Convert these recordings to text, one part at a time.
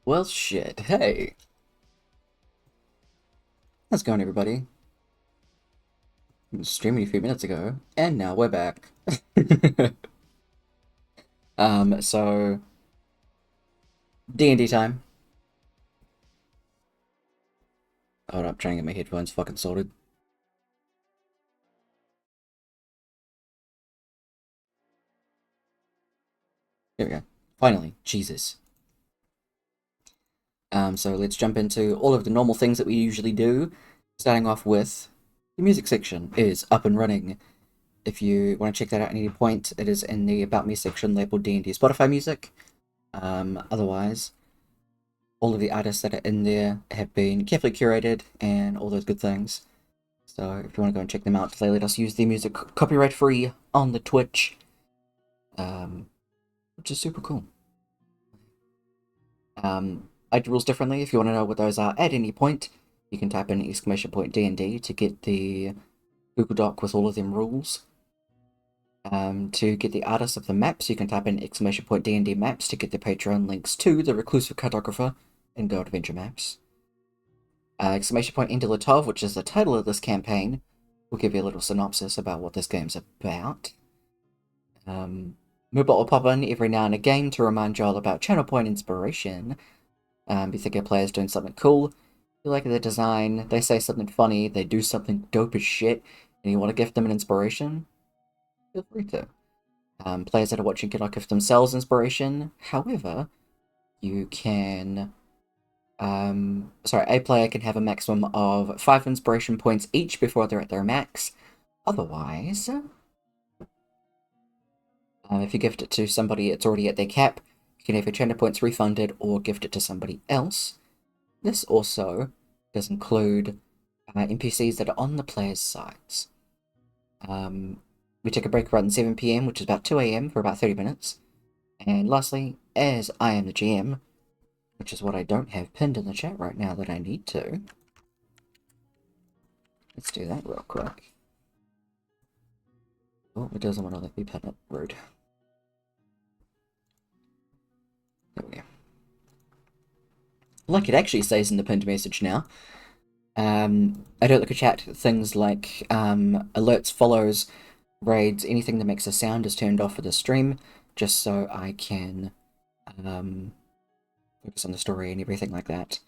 Well, shit. Hey, how's it going, everybody? I was streaming a few minutes ago, and now we're back. So D&D time. Hold up, trying to get my headphones fucking sorted. There we go. Finally, Jesus. So let's jump into all of the normal things that we usually do. Starting off with the music section is up and running. If you want to check that out at any point, it is in the About Me section labeled D&D Spotify music. Otherwise, all of the artists that are in there have been carefully curated and all those good things. So if you want to go and check them out, they let us use their music copyright free on the Twitch, which is super cool. I do rules differently. If you want to know what those are at any point, you can type in exclamation point DND to get the Google Doc with all of them rules. To get the artists of the maps, you can type in exclamation point DND maps to get the Patreon links to the Reclusive Cartographer and Go Adventure maps. Exclamation point End of Latov, which is the title of this campaign, will give you a little synopsis about what this game's about. Moobot will pop in every now and again to remind y'all about channel point inspiration. You think a player's doing something cool, you like their design, they say something funny, they do something dope as shit, and you want to gift them an inspiration, feel free to. Players that are watching cannot gift themselves inspiration, however, you can... a player can have a maximum of 5 inspiration points each before they're at their max. Otherwise, if you gift it to somebody it's already at their cap, you can have your channel points refunded or gift it to somebody else. This also does include NPCs that are on the player's sides. We take a break around 7 PM, which is about 2 AM, for about 30 minutes. And lastly, as I am the GM, which is what I don't have pinned in the chat right now that I need to. Let's do that real quick. Oh, it doesn't want to let me pin it. Rude. There we go. Like, it actually stays in the pinned message now. I don't look at chat. Things like alerts, follows, raids, anything that makes a sound is turned off for the stream, just so I can focus on the story and everything like that.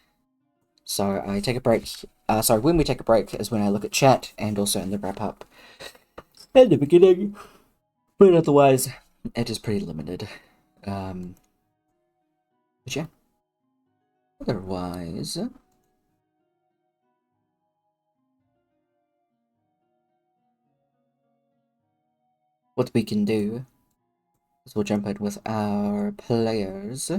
So I take a break. When we take a break is when I look at chat and also in the wrap up at the beginning. But otherwise, it is pretty limited. But yeah. Otherwise, what we can do is we'll jump in with our players.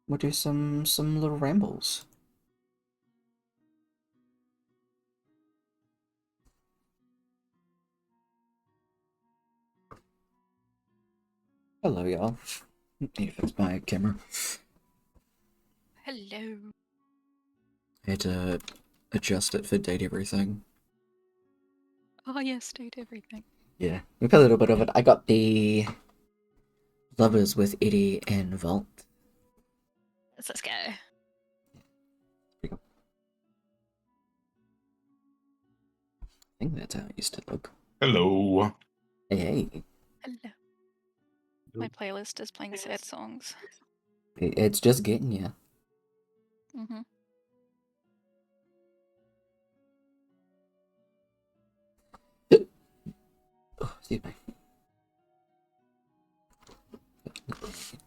We'll do some little rambles. Hello, y'all. Need to fix my camera. Hello. I had to adjust it for date everything. Oh yes, date everything. Yeah, we played a little bit of it. I got the Lovers with Eddie and Vault. Let's go. I think that's how it used to look. Hello. Hey. Hello. My playlist is playing sad songs. It's just getting you. Mm-hmm. Oh, excuse me.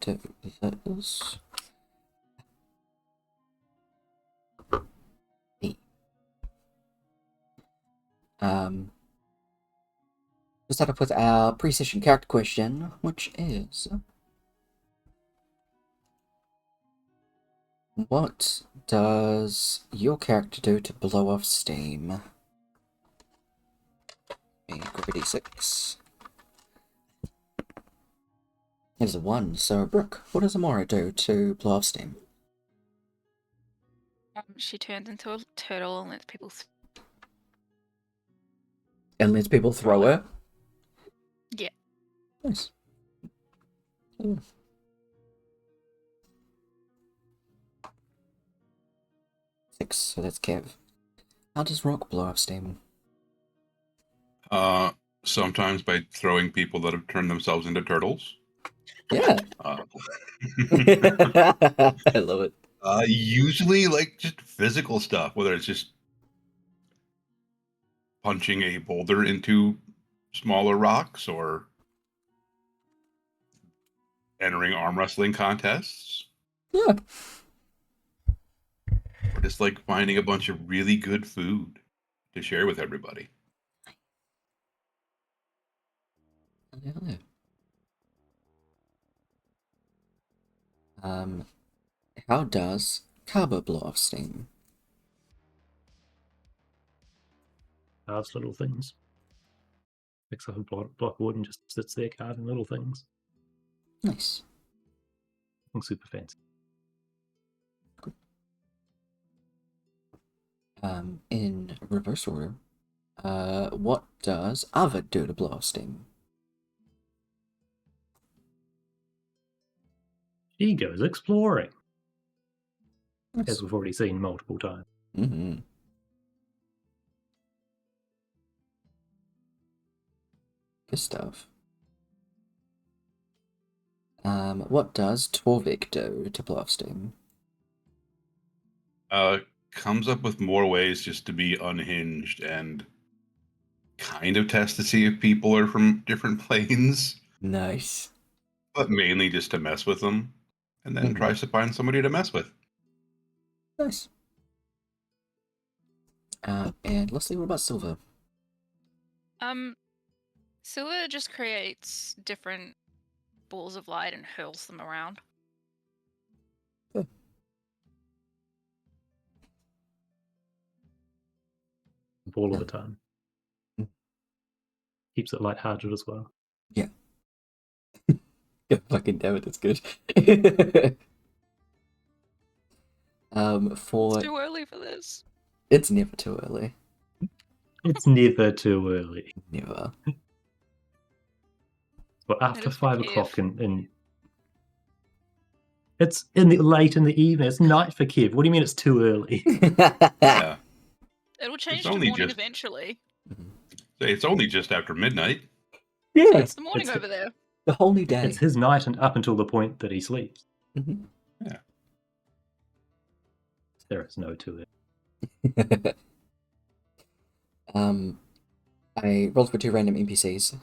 To those. We'll start up with our pre-session character question, which is... What does your character do to blow off steam? And grab a d6. Here's a 1, so Brooke, what does Amora do to blow off steam? She turns into a turtle and lets people. And lets people throw her? Yeah. Nice. Ooh. 6, so that's Kev. How does Rock blow off steam? Sometimes by throwing people that have turned themselves into turtles. Yeah. Uh, I love it. Usually, like, just physical stuff, whether it's just punching a boulder into smaller rocks or entering arm wrestling contests. Yeah. Or just, like, finding a bunch of really good food to share with everybody. Yeah. How does Carbo blow off steam? Carves little things. Picks up a block of wood and just sits there carving little things. Nice. Nothing super fancy. In reverse order, what does Ava do to blow off steam? She goes exploring, Nice. as we've already seen multiple times. Mm-hmm. Good stuff. What does Torvik do to blow off steam? Comes up with more ways just to be unhinged and kind of test to see if people are from different planes, Nice. but mainly just to mess with them, and then tries to find somebody to mess with. Nice. And lastly, what about Silver? Silver just creates different balls of light and hurls them around. All of the time. Keeps it lighthearted as well. Yeah. God fucking damn it, that's good. For It's too early for this. it's never too early. It's never too early. Never. But after is for 5 Kev. o'clock in it's late in the evening. It's night for Kev. What do you mean it's too early? Yeah. It'll change It's to only morning just- eventually. It's only just after midnight. Yeah, It's the morning over there. the whole new day. It's his night and up until the point that he sleeps. Mhm. Yeah. There is no too early. I rolled for 2 random NPCs.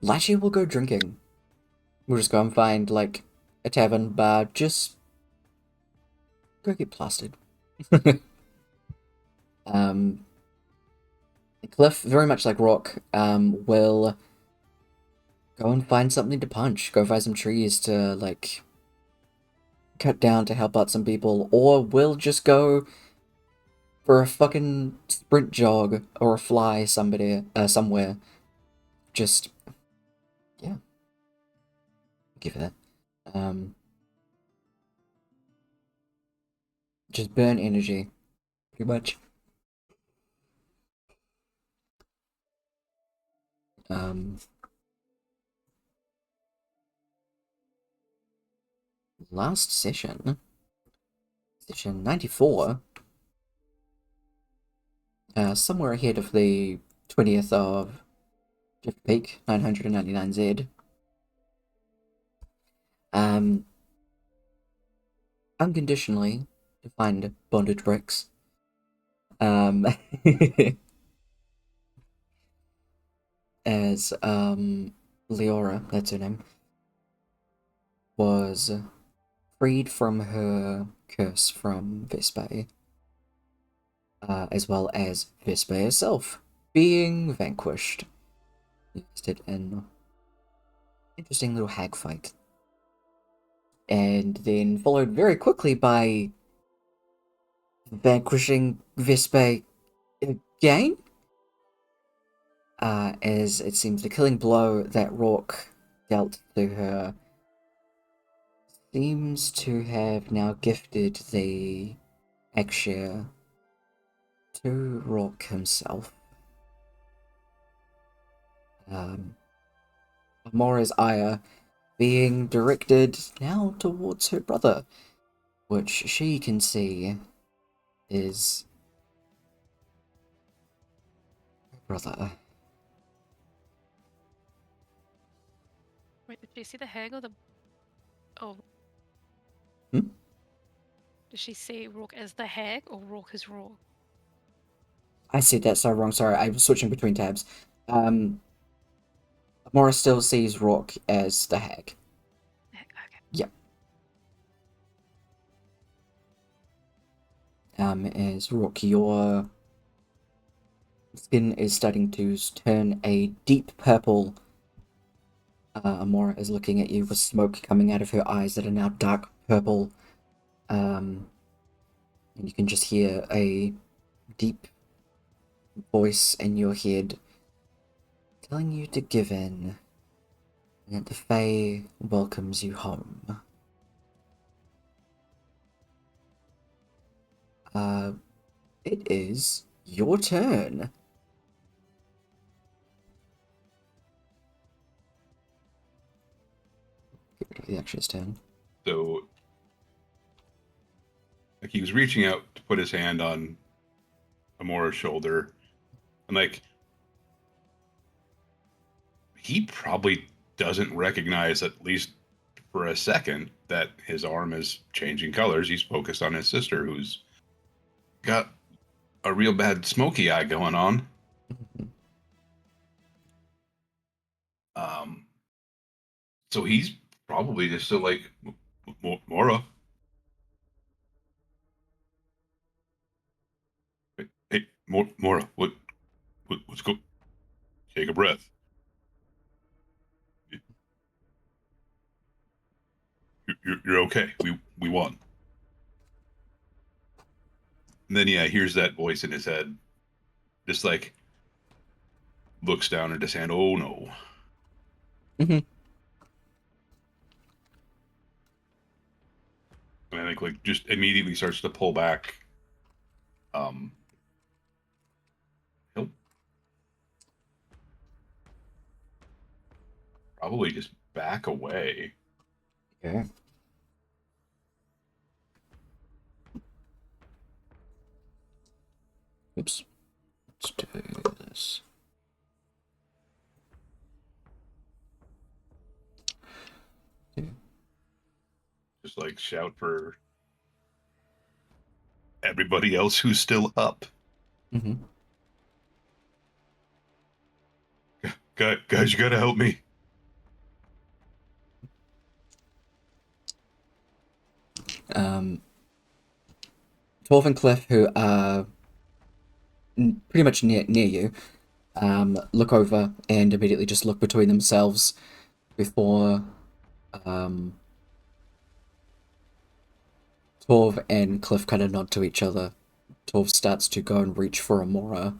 Lychee will go drinking. We'll just go and find, like, a tavern, bar, just go get plastered. Cliff, very much like Rock, will go and find something to punch. Go find some trees to, like, cut down to help out some people. Or will just go for a fucking sprint jog or a fly somewhere. Just, yeah. Give it that. Just burn energy, pretty much. Last session 94, somewhere ahead of the 20th of Jeff Peak, 999Z. Unconditionally defined bondage bricks. As Leora, that's her name, was freed from her curse from Vespe, as well as Vespe herself being vanquished. Used it in interesting little hag fight. And then followed very quickly by vanquishing Vespe again. As it seems the killing blow that Rourke dealt to her seems to have now gifted the egg share to Rourke himself. Amora's ire being directed now towards her brother, which she can see is her brother. Wait, did she see the hag or the? Oh. Hmm? Does she see Rourke as the hag or Rourke as Rourke? I said that so wrong, sorry, I was switching between tabs. Amora still sees Rourke as the hag. Hag, okay. Yep. As Rourke, your skin is starting to turn a deep purple. Amora is looking at you with smoke coming out of her eyes that are now dark purple. And you can just hear a deep voice in your head telling you to give in, and that the Fae welcomes you home. It is your turn. Get rid of the action's turn. So, like, he was reaching out to put his hand on Amora's shoulder, and like, he probably doesn't recognize, at least for a second, that his arm is changing colors. He's focused on his sister, who's got a real bad smoky eye going on. So he's probably just still like, Mora. Hey, Mora, what's go? Take a breath. You're okay. We won. And then yeah, hears that voice in his head, just like looks down at his hand. Oh no. Mhm. And I think like just immediately starts to pull back. He'll probably just back away. Okay. Oops. Let's do this. Just like shout for everybody else who's still up. Mm-hmm. Guys, you gotta help me. Torv and Cliff, who are pretty much near you, look over and immediately just look between themselves before Torv and Cliff kind of nod to each other. Torv starts to go and reach for Amora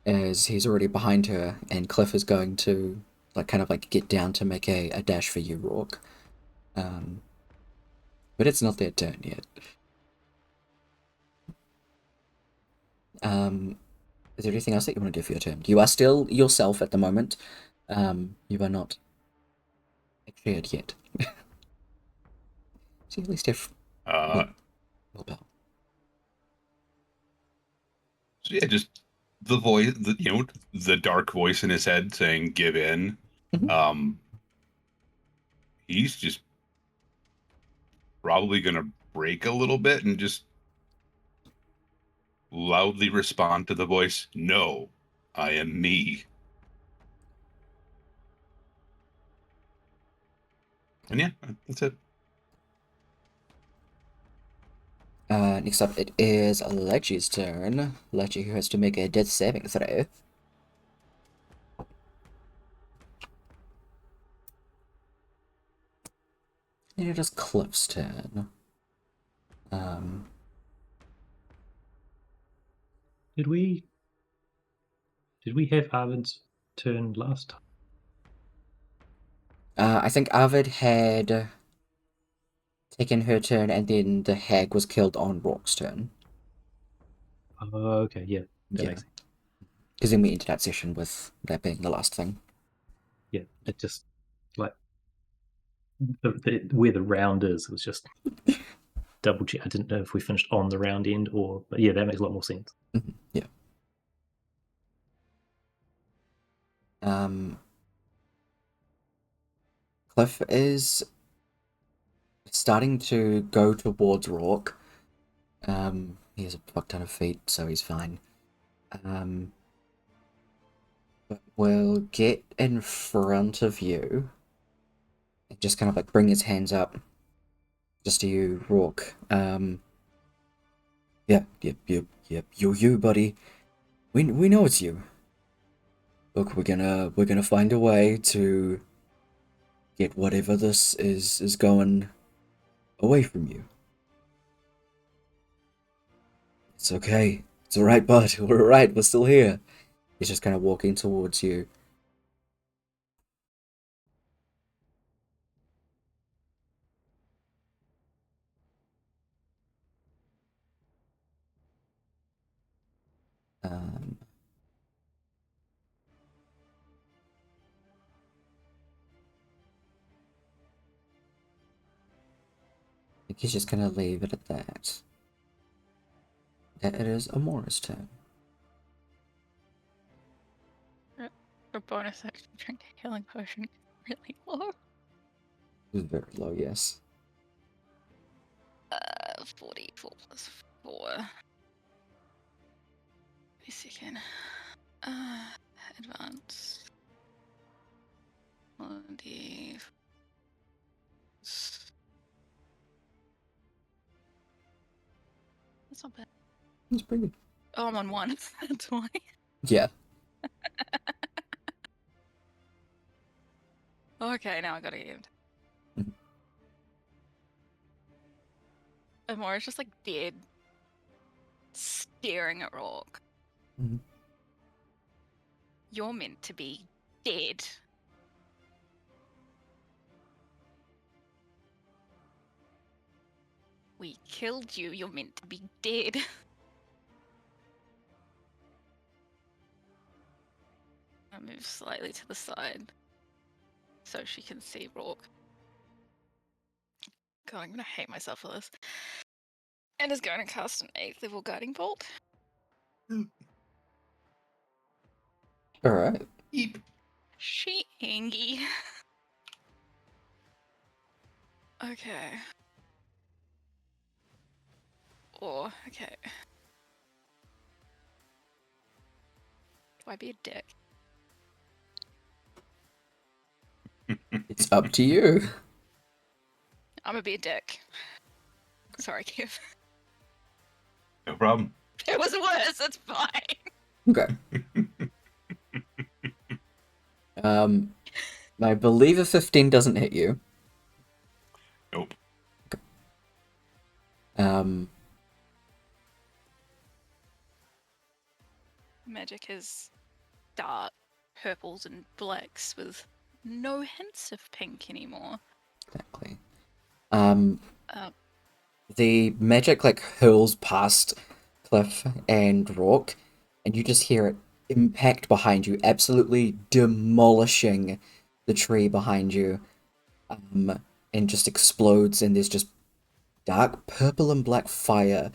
as he's already behind her, and Cliff is going to kind of get down to make a dash for you, Rourke. But it's not their turn yet. Is there anything else that you want to do for your turn? You are still yourself at the moment. You are not cleared yet. So you at least have willpower. So yeah, just the voice, the dark voice in his head saying "give in." Mm-hmm. He's just probably gonna break a little bit and just loudly respond to the voice, "No, I am me." And yeah, that's it. Next up, it is Lechi's turn. Lechi, who has to make a death saving throw. And it is Cliff's turn. Did we have Arvid's turn last time? I think Arvid had taken her turn, and then the hag was killed on Rourke's turn. Okay, yeah, that Yeah. makes sense. Because then we ended that session with that being the last thing. Yeah, it just Where the round is was just double check. I didn't know if we finished on the round end or, but yeah, that makes a lot more sense. Yeah. Cliff is starting to go towards Rourke. He has a fuck ton of feet, so he's fine. But will get in front of you and just kind of like bring his hands up just to you, Rourke. Yep, you, buddy. We know it's you. Look, we're gonna find a way to get whatever this is going away from you. It's okay. It's alright, bud. We're alright. We're still here. He's just kind of walking towards you. Um, I think he's just gonna leave it at that. That it is Amora's turn. For bonus action, drink a healing potion really low. It's very low, yes. 44 plus 4. Wait a second. Advance. 1d. That's not bad. That's pretty good. Oh, I'm on 1. That's why. Yeah. Okay, now I gotta get him. Amora's just like dead, staring at Rourke. Mhm. You're meant to be dead. We killed you. You're meant to be dead. I move slightly to the side so she can see Rourke. God, I'm gonna hate myself for this. And is going to cast an 8th level guiding bolt. Alright. Eep. She angry. Okay. Okay. Do I be a dick? It's up to you. I'm gonna be a dick. Sorry, Kev. No problem. It was worse, it's fine. Okay. I believe a 15 doesn't hit you. Nope. Magic is dark purples and blacks with no hints of pink anymore. Exactly. Uh, The magic like hurls past Cliff and Rourke, and you just hear it impact behind you, absolutely demolishing the tree behind you, and just explodes, and there's just dark purple and black fire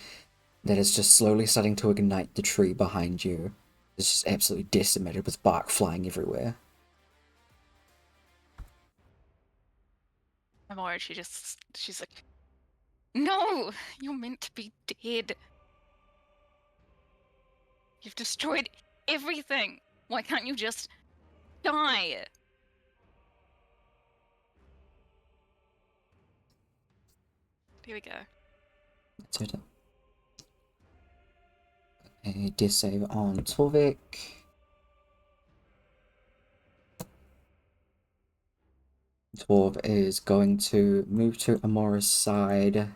that is just slowly starting to ignite the tree behind you. It's just absolutely decimated with bark flying everywhere. Amora, she's like, no, you're meant to be dead. You've destroyed everything. Why can't you just die? Here we go. That's it. A death save on Torvik. Dwarf is going to move to Amora's side.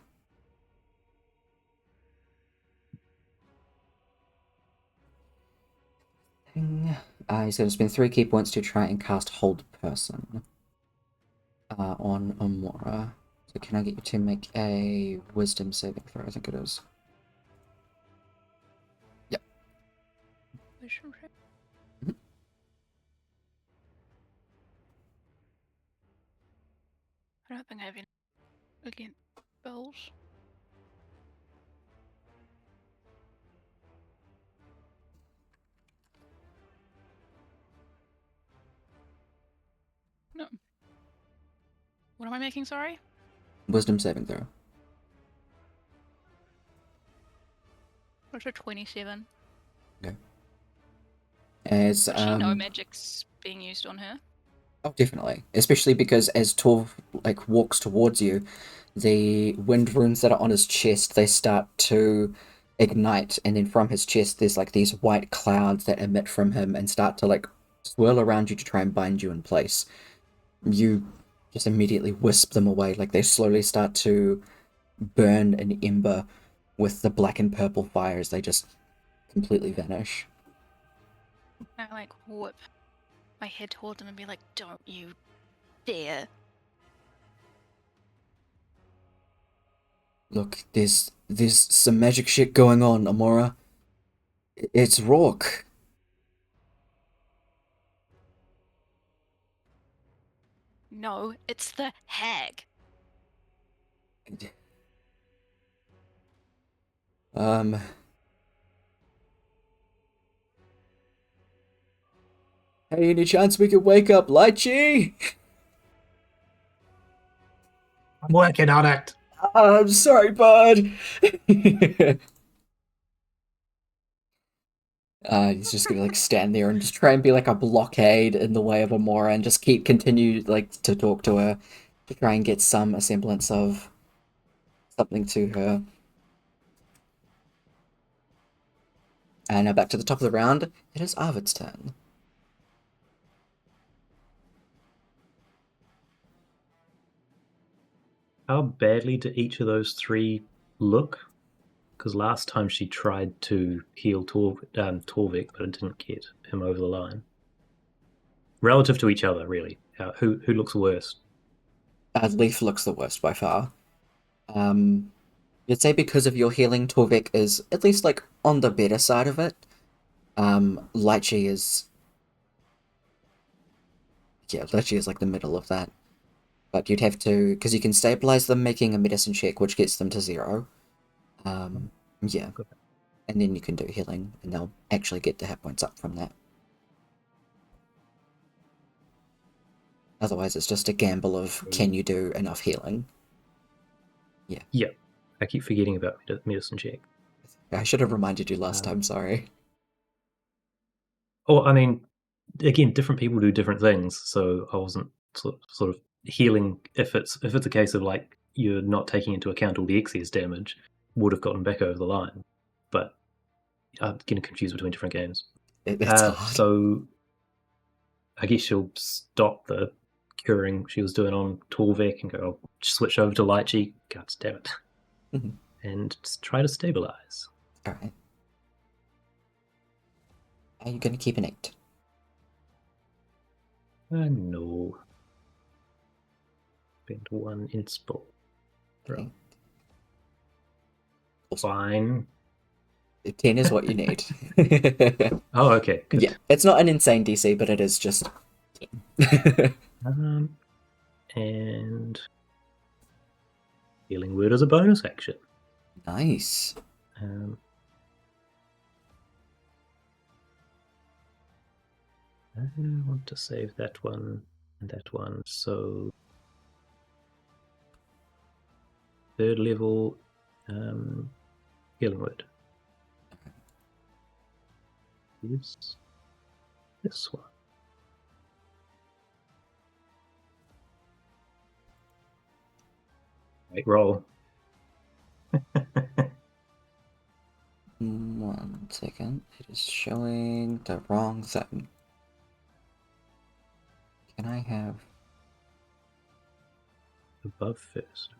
He's going to spend 3 key points to try and cast Hold Person on Amora. So can I get you to make a Wisdom saving throw? I think it is. Yep. I don't think I have any against bills. No. What am I making, sorry? Wisdom saving throw. What's a 27? As Does she know magic's being used on her? Oh, definitely. Especially because as Torv walks towards you, the wind runes that are on his chest, they start to ignite, and then from his chest there's these white clouds that emit from him and start to swirl around you to try and bind you in place. You just immediately wisp them away, they slowly start to burn an ember with the black and purple fires. They just completely vanish. I whip my head towards him and be like, don't you dare. Look, there's some magic shit going on, Amora. It's Rourke. No, it's the hag. Hey, any chance we could wake up Lychee? I'm working on it. I'm sorry, bud. He's just gonna stand there and just try and be a blockade in the way of Amora and just continue to talk to her to try and get some semblance of something to her. And now back to the top of the round. It is Arvid's turn. How badly do each of those three look? Because last time she tried to heal Torvik, but it didn't get him over the line. Relative to each other, really. Who looks worse? Leaf looks the worst by far. You'd say because of your healing, Torvik is at least on the better side of it. Lychee is... Yeah, Lychee is the middle of that. But you'd have to... Because you can stabilize them making a medicine check, which gets them to 0. Yeah. Okay. And then you can do healing, and they'll actually get the hit points up from that. Otherwise, it's just a gamble of, can you do enough healing? Yeah. Yeah. I keep forgetting about medicine check. I should have reminded you last time, sorry. Oh, I mean, again, different people do different things, so I wasn't sort of healing. If it's a case of you're not taking into account all the excess damage, would have gotten back over the line. But I'm getting confused between different games. It's hard. So I guess she'll stop the curing she was doing on Torvik and go, I'll switch over to Lychee. God damn it. Mhm. And just try to stabilize. Alright. Are you going to keep an 8? No. Spend 1 inspo. Okay. Fine. 10 is what you need. Oh, okay. Good. Yeah, it's not an insane DC, but it is just 10. And healing word as a bonus action. Nice. I want to save that one and that one. So 3rd level healing word is this one. Right, roll. 1 second. It is showing the wrong thing. Can I have... Above first.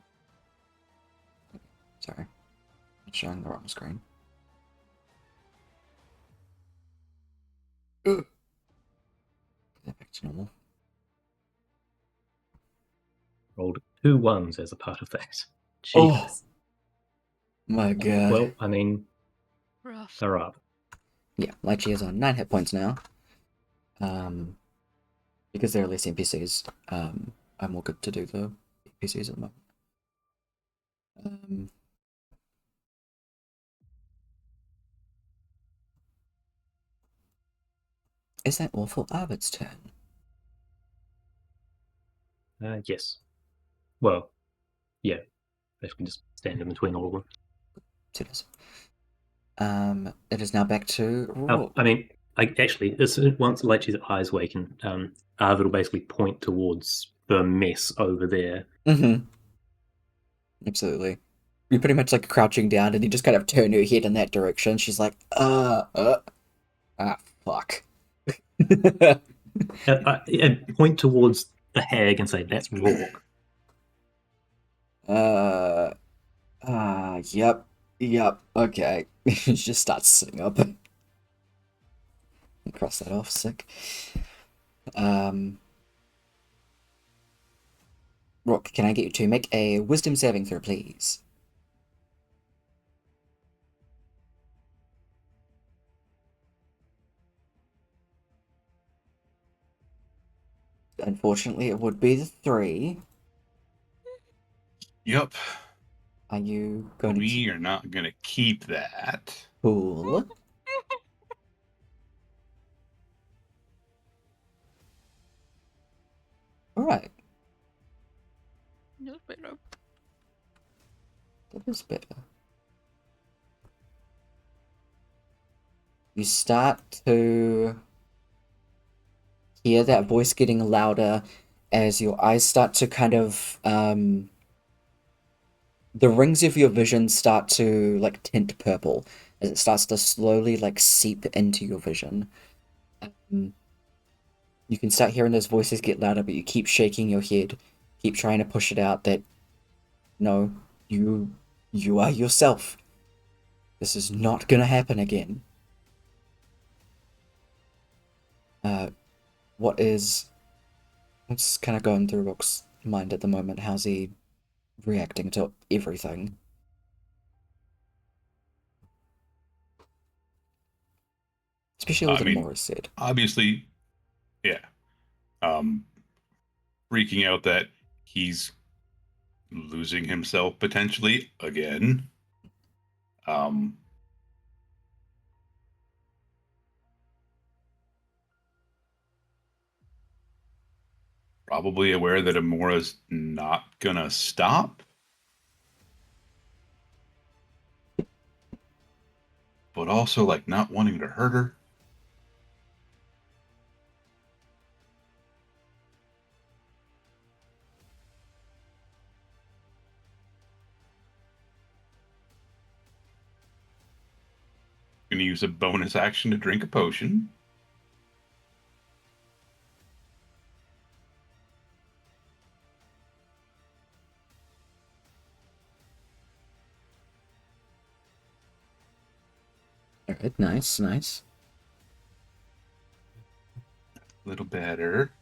Sorry. It's showing the wrong screen. Ugh. Put that back to normal. Rolled 2 1s as a part of that. Jeez. Oh! My god. Well, I mean, Rough. they're up. Yeah, Lychee is on 9 hit points now. Because there are less NPCs, I'm all good to do the PCs at the moment. Is that awful Arvid's turn? Yes. Well, yeah. Basically just stand in between all of them. It is. It is now back to Rook. I mean, once Lechi's eyes waken, Arvid will basically point towards the mess over there. Mm-hmm. Absolutely. You're pretty much like crouching down, and you just kind of turn your head in that direction. She's like, fuck. And point towards the hag and say, "That's Rourke." Yep, okay. She just starts sitting up. Cross that off, sick. Rook, can I get you to make a wisdom saving throw, please? Unfortunately, it would be the 3. Yep. Are you going to We are not going to keep that. Cool. Alright, No, better. that is better. You start to hear that voice getting louder as your eyes start to kind of, the rings of your vision start to, like, tint purple as it starts to slowly, like, seep into your vision. You can start hearing those voices get louder, but you keep shaking your head, keep trying to push it out that, no, you are yourself. This is not gonna happen again. What's kind of going through Rook's mind at the moment? How's he reacting to everything? Especially all I that mean, Morris said. obviously, yeah. Freaking out that he's losing himself potentially again. Probably aware that Amora's not gonna stop. But also like not wanting to hurt her. Gonna use a bonus action to drink a potion. Alright, nice. A little better.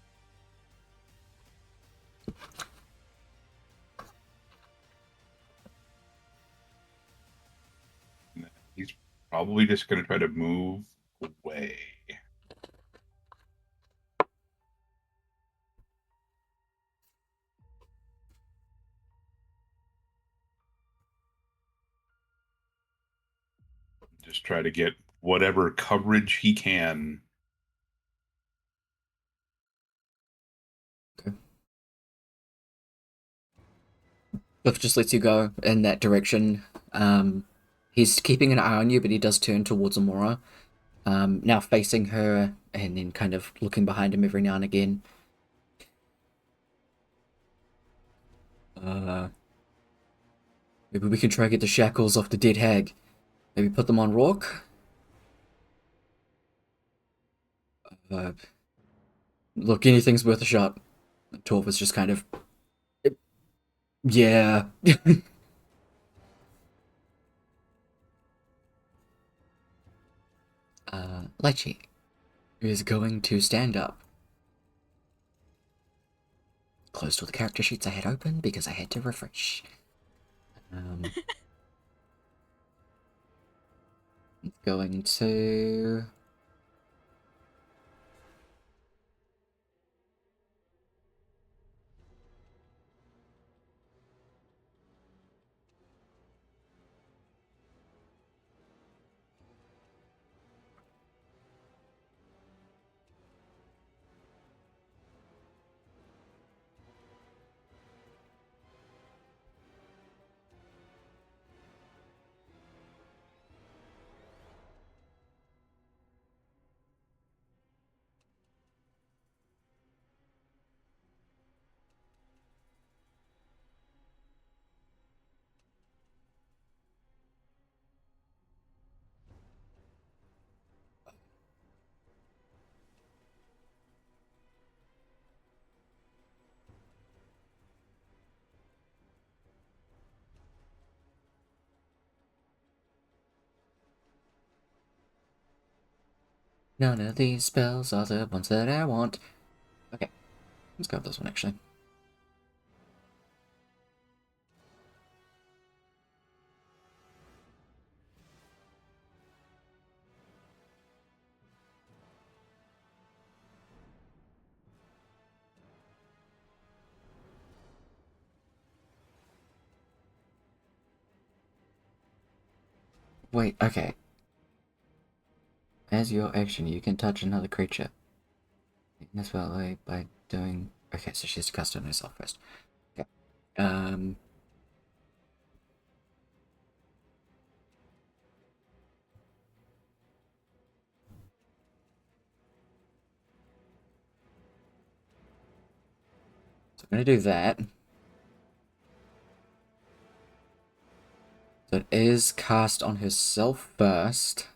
He's probably just gonna try to move away. Just try to get whatever coverage he can. Okay. Buff just lets you go in that direction. He's keeping an eye on you, but he does turn towards Amora. Now facing her, and then kind of looking behind him every now and again. Maybe we can try to get the shackles off the dead hag. Maybe put them on Rourke? Look, anything's worth a shot. Torv is just kind of... Yeah. Lechi is going to stand up. Closed all the character sheets I had open because I had to refresh. Going to... None of these spells are the ones that I want. Okay, let's go with this one actually. Wait, okay. As your action, you can touch another creature. As well by doing... Okay, so she has to cast it on herself first. Okay. So I'm going to do that. So it is cast on herself first.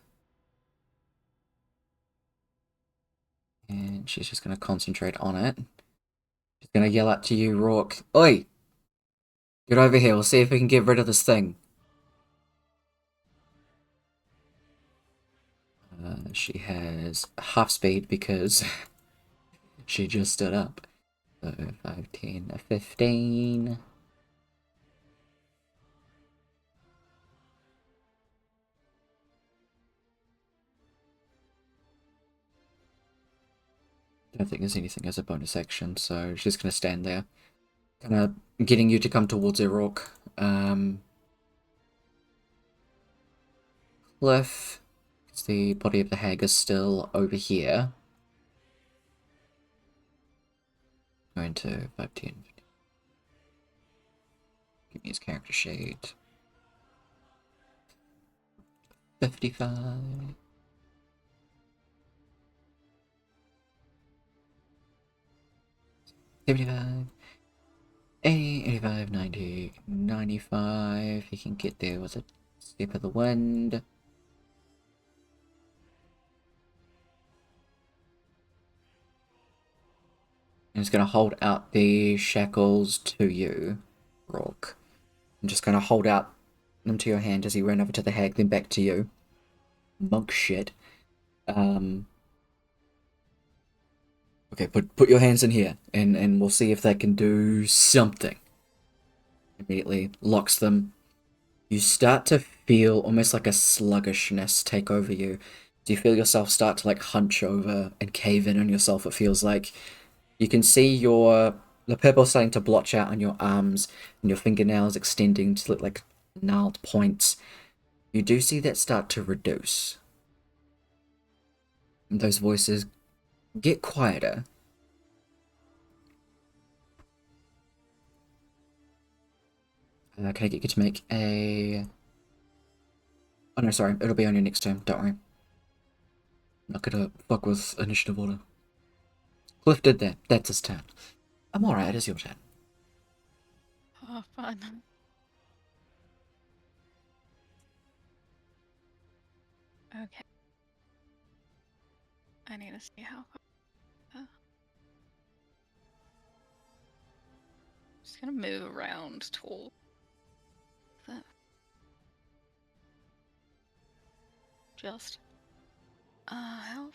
And she's just going to concentrate on it. She's going to yell out to you, Rourke. Oi! Get over here, we'll see if we can get rid of this thing. She has half speed because she just stood up. So 5, 10, 15. Don't think there's anything as a bonus action, so she's just gonna stand there. Kind of getting you to come towards her, Rourke. Cliff, because the body of the hag is still over here. Going to 5, 10, 15. Give me his character sheet. 55. 75. 80, 85, 90, 95. He can get there with a step of the wind. And he's going to hold out the shackles to you, Rourke. I'm just going to hold out them to your hand as he ran over to the hag, then back to you. Monk shit. Okay, put your hands in here, and we'll see if they can do something. Immediately locks them. You start to feel almost like a sluggishness take over you. Do you feel yourself start to like hunch over and cave in on yourself? It feels like you can see the purple starting to blotch out on your arms and your fingernails extending to look like gnarled points. You do see that start to reduce. And those voices get quieter. Can I get you to make a... Oh no, sorry, it'll be on your next turn, don't worry. Not gonna fuck with initiative order. Cliff did that, that's his turn. I'm alright, it's your turn. Oh, fun. Okay. I need to see how. Just gonna move around toward that. Just. How?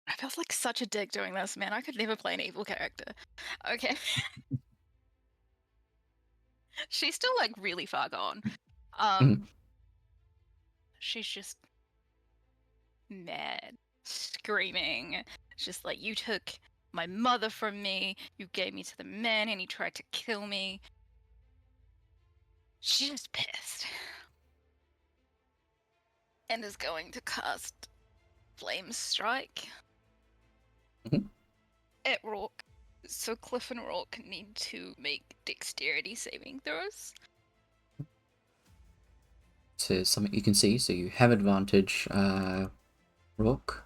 I felt like such a dick doing this, man. I could never play an evil character. Okay. She's still like really far gone. She's just mad, screaming. Just like, you took my mother from me, you gave me to the man, and he tried to kill me. She's just pissed. And is going to cast Flame Strike at Rourke. So Cliff and Rourke need to make dexterity saving throws. So something you can see, so you have advantage, Rourke.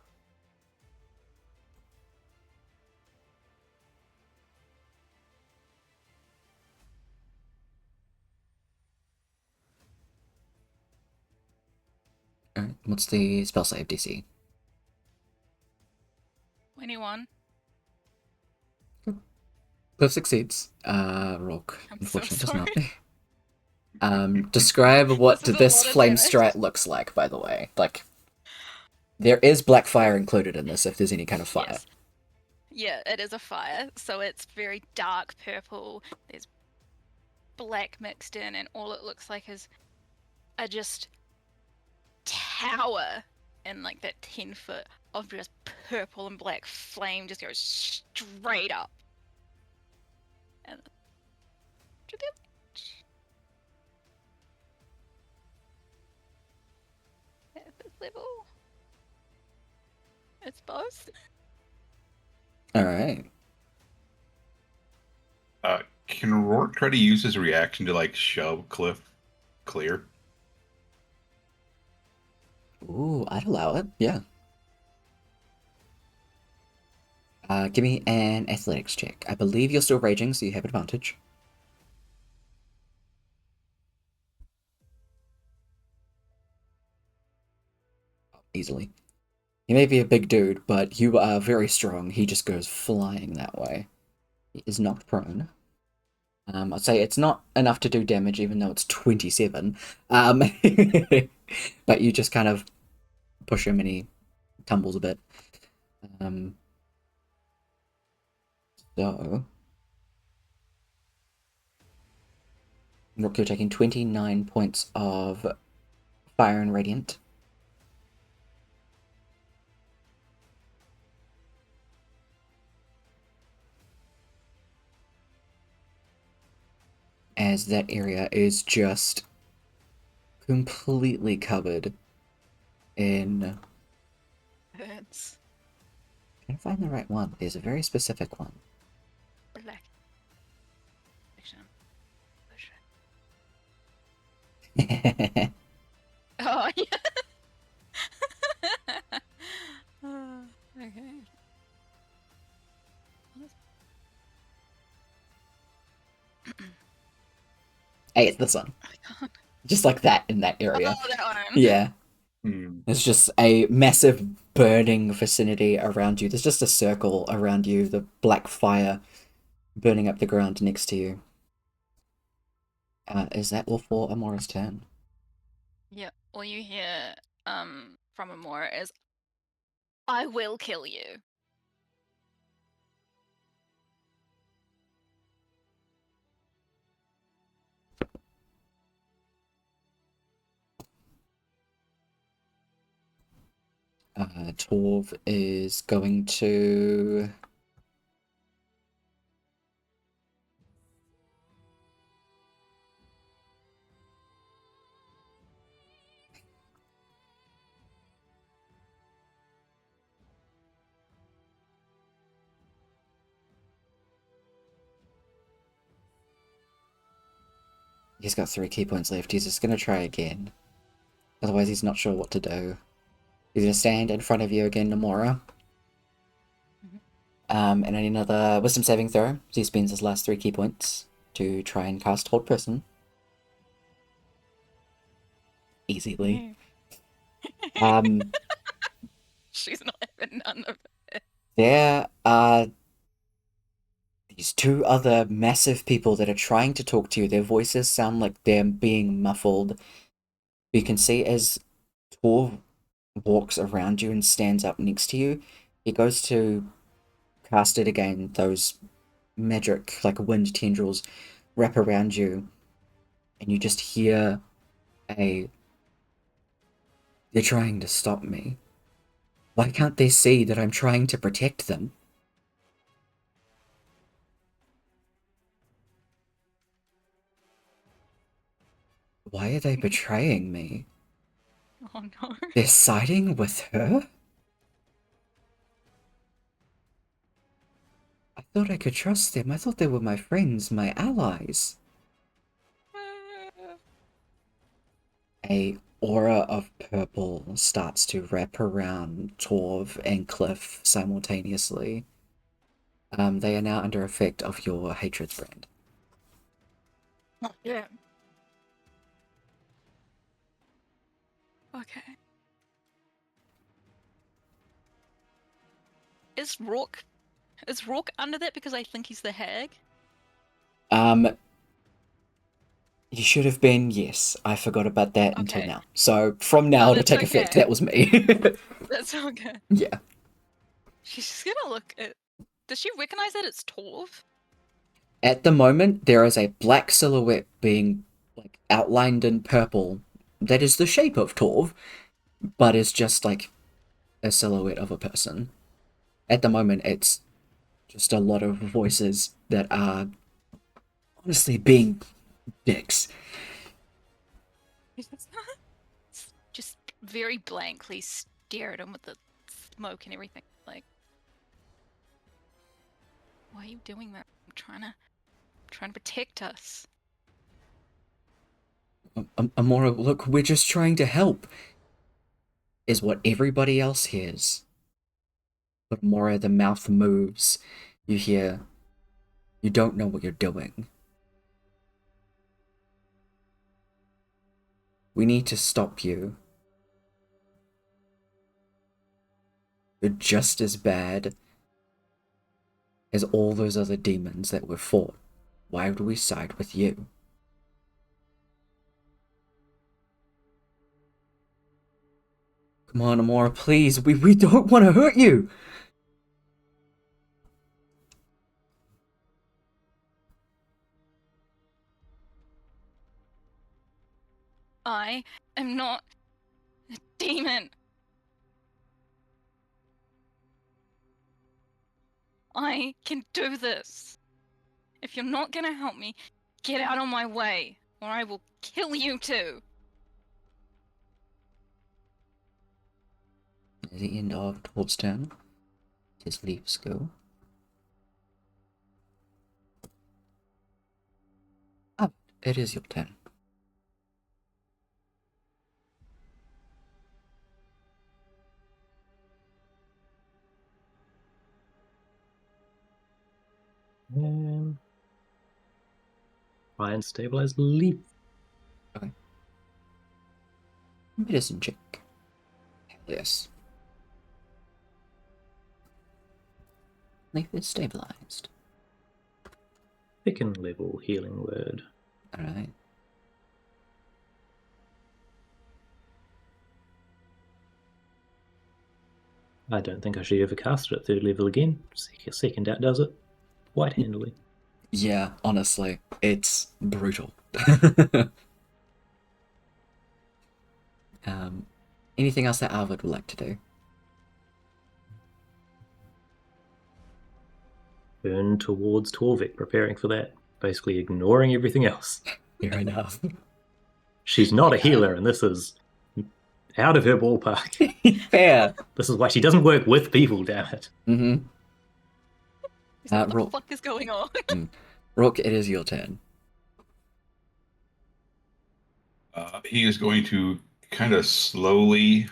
Alright, what's the spell save DC? 21. Cliff succeeds. Rock, I'm so unfortunately, does sorry. not. Describe what This is a this lot of flame damage. strike looks like, by the way. Like, there is black fire included in this if there's any kind of fire. Yes. Yeah, it is a fire, so it's very dark purple. There's black mixed in, and all it looks like is a just tower in like that 10 foot of just purple and black flame just goes straight up. And at this level, it's both. Alright. Can Rourke try to use his reaction to like shove Cliff clear? Ooh, I'd allow it, yeah. Give me an athletics check. I believe you're still raging, so you have advantage. Easily. He may be a big dude, but you are very strong. He just goes flying that way. He is knocked prone. I'd say it's not enough to do damage, even though it's 27. But you just kind of push him and he tumbles a bit. So... Rook, you're taking 29 points of fire and radiant. As that area is just completely covered in... Burns. I'm trying to find the right one. There's a very specific one. Black. Oh, yeah. Okay. Hey, it's this one. Just like that in that area. Oh, that one. Yeah. Hmm. There's just a massive burning vicinity around you. There's just a circle around you, the black fire burning up the ground next to you. Is that all for Amora's turn? Yeah, all you hear from Amora is, I will kill you. Torv is going to... He's got 3 key points left. He's just going to try again. Otherwise, he's not sure what to do. He's going to stand in front of you again, Namora. And I need another wisdom saving throw. So he spends his last 3 key points to try and cast Hold Person. Easily. She's not having none of it. There are these 2 other massive people that are trying to talk to you. Their voices sound like they're being muffled. You can see as Tor walks around you and stands up next to you, he goes to cast it again. Those magic, like wind tendrils, wrap around you, and you just hear a... They're trying to stop me. Why can't they see that I'm trying to protect them? Why are they betraying me? Oh no. They're siding with her? I thought I could trust them. I thought they were my friends, my allies. A aura of purple starts to wrap around Torv and Cliff simultaneously. They are now under effect of your hatred brand. Oh, yeah. Okay. Is Rourke under that because I think he's the hag? You should have been, yes. I forgot about that until Okay. now. So from now No, to that's take effect, okay. that was me. That's all good. Yeah. She's just gonna look at. Does she recognize that it's Torv? At the moment, there is a black silhouette being like outlined in purple that is the shape of Torv, but is just like a silhouette of a person. At the moment, it's just a lot of voices that are honestly being dicks. Just very blankly stare at him with the smoke and everything. Like, why are you doing that? I'm trying to protect us. Amora, look, we're just trying to help, is what everybody else hears. But Amora, the mouth moves. You hear, you don't know what you're doing. We need to stop you. You're just as bad as all those other demons that were fought. Why would we side with you? Come on, Amora, please. We don't want to hurt you. I am not a demon. I can do this. If you're not gonna help me, get out of my way, or I will kill you too. At the end of Torv's turn, his leaves go. Ah, it is your turn. Try and stabilize leaf. Okay. Medicine check. Hell yes. Leaf is stabilized. Second level healing word. Alright. I don't think I should ever cast it at third level again. Second out does it quite handily. Yeah, honestly, it's brutal. Anything else that Arvid would like to do? Turn towards Torvik, preparing for that. Basically ignoring everything else. Fair enough. She's not a healer, and this is out of her ballpark. Fair. This is why she doesn't work with people, damn it. Mm-hmm. What the Rook. fuck is going on? Rook, it is your turn. He is going to kind of slowly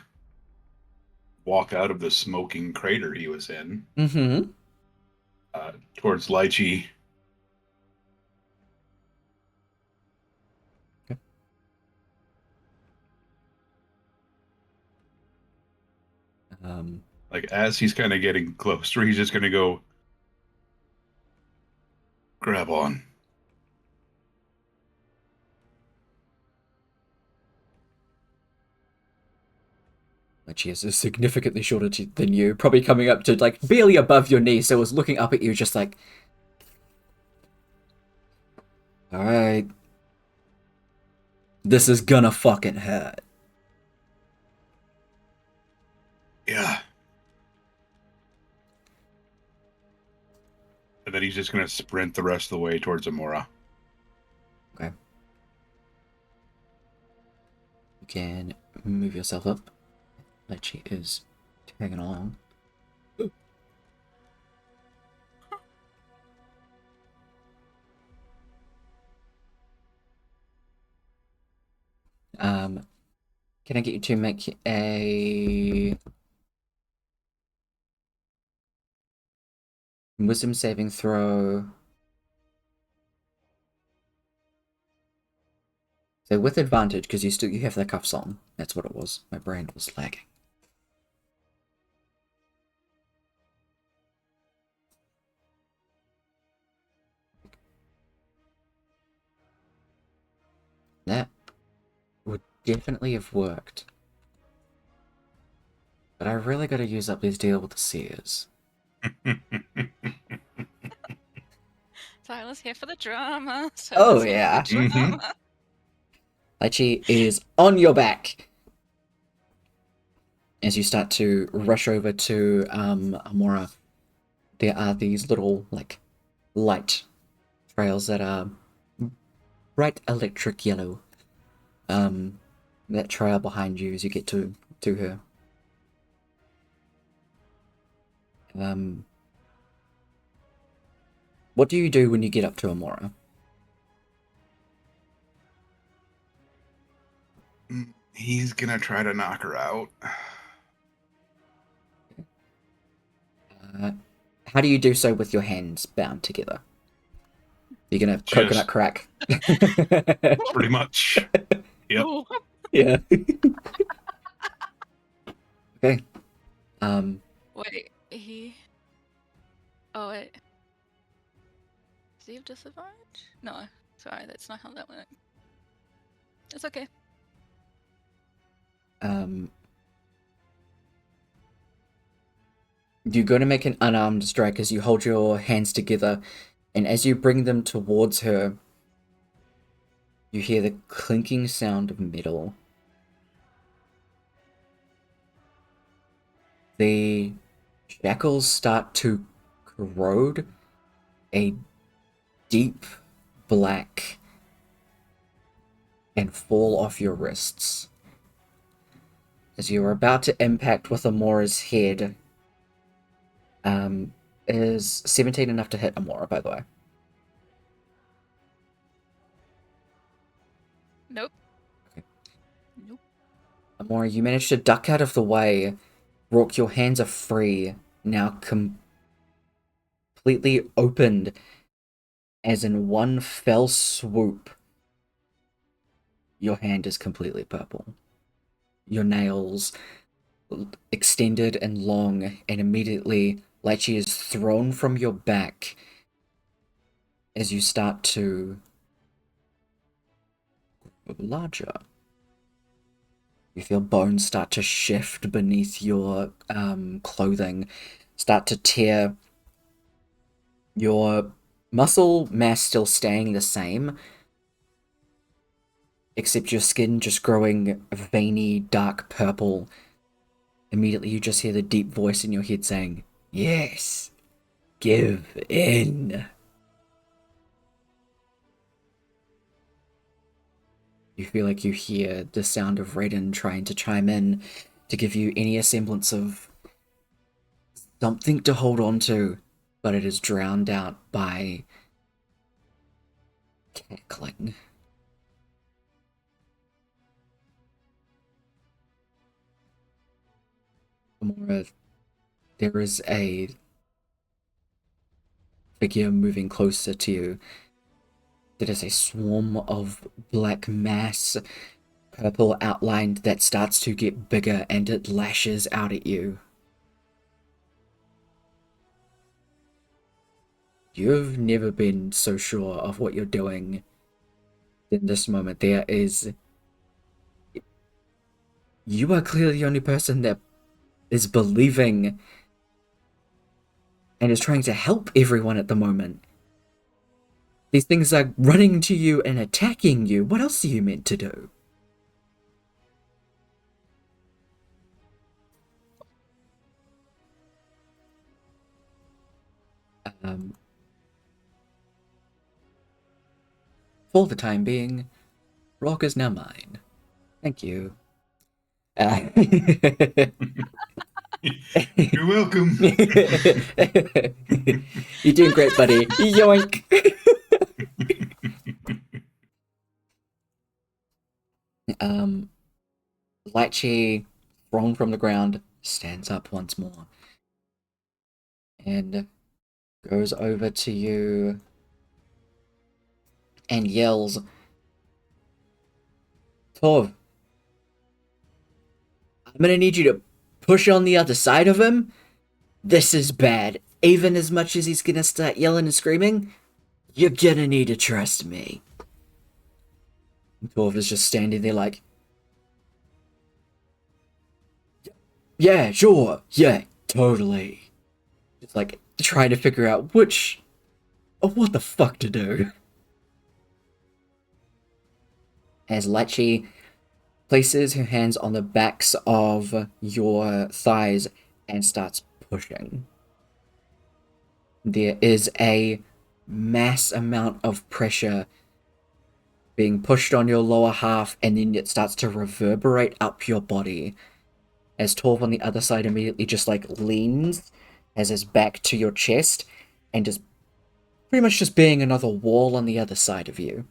walk out of the smoking crater he was in Mm-hmm. towards Lychee. Okay. Like, as he's kind of getting closer, he's just going to go, grab on. But she is significantly shorter than you, probably coming up to like barely above your knee, so was looking up at you just like, alright. This is gonna fucking hurt. Yeah. And then he's just going to sprint the rest of the way towards Amora. Okay. You can move yourself up. Like she is tagging along. Can I get you to make a wisdom saving throw? So with advantage, because you have the cuffs on. That's what it was. My brain was lagging. definitely have worked. But I really gotta use up this deal with the Seers. Tyler's here for the drama. Oh, Tyler's here yeah. for the drama. Lychee is on your back as you start to rush over to Amora. There are these little, like, light trails that are bright electric yellow. That trail behind you as you get to her. What do you do when you get up to Amora? He's gonna try to knock her out. How do you do so with your hands bound together? You're gonna Just- coconut crack. Pretty much. Yep. Ooh. Yeah. Okay. Wait, he. Oh, wait. Does he have disadvantage? No. Sorry, that's not how that went. It's okay. You're going to make an unarmed strike as you hold your hands together, and as you bring them towards her, you hear the clinking sound of metal. The shackles start to corrode a deep black and fall off your wrists. As you are about to impact with Amora's head, is 17 enough to hit Amora, by the way? Nope. Okay. Nope. Amora, you manage to duck out of the way. Rourke, your hands are free, now completely opened, as in one fell swoop, your hand is completely purple. Your nails extended and long, and immediately Lychee is thrown from your back as you start to grow larger. You feel bones start to shift beneath your clothing, start to tear. Your muscle mass still staying the same, except your skin just growing veiny, dark purple. Immediately you just hear the deep voice in your head saying, "Yes, give in." You feel like you hear the sound of Raiden trying to chime in to give you any semblance of something to hold on to, but it is drowned out by cackling. Amora, there is a figure moving closer to you. There is a swarm of black mass, purple outlined, that starts to get bigger and it lashes out at you. You've never been so sure of what you're doing in this moment. You are clearly the only person that is believing and is trying to help everyone at the moment. These things are running to you and attacking you. What else are you meant to do? For the time being, Rock is now mine. Thank you. You're welcome. You're doing great, buddy. Yoink. Lychee, thrown from the ground, stands up once more and goes over to you and yells, "Tov, I'm gonna need you to push on the other side of him. This is bad. Even as much as he's gonna start yelling and screaming, you're gonna need to trust me." Tov is just standing there like, Yeah, sure. Yeah, totally. Just like trying to figure out what the fuck to do. As Lachi places her hands on the backs of your thighs and starts pushing. There is a mass amount of pressure being pushed on your lower half, and then it starts to reverberate up your body. As Torv on the other side immediately just like leans, has his back to your chest, and just pretty much just being another wall on the other side of you.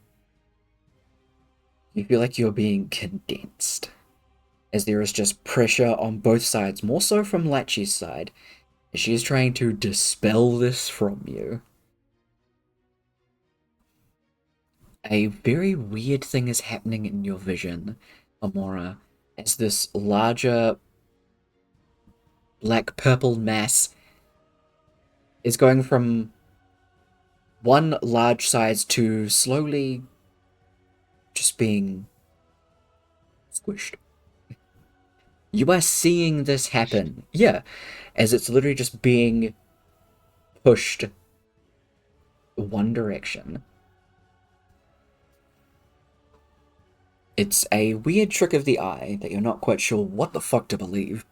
You feel like you're being condensed, as there is just pressure on both sides, more so from Lachi's side, as she is trying to dispel this from you. A very weird thing is happening in your vision, Amora, as this larger black-purple mass is going from one large size to slowly just being squished. You are seeing this happen. Yeah, as it's literally just being pushed one direction. It's a weird trick of the eye that you're not quite sure what the fuck to believe.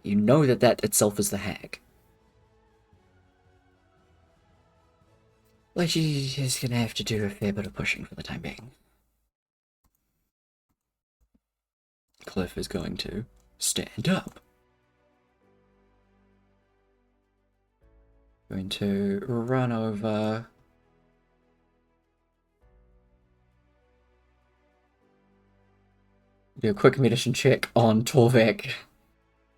You know that that itself is the hag. Like, she's gonna have to do a fair bit of pushing for the time being. Cliff is going to stand up. Going to run over. Do a quick medicine check on Torvik.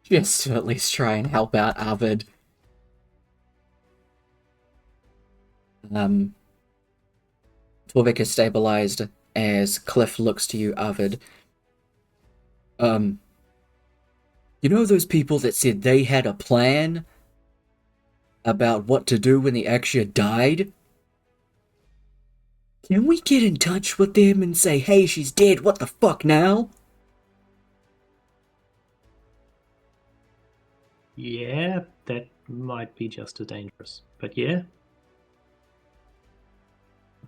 Just to at least try and help out Arvid. Torvik is stabilized as Cliff looks to you, Arvid. You know those people that said they had a plan about what to do when the Axia died? Can we get in touch with them and say, hey, she's dead, what the fuck now? Yeah, that might be just as dangerous. But yeah.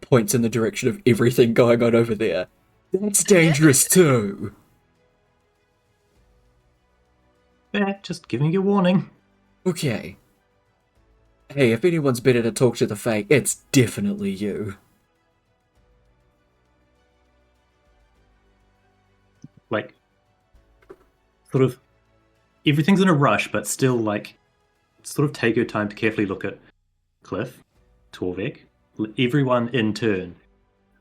Points in the direction of everything going on over there. That's dangerous too. Yeah, just giving you a warning. Okay. Hey, if anyone's better to talk to the Fae, it's definitely you. Like, sort of, everything's in a rush, but still, like, sort of take your time to carefully look at Cliff, Torvik, everyone in turn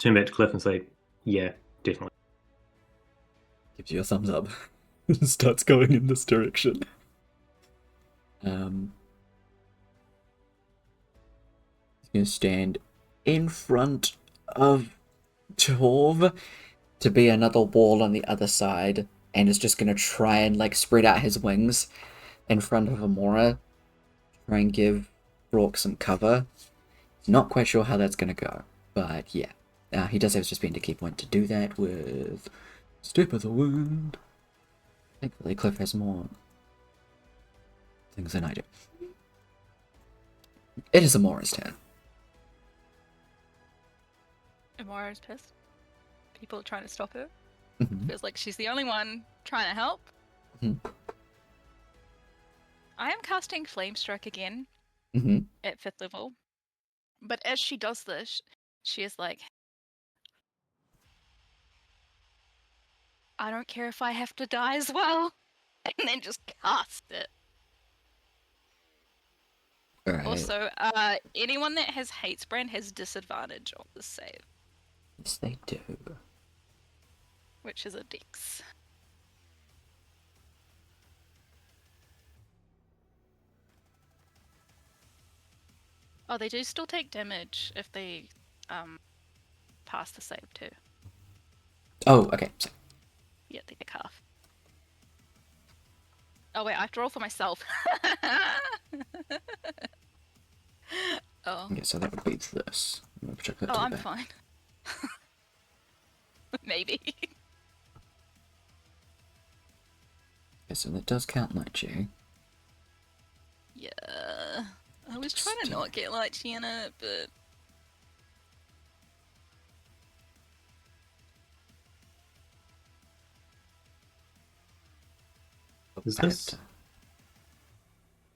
back to Cliff and say, yeah, definitely. Gives you a thumbs up. Starts going in this direction. He's gonna stand in front of Torv to be another wall on the other side, and is just gonna try and like spread out his wings in front of Amora, try and give Brooke some cover. He's not quite sure how that's gonna go, but yeah. He does have his spend a key point to do that with Step of the Wind. Thankfully, Cliff has more things than I do. It is Amora's turn. Amora's pissed. People are trying to stop her. Mm-hmm. Feels like she's the only one trying to help. Mm-hmm. I am casting Flame Strike again Mm-hmm. at 5th level. But as she does this, she is like, I don't care if I have to die as well. And then just cast it. Alright. Also, anyone that has Hatesbrand has disadvantage on the save. Yes, they do. Which is a dex. Oh, they do still take damage if they pass the save too. Oh, okay. So, Yeah, they take half. Oh wait, I have to roll for myself. Oh. okay, so that would be this. I'm gonna check that Oh, to the I'm back. fine. Maybe. Okay, so that does count lychee. Yeah. I was trying to not get lychee in it, but... Is this...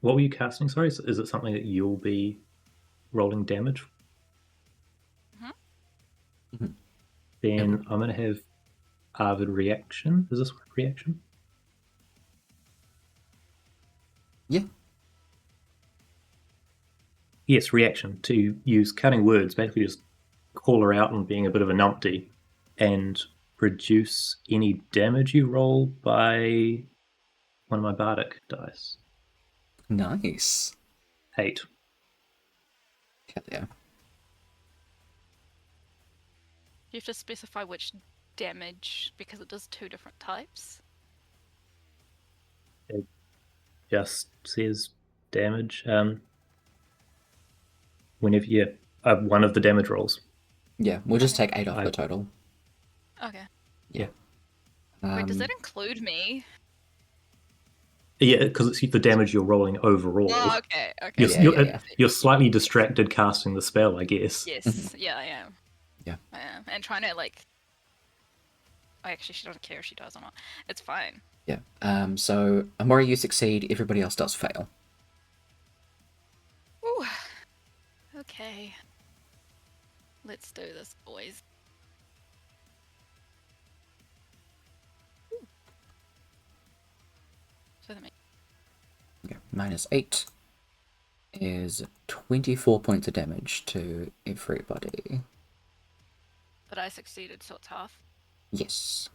What were you casting, sorry? Is it something that you'll be rolling damage? Mhm. Then I'm going to have Arvid reaction. Is this reaction? Yeah. Yes, reaction. To use cutting words, basically just call her out and being a bit of a numpty, and reduce any damage you roll by one of my bardic dice. Nice. 8. Hell yeah. You have to specify which damage, because it does 2 different types. It just says damage. Whenever you one of the damage rolls. Yeah, we'll just Okay. take 8 off the total. Okay. Yeah. Wait, does that include me? Yeah, because it's the damage you're rolling overall. Oh, okay. Okay. You're slightly distracted casting the spell, I guess. Yes. Yeah, I am. Yeah. I am. And trying to, like... Oh, actually, she doesn't care if she does or not. It's fine. Yeah. So Amori, you succeed. Everybody else does fail. Ooh. Okay. Let's do this, boys. Ooh. So that makes... Okay. -8 is 24 points of damage to everybody. But I succeeded, so it's half. Yes.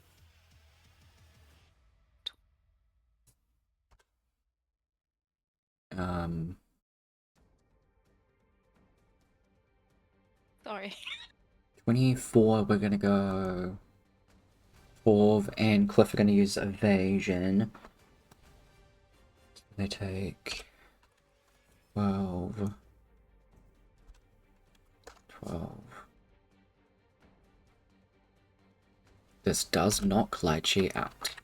Sorry. 24, we're gonna go... Torv and Cliff are gonna use evasion. They take... 12... 12... This does knock Lychee out.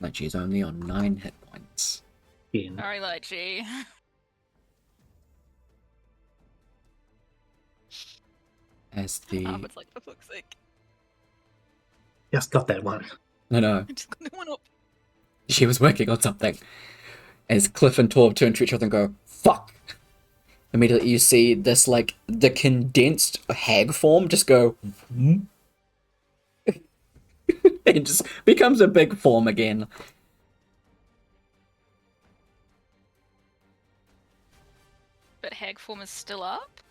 Lychee's only on 9 hit points. Yeah. Sorry, Lychee. As the... It's like, for fuck's sake. Just got that one. No. I just got the one up. She was working on something. As Cliff and Torb turn to each other and go, fuck! Immediately you see this, like, the condensed hag form just go... It just becomes a big form again. But hag form is still up?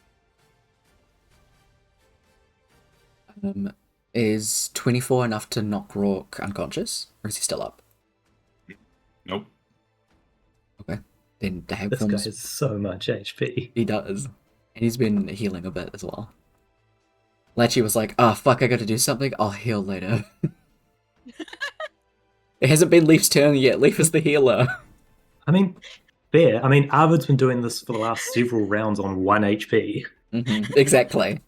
Is 24 enough to knock Rourke unconscious? Or is he still up? Nope. Okay. Then the hag This guy form's... has so much HP. He does. And he's been healing a bit as well. Lecce was like, fuck, I gotta do something, I'll heal later. It hasn't been Leaf's turn yet, Leaf is the healer. I mean, fair. I mean, Arvid's been doing this for the last several rounds on 1 HP. Exactly.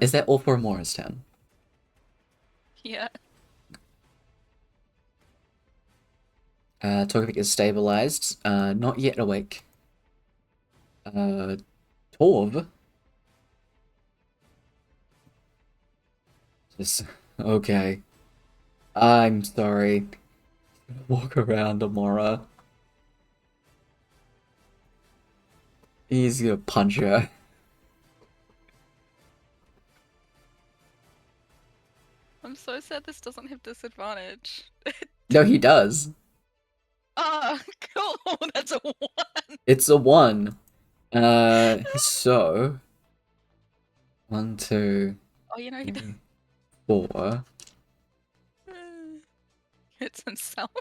Is that all for Amora's turn? Yeah. Togepic is stabilized, not yet awake. Torv. Just, okay. I'm sorry. Walk around, Amora. He's gonna punch her. I'm so sad this doesn't have disadvantage. No, he does. Ah, cool. That's a 1. It's a 1. So 1, 2, Oh, you know, he 3, 4. hits himself.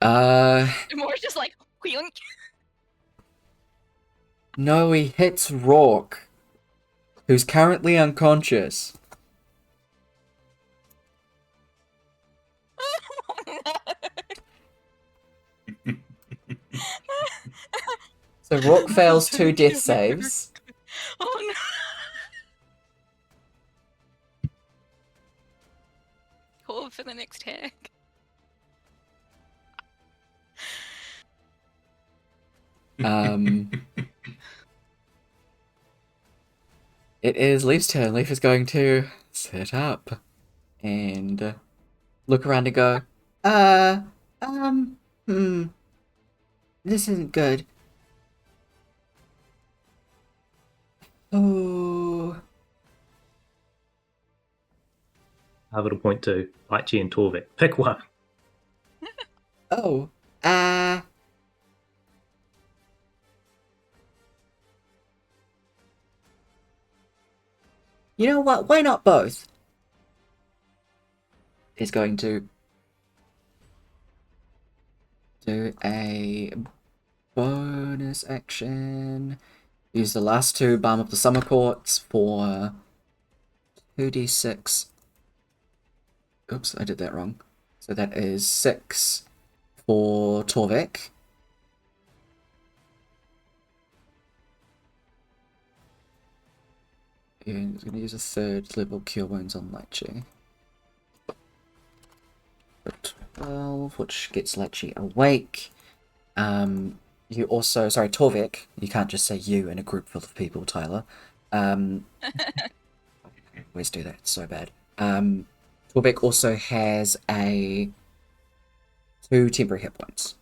More just like, wheeling. No, he hits Rourke, who's currently unconscious. So Rourke fails 2 death saves. Oh no. Call for the next hack. It is Leaf's turn. Leaf is going to sit up and look around and go, uh, um, hmm, this isn't good. Oh, I have a point to Aichi and Torvik. Pick one. oh, you know what? Why not both? Is going to do a bonus action. Use the last two Balm of the Summer Courts for 2d6. Oops, I did that wrong. So that is 6 for Torvik. And he's going to use a 3rd level Cure Wounds on Lechi. For 12, which gets Lechi awake. You also, sorry, Torvik, you can't just say you in a group full of people, Tyler. Always do that, it's so bad. Torvik also has a 2 temporary hit points.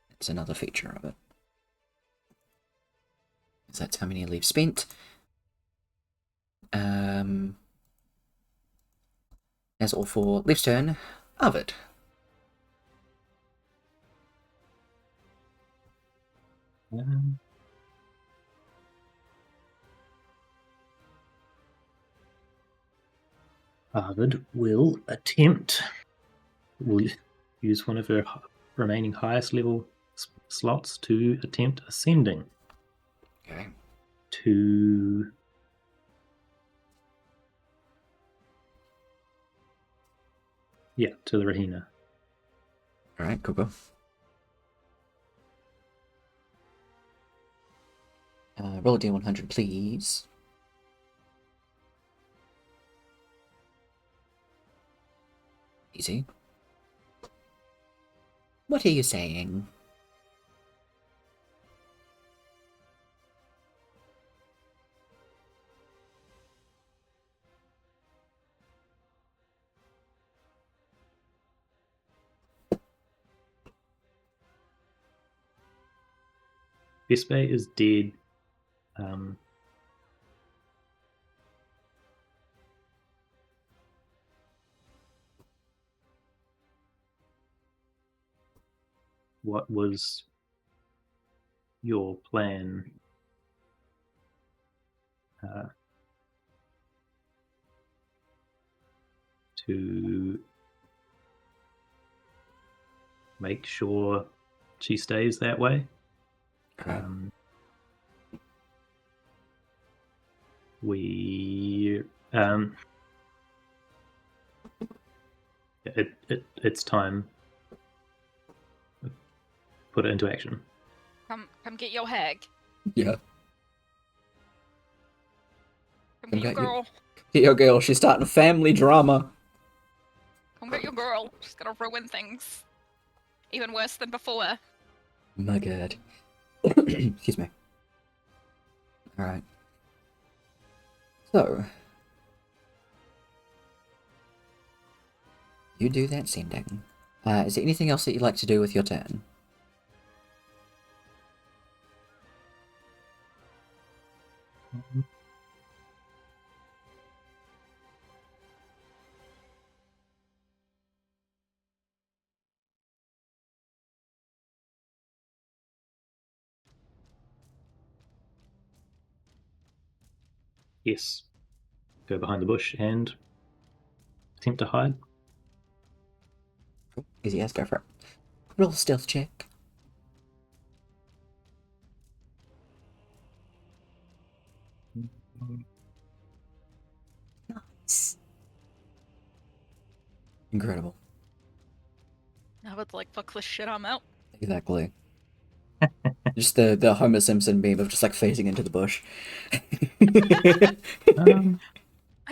That's another feature of it. So that's how many leave spent. That's all for Leaf's turn. Arvid. Arvid will use one of her remaining highest level slots to attempt ascending. Okay. To the Rahina. Alright, cool. Roll a D100, please. Easy. What are you saying? Vespe is dead. What was your plan to make sure she stays that way? Okay. It's time. Put it into action. Come get your hag. Yeah. Come get your girl. Get your girl, she's starting a family drama. Come get your girl. She's gonna ruin things. Even worse than before. My god. Excuse me. Alright. So. You do that sending. Is there anything else that you'd like to do with your turn? Yes. Go behind the bush and attempt to hide. Cool. Easy as, go for it. Roll a stealth check. Nice. Incredible. I would like fuck this shit, I'm out. Exactly. Just the Homer Simpson meme of just like phasing into the bush. I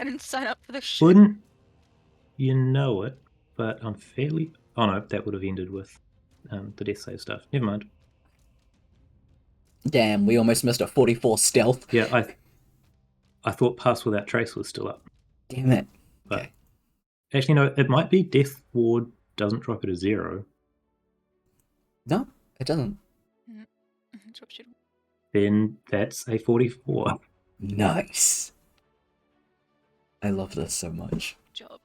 didn't sign up for this shit. Wouldn't you know it? But I'm fairly. Oh no, that would have ended with the death save stuff. Never mind. Damn, we almost missed a 44 stealth. Yeah, I thought Pass Without Trace was still up. Damn it. But Okay. actually, no, it might be Death Ward doesn't drop it to 0. No, it doesn't. Drops you. Then that's a 44. Nice. I love this so much. Job.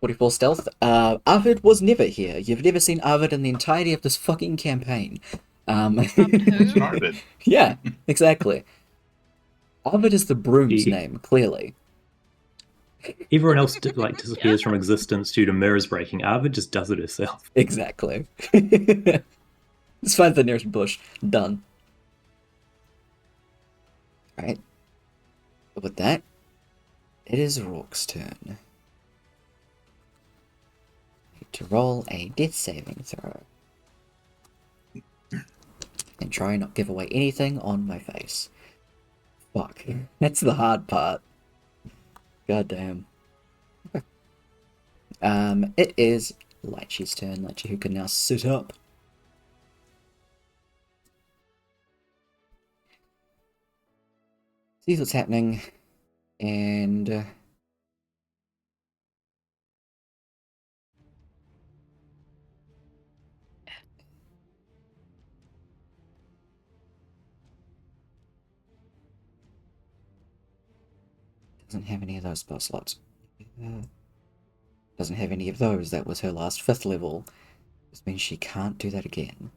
44 stealth. Arvid was never here. You've never seen Arvid in the entirety of this fucking campaign. It's an Arvid. Yeah, exactly. Arvid is the broom's Yeah. name, clearly. Everyone else disappears from existence due to mirrors breaking. Arvid just does it herself. Exactly. Let's find the nearest bush. Done. Alright. With that, it is Rourke's turn. Need to roll a death saving throw. And try not give away anything on my face. Fuck. That's the hard part. God damn. Okay. It is Lychee's turn. Lychee, who can now sit up. Sees what's happening, and doesn't have any of those spell slots. Doesn't have any of those. That was her last 5th level. This means she can't do that again.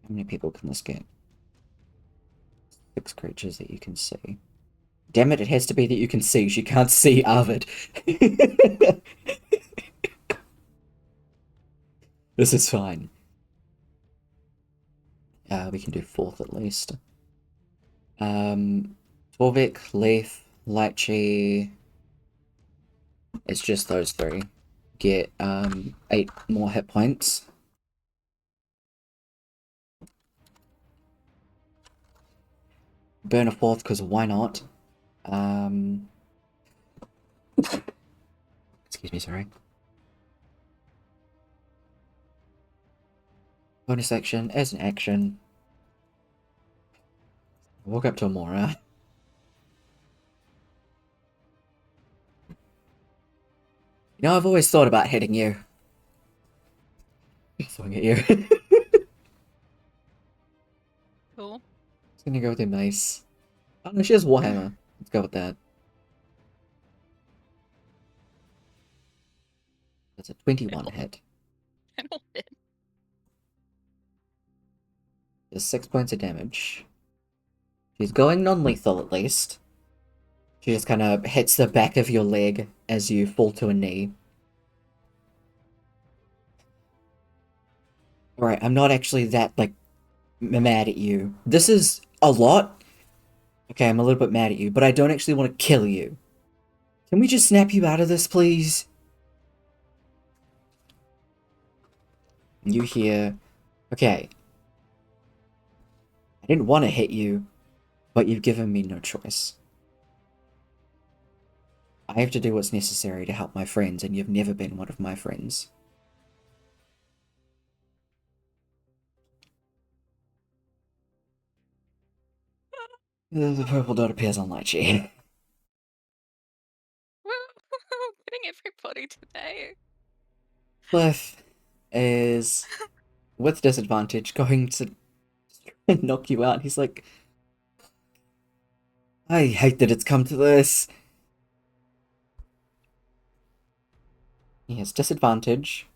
How many people can this get? 6 creatures that you can see. Damn it, it has to be that you can see. She can't see Arvid. This is fine. We can do 4th at least. Torvik, Leaf, Lychee. It's just those 3. Get 8 more hit points. Burn a 4th, because why not? Excuse me, sorry. Bonus action, as an action. Walk up to Amora. You know, I've always thought about hitting you. Swing at you. Cool. Just gonna go with a mace. Oh no, she has Warhammer. Let's go with that. That's a 21 hit. I don't hit. There's 6 points of damage. She's going non-lethal at least. She just kind of hits the back of your leg as you fall to a knee. Alright, I'm not actually that, like, mad at you. This is a lot. Okay, I'm a little bit mad at you, but I don't actually want to kill you. Can we just snap you out of this, please? You hear... Okay. I didn't want to hit you, but you've given me no choice. I have to do what's necessary to help my friends, and you've never been one of my friends. The purple dot appears on Lychee. Getting everybody today. Cliff is, with disadvantage, going to knock you out. He's like, I hate that it's come to this. He has disadvantage,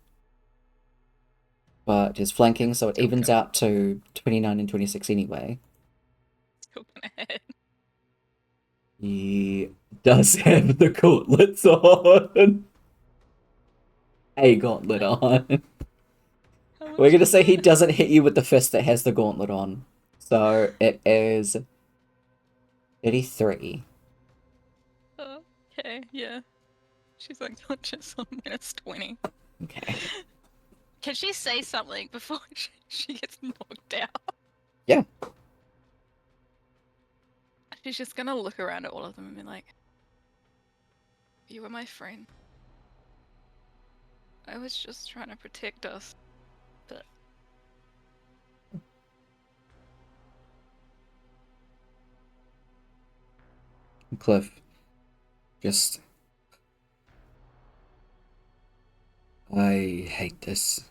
but is flanking, so it evens out to 29 and 26 anyway. Still gonna hit. He does have the gauntlets on. A gauntlet on. We're gonna say he doesn't hit you with the fist that has the gauntlet on. So it is 33. Okay, yeah. She's unconscious on -20. Okay. Can she say something before she gets knocked out? Yeah. She's just gonna look around at all of them and be like, "You were my friend. I was just trying to protect us, but..." Cliff, just... I hate this.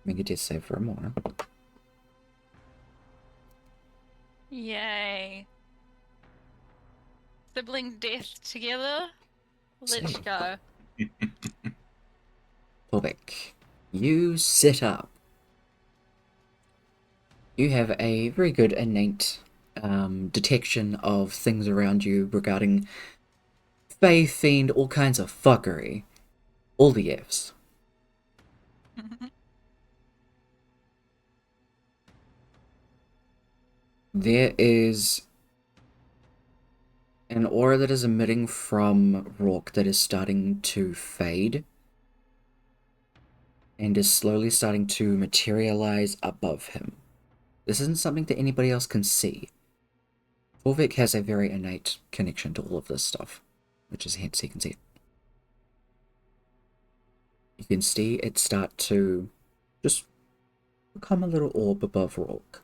Make a death save for a more. Yay. Sibling death together? Let's So. go. Torvik, you sit up. You have a very good innate detection of things around you regarding faith, fiend, all kinds of fuckery. All the Fs. There is an aura that is emitting from Rourke that is starting to fade and is slowly starting to materialize above him. This isn't something that anybody else can see. Torvik has a very innate connection to all of this stuff, which is hence he can see it. You can see it start to just become a little orb above Rourke.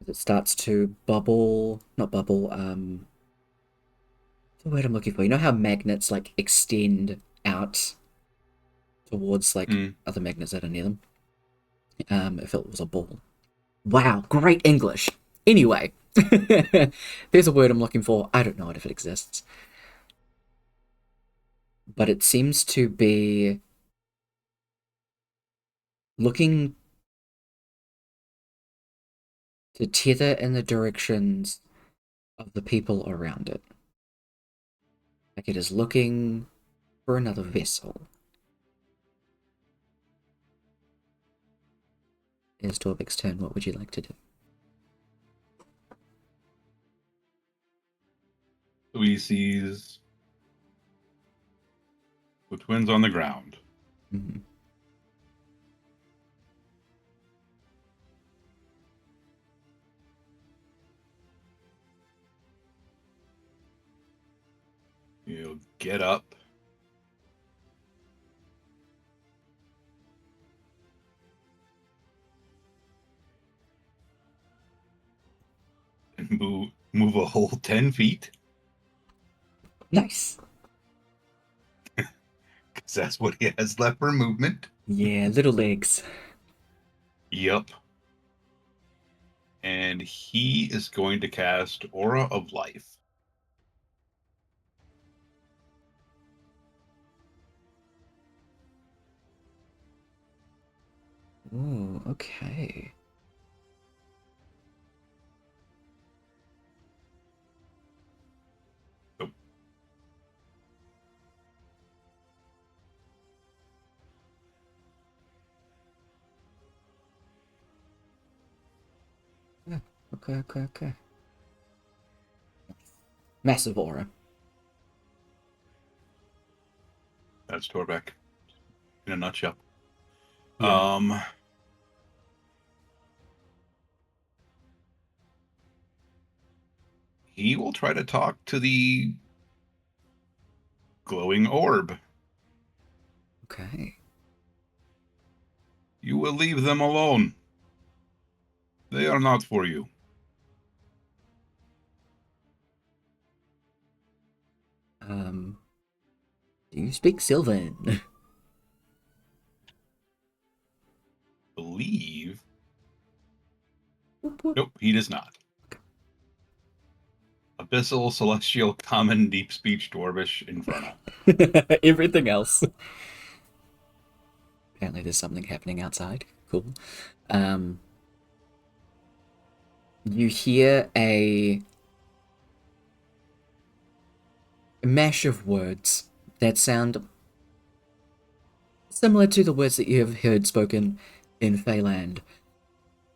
It starts to bubble, not bubble, the word I'm looking for. You know how magnets like extend out towards like other magnets that are near them? If it was a ball. Wow, great English. Anyway, there's a word I'm looking for. I don't know it if it exists. But it seems to be looking to tether in the directions of the people around it. Like it is looking for another vessel. It's Torvik's turn. What would you like to do? So he sees the twins on the ground. Mm-hmm. He'll get up. And move a whole 10 feet. Nice. Because that's what he has left for movement. Yeah, little legs. Yep. And he is going to cast Aura of Life. Ooh, okay. Nope. Yeah, okay. Massive aura. That's Torbeck in a nutshell. Yeah. He will try to talk to the glowing orb. Okay. You will leave them alone. They are not for you. Do you speak Sylvan? Believe. Nope, he does not. Abyssal, Celestial, Common, Deep Speech, Dwarvish, Infernal. Everything else. Apparently there's something happening outside. Cool. You hear a mash of words that sound similar to the words that you have heard spoken in Feyland.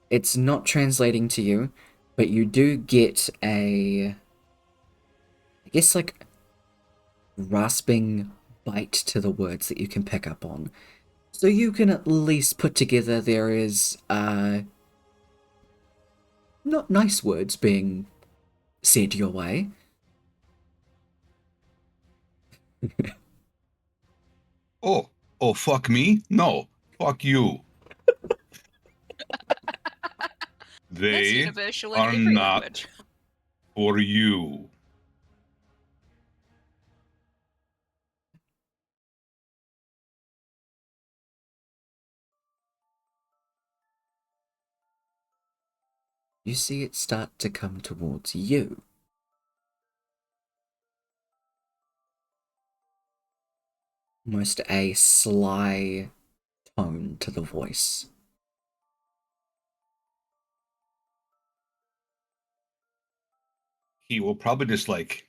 It's not translating to you, but you do get I guess, like, rasping bite to the words that you can pick up on. So you can at least put together there is, not nice words being said your way. Oh, fuck me? No, fuck you. That's They universal in are every not language. for you. You see it start to come towards you. Almost a sly tone to the voice. He will probably just like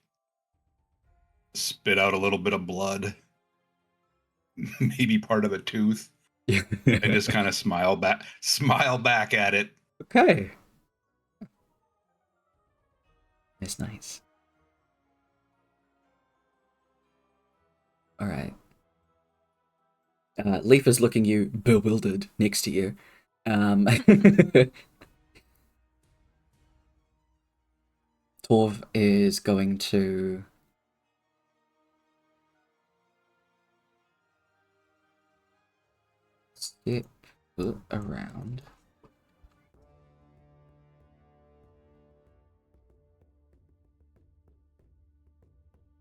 spit out a little bit of blood, maybe part of a tooth, and just kind of smile back at it. Okay. That's nice. Alright. Leaf is looking you bewildered next to you. Torv is going to step around.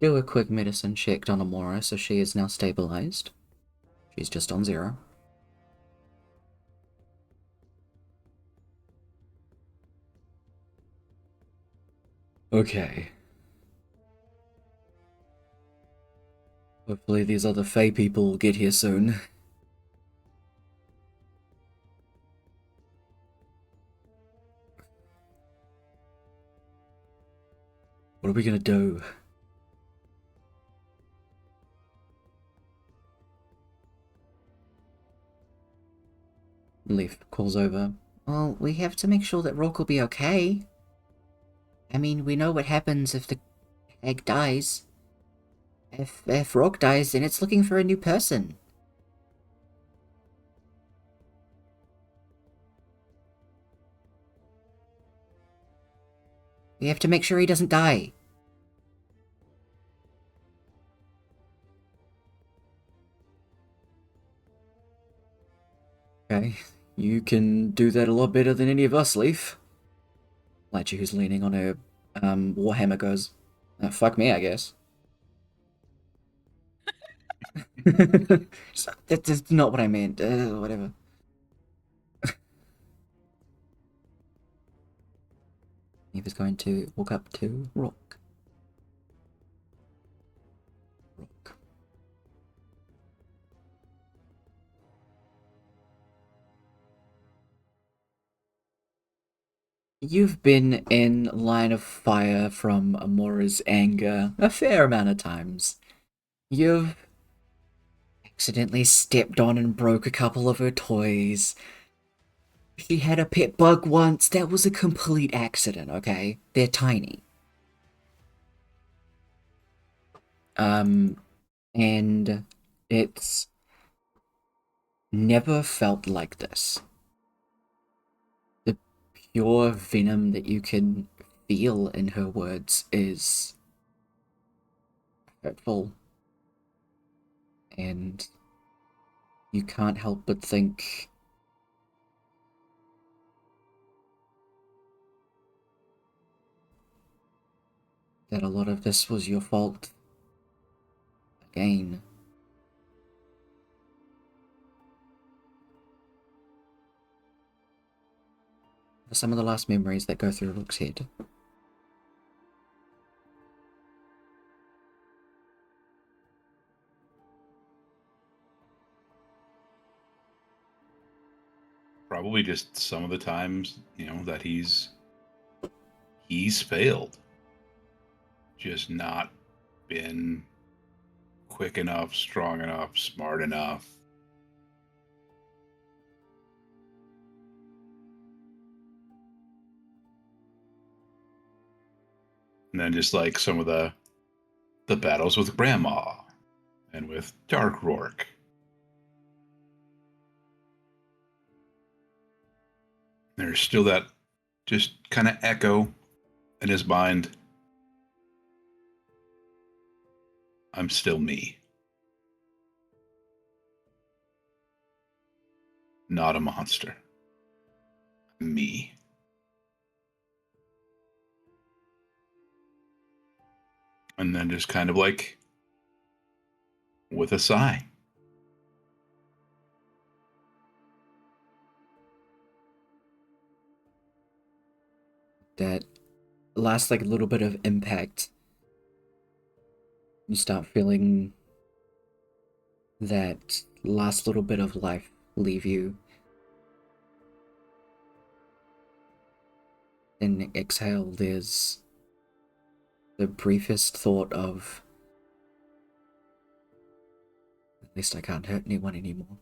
Do a quick medicine check on Amora, so she is now stabilized. She's just on 0. Okay. Hopefully these other Fey people will get here soon. What are we gonna do? Leaf calls over. Well, we have to make sure that Rock will be okay. I mean, we know what happens if the egg dies. If Rock dies, then it's looking for a new person. We have to make sure he doesn't die. Okay, you can do that a lot better than any of us, Leaf. Lychee, who's leaning on her warhammer, goes, fuck me, I guess. That's not what I meant. Whatever. Eve is going to walk up to Rock. Rock. You've been in line of fire from Amora's anger a fair amount of times. You've accidentally stepped on and broke a couple of her toys. She had a pet bug once. That was a complete accident, okay? They're tiny. And it's never felt like this. The pure venom that you can feel in her words is hurtful. And you can't help but think that a lot of this was your fault. Again. For some of the last memories that go through Rook's head. Probably just some of the times, that he's failed. Just not been quick enough, strong enough, smart enough. And then just like some of the battles with Grandma and with Dark Rourke. There's still that just kind of echo in his mind. I'm still me. Not a monster. Me. And then just kind of like with a sigh. That last like little bit of impact, you start feeling that last little bit of life leave you. Then exhale, there's the briefest thought of, at least I can't hurt anyone anymore.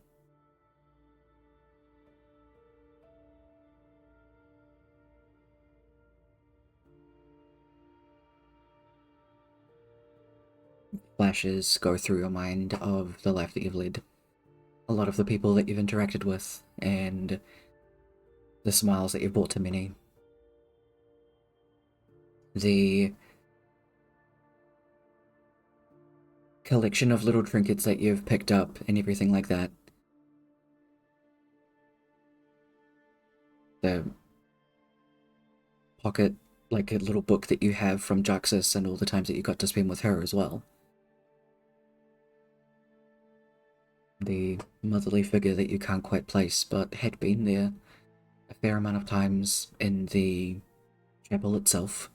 Flashes go through your mind of the life that you've led, a lot of the people that you've interacted with, and the smiles that you've brought to many. The collection of little trinkets that you've picked up and everything like that. The pocket, like a little book that you have from Jaxus and all the times that you got to spend with her as well. The motherly figure that you can't quite place, but had been there a fair amount of times in the chapel itself.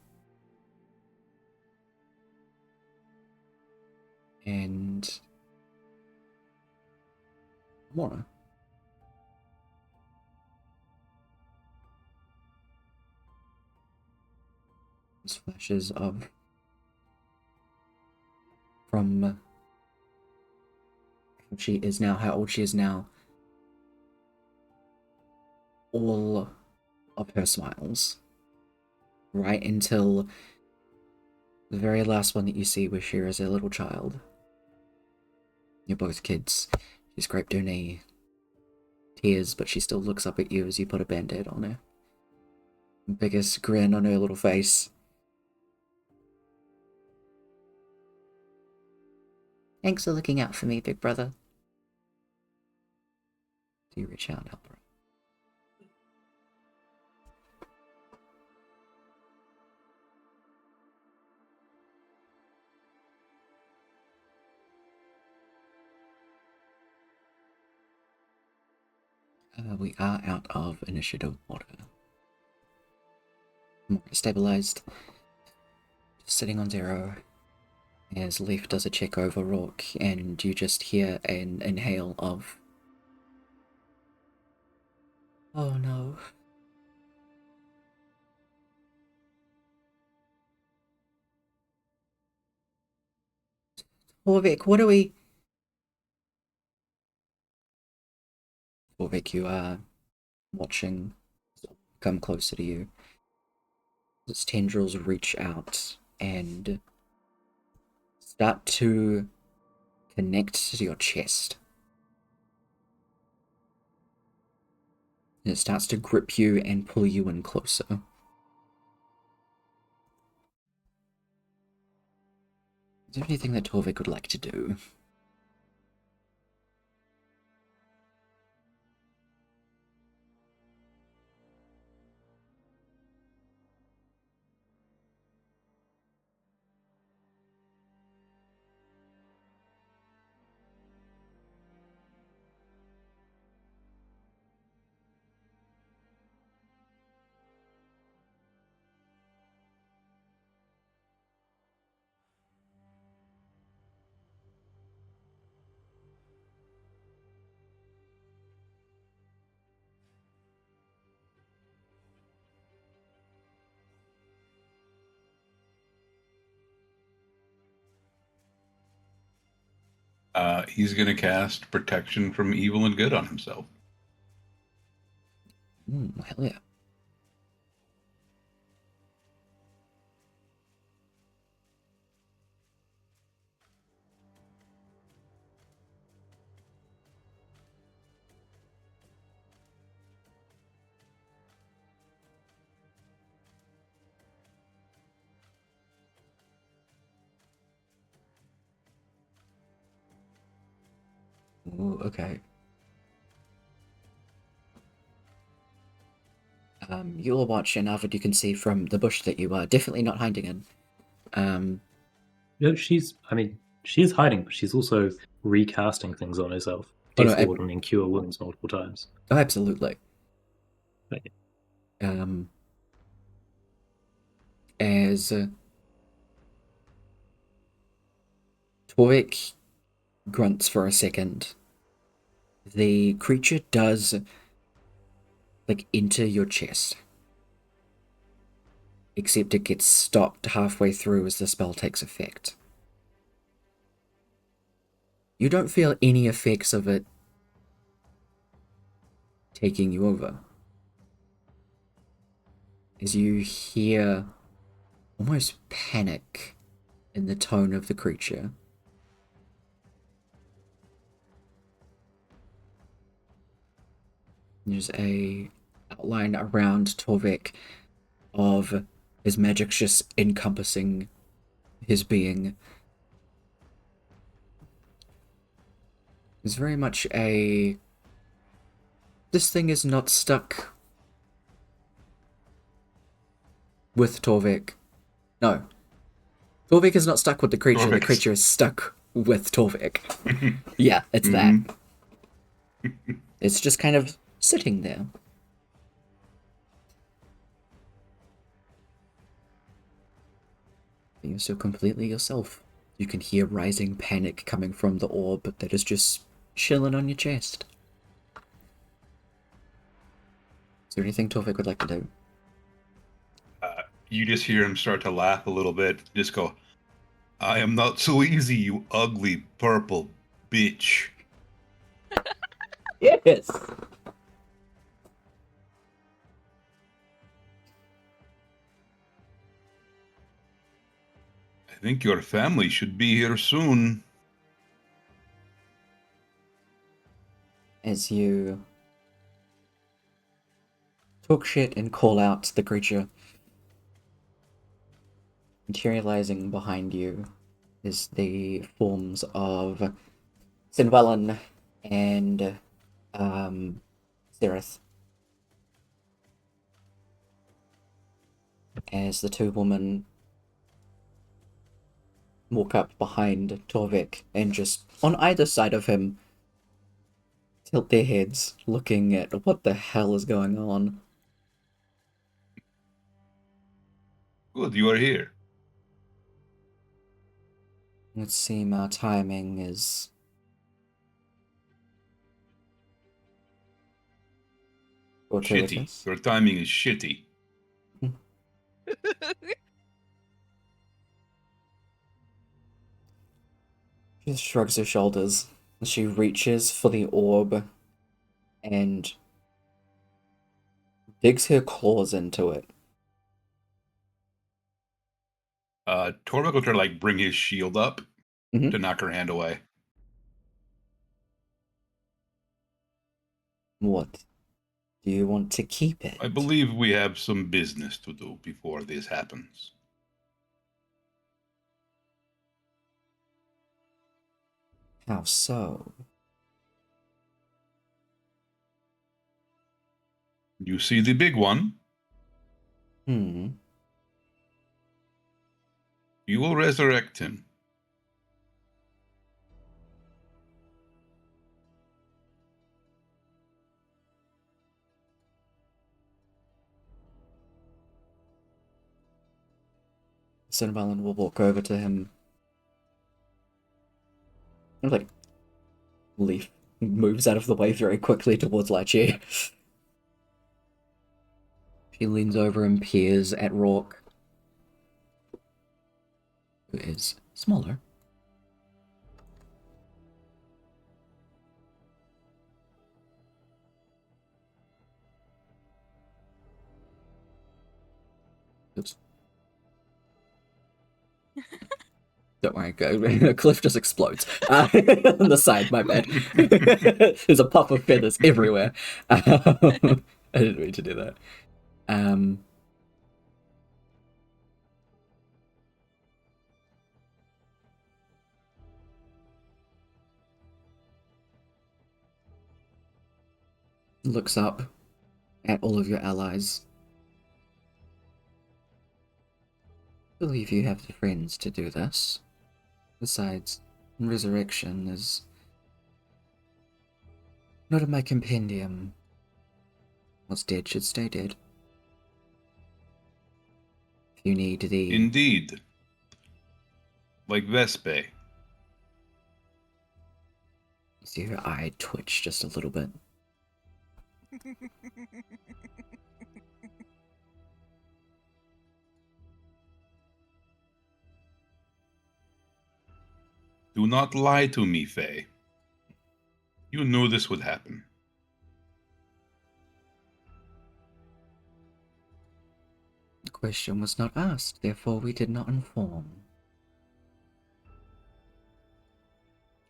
And more. These flashes of from who she is now, how old she is now. All of her smiles. Right until the very last one that you see where she is a little child. You're both kids. She scraped her knee. Tears, but she still looks up at you as you put a band-aid on her. Biggest grin on her little face. Thanks for looking out for me, big brother. Do you reach out and help her? We are out of initiative order. More stabilized. Sitting on 0. As Leaf does a check over Rourke, and you just hear an inhale of, oh no. Orvik, what are we? Orvik, you are watching come closer to you. Its tendrils reach out and start to connect to your chest. And it starts to grip you and pull you in closer. Is there anything that Torvik would like to do? He's going to cast protection from evil and good on himself. Hell yeah. Ooh, okay. You'll watch, and Alfred, you can see from the bush that you are definitely not hiding in. No, she is hiding, but she's also recasting things on herself. Oh, no, D4 and cure wounds multiple times. Oh, absolutely. Okay. As Torvik grunts for a second, the creature does, like, enter your chest. Except it gets stopped halfway through as the spell takes effect. You don't feel any effects of it taking you over. As you hear almost panic in the tone of the creature. There's a outline around Torvik of his magic just encompassing his being. It's very much a... This thing is not stuck with Torvik. No. Torvik is not stuck with the creature. The creature is stuck with Torvik. Yeah, it's that. It's just kind of sitting there. You're still completely yourself. You can hear rising panic coming from the orb that is just chilling on your chest. Is there anything Torvik would like to do? You just hear him start to laugh a little bit. Just go, I am not so easy, you ugly purple bitch. Yes! I think your family should be here soon. As you talk shit and call out the creature, materializing behind you is the forms of Sinwellin and Sereth. As the two women walk up behind Torvik and just on either side of him tilt their heads, looking at what the hell is going on. Good, you are here. Let's see, my timing is... Shitty. Your timing is shitty. She just shrugs her shoulders. She reaches for the orb and digs her claws into it. Torvik will try to like bring his shield up Mhm. to knock her hand away. What? Do you want to keep it? I believe we have some business to do before this happens. How so? You see the big one? You will resurrect him. Sinwellin will walk over to him. And, like, Leaf moves out of the way very quickly towards Lychee. She leans over and peers at Rourke, who is smaller. Oops. Don't worry, go. Cliff just explodes. On the side, my bad. There's a puff of feathers everywhere. I didn't mean to do that. Looks up at all of your allies. I believe you have the friends to do this. Besides, resurrection is not in my compendium. What's dead should stay dead. If you need the... Indeed. Like Vespe. See her eye twitch just a little bit. Do not lie to me, Faye. You knew this would happen. The question was not asked, therefore we did not inform.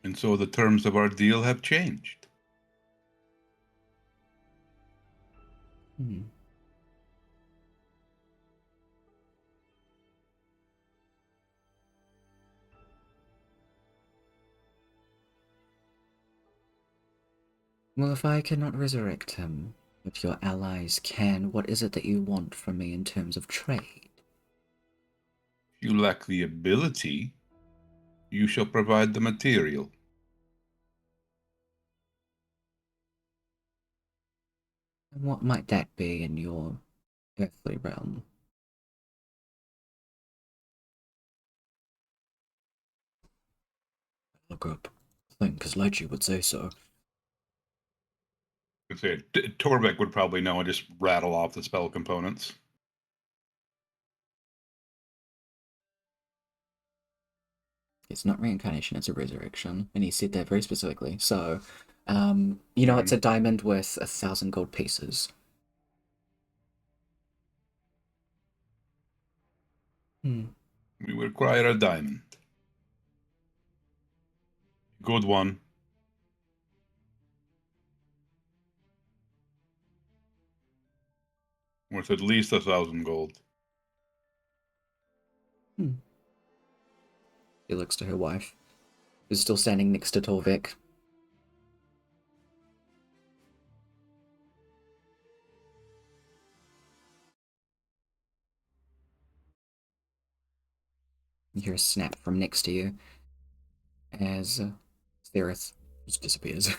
And so the terms of our deal have changed. Well, if I cannot resurrect him, but your allies can, what is it that you want from me in terms of trade? If you lack the ability, you shall provide the material. And what might that be in your earthly realm? Look up. I think, because Lechi would say so. I say Torbeck would probably know and just rattle off the spell components. It's not reincarnation, it's a resurrection. And he said that very specifically. So, you know, it's a diamond worth 1,000 gold pieces. We require a diamond. Good one. Worth at least 1,000 gold. He looks to her wife, who's still standing next to Torvik. You hear a snap from next to you as Therith just disappears.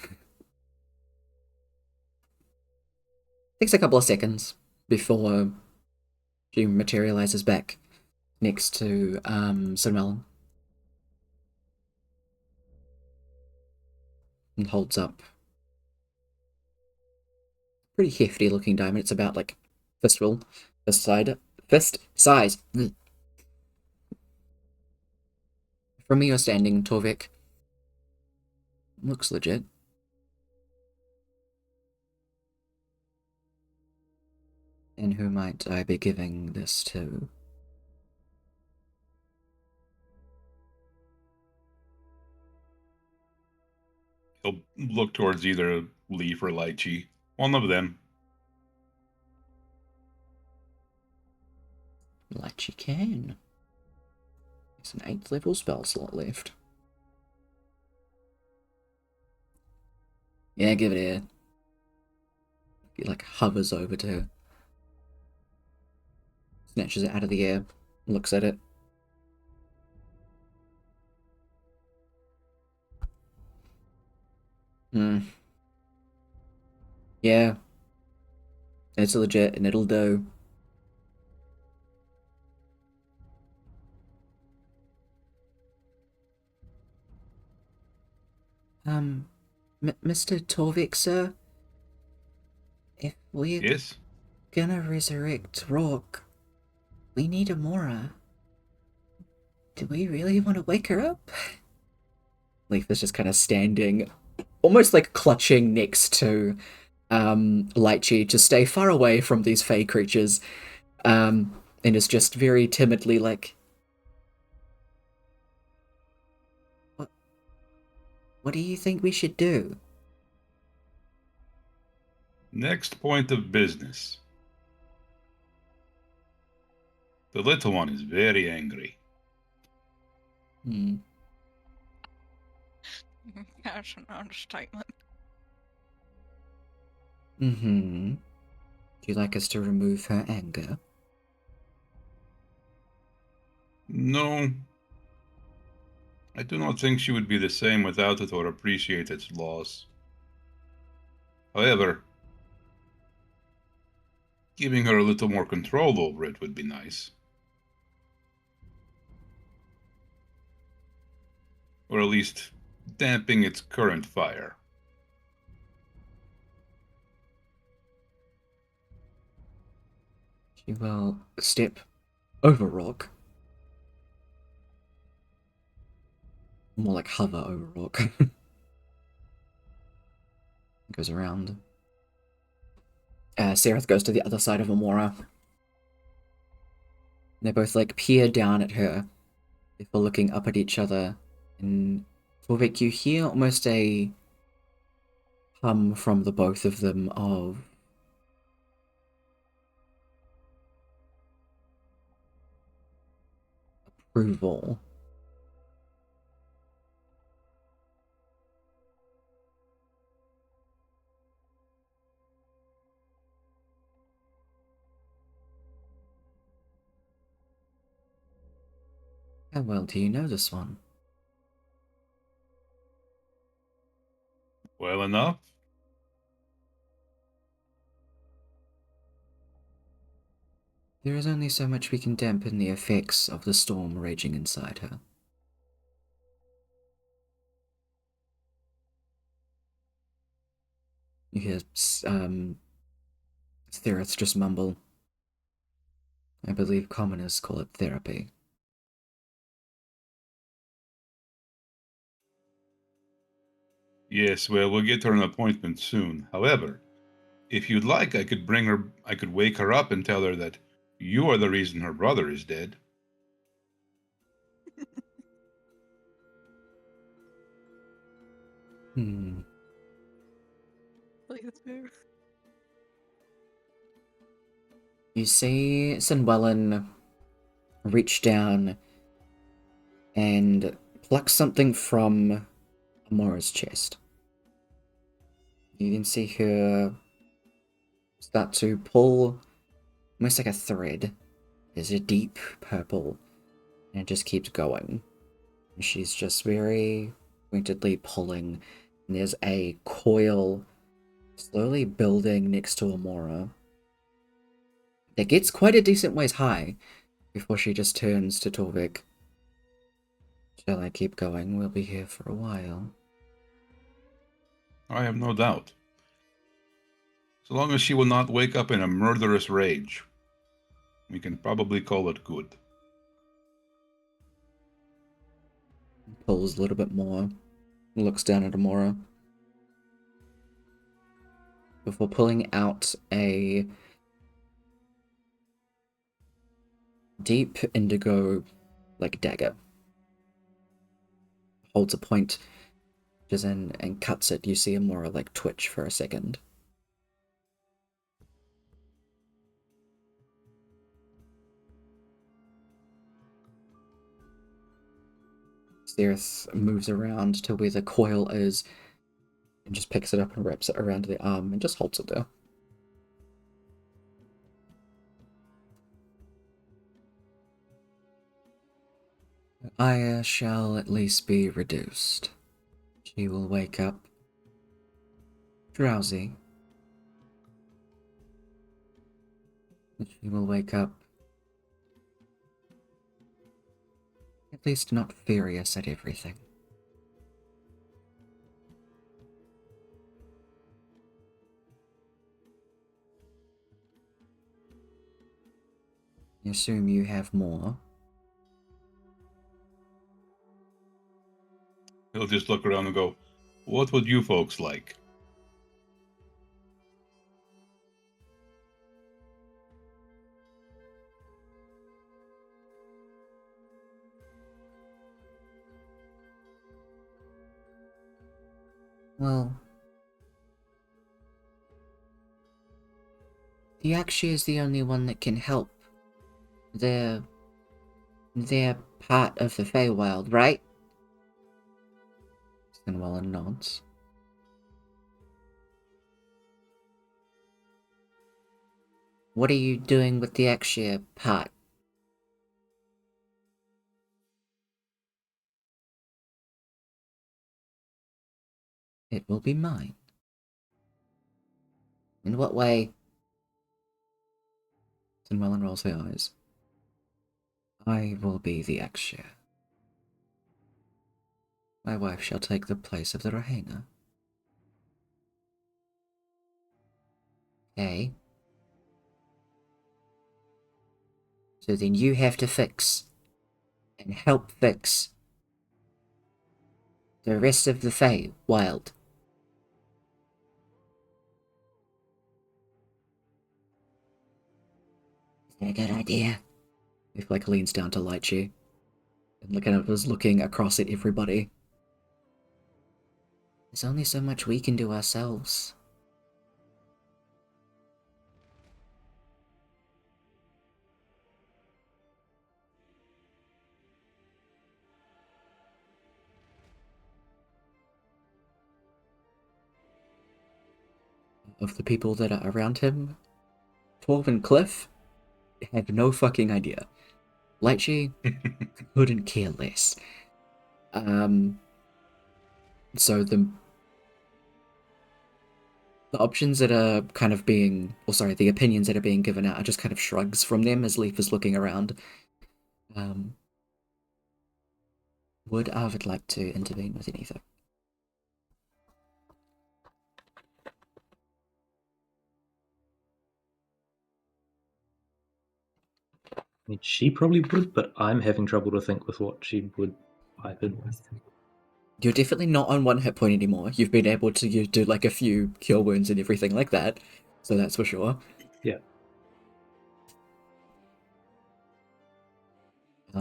Takes a couple of seconds before she materializes back next to Sinmelin. And holds up pretty hefty looking diamond. It's about like fist size. From me you're standing, Torvik. Looks legit. And who might I be giving this to? He'll look towards either Leaf or Lychee. One of them. Lychee can. It's an 8th level spell slot left. Yeah, give it here. He like hovers over to her. Snatches it out of the air. Looks at it. Yeah. It's legit and it'll do. Mr. Torvik, sir? If we're Yes? gonna resurrect Rock, we need Amora. Do we really want to wake her up? Leaf is just kind of standing, almost like clutching next to Lychee to stay far away from these fey creatures. and is just very timidly like, what do you think we should do? Next point of business. The little one is very angry. That's an understatement. Do you like us to remove her anger? No. I do not think she would be the same without it or appreciate its loss. However, giving her a little more control over it would be nice. Or at least damping its current fire. She will step over Rock. More like hover over Rock. Goes around. Sereth goes to the other side of Amora. They both like peer down at her before looking up at each other. And Torvik, you hear almost a hum from the both of them of approval. How well do you know this one? Well enough. There is only so much we can dampen the effects of the storm raging inside her. You hear Thereth just mumble. I believe commoners call it therapy. Yes, well, we'll get her an appointment soon. However, if you'd like, I could wake her up and tell her that you are the reason her brother is dead. Please do. You see Sinwellin reach down and pluck something from Amora's chest. You can see her start to pull almost like a thread. There's a deep purple, and it just keeps going. And she's just very pointedly pulling, and there's a coil slowly building next to Amora that gets quite a decent ways high before she just turns to Torvik. Shall I keep going? We'll be here for a while. I have no doubt. So long as she will not wake up in a murderous rage, we can probably call it good. Pulls a little bit more, looks down at Amora, before pulling out a deep indigo, like, dagger. Holds a point, just in, and cuts it. You see Amora, like, twitch for a second. Sereth moves around to where the coil is and just picks it up and wraps it around the arm and just holds it there. Aya shall at least be reduced. She will wake up drowsy. She will wake up at least not furious at everything. I assume you have more. He'll just look around and go, what would you folks like? Well, the Yakshi is the only one that can help. They're part of the Feywild, right? Sinwellen nods. What are you doing with the Yakshi part? It will be mine. In what way? Sinwellen rolls her eyes. I will be the Yakshi. My wife shall take the place of the Rahena. Okay. So then you have to fix and help fix the rest of the Feywild. Is that a good idea? If like leans down to Lychee and kind of is looking across at everybody. There's only so much we can do ourselves. Of the people that are around him, Torv and Cliff have no fucking idea. Lychee couldn't care less. So the options that are kind of being, the opinions that are being given out are just kind of shrugs from them as Leaf is looking around. Would Arvid like to intervene with anything? I mean, she probably would, but I'm having trouble to think with what she would pipe in with. You're definitely not on one hit point anymore. You've been able to do like a few cure wounds and everything like that, so that's for sure. Yeah.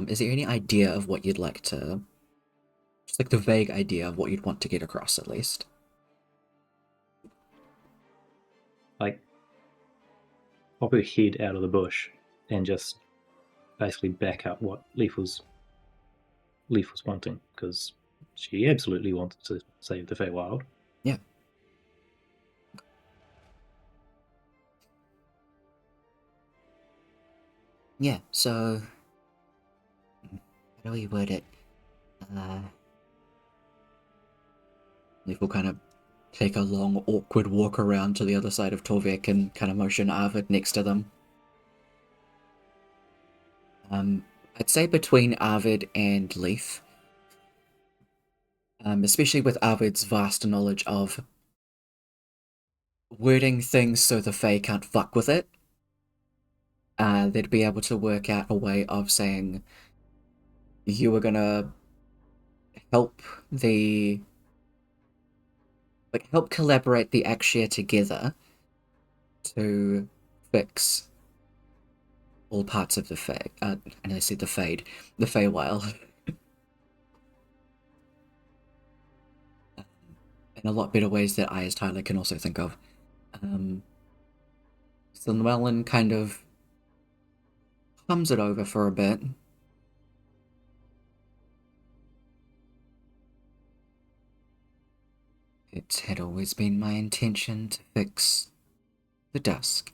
Is there any idea of what you'd like to... Just like the vague idea of what you'd want to get across, at least? Like, pop her head out of the bush and just basically back up what Leaf was wanting, because she absolutely wanted to save the Feywild. Yeah. Yeah, so... How do we word it? Leaf will kind of take a long, awkward walk around to the other side of Torvik and kind of motion Arvid next to them. I'd say between Arvid and Leaf, especially with Arvid's vast knowledge of wording things so the Fae can't fuck with it, they'd be able to work out a way of saying you were gonna help help collaborate the Akshia together to fix all parts of the Fae. And I said the Fade, the Feywild. In a lot better ways that I, as Tyler, can also think of. Llewellyn kind of hums it over for a bit. It had always been my intention to fix the Dusk,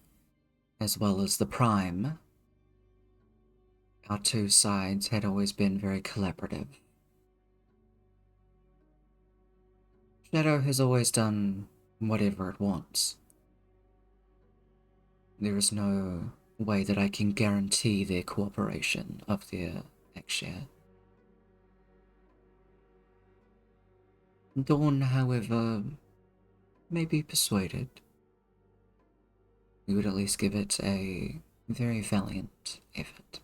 as well as the Prime. Our two sides had always been very collaborative. Shadow has always done whatever it wants. There is no way that I can guarantee their cooperation of their Akshia. Dawn, however, may be persuaded. We would at least give it a very valiant effort.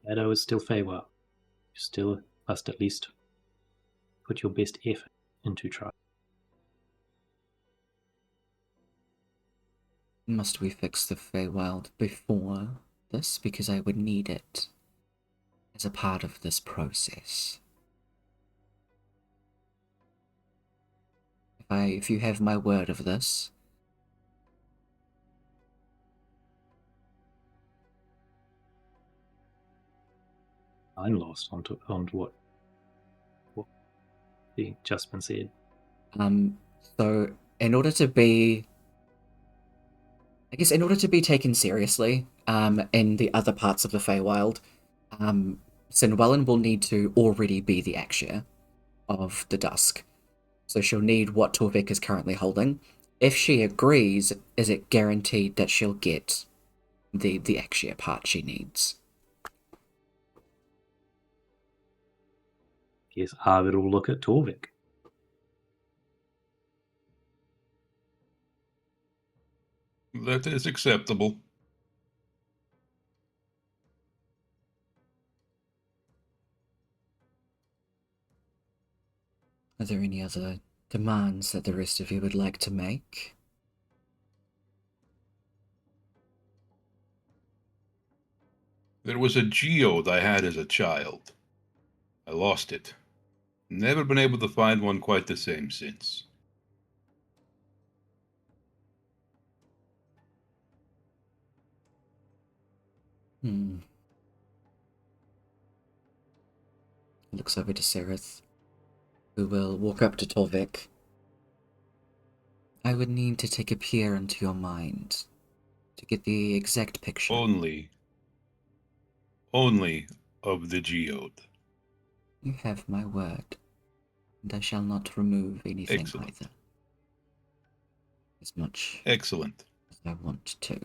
Shadow is still Feywild. You still must at least put your best effort into trying. Must we fix the Feywild before this? Because I would need it as a part of this process. If you have my word of this. I'm lost onto what the just been said. So in order to be taken seriously, in the other parts of the Feywild, Sinwellin will need to already be the Axia of the Dusk. So she'll need what Torvik is currently holding. If she agrees, is it guaranteed that she'll get the Axia part she needs? Guess Arvid will look at Torvik. That is acceptable. Are there any other demands that the rest of you would like to make? There was a geode I had as a child. I lost it. Never been able to find one quite the same since. Looks over to Sereth, who will walk up to Torvik. I would need to take a peer into your mind to get the exact picture. Only of the geode. You have my word, and I shall not remove anything Excellent. either. As much Excellent. as I want to.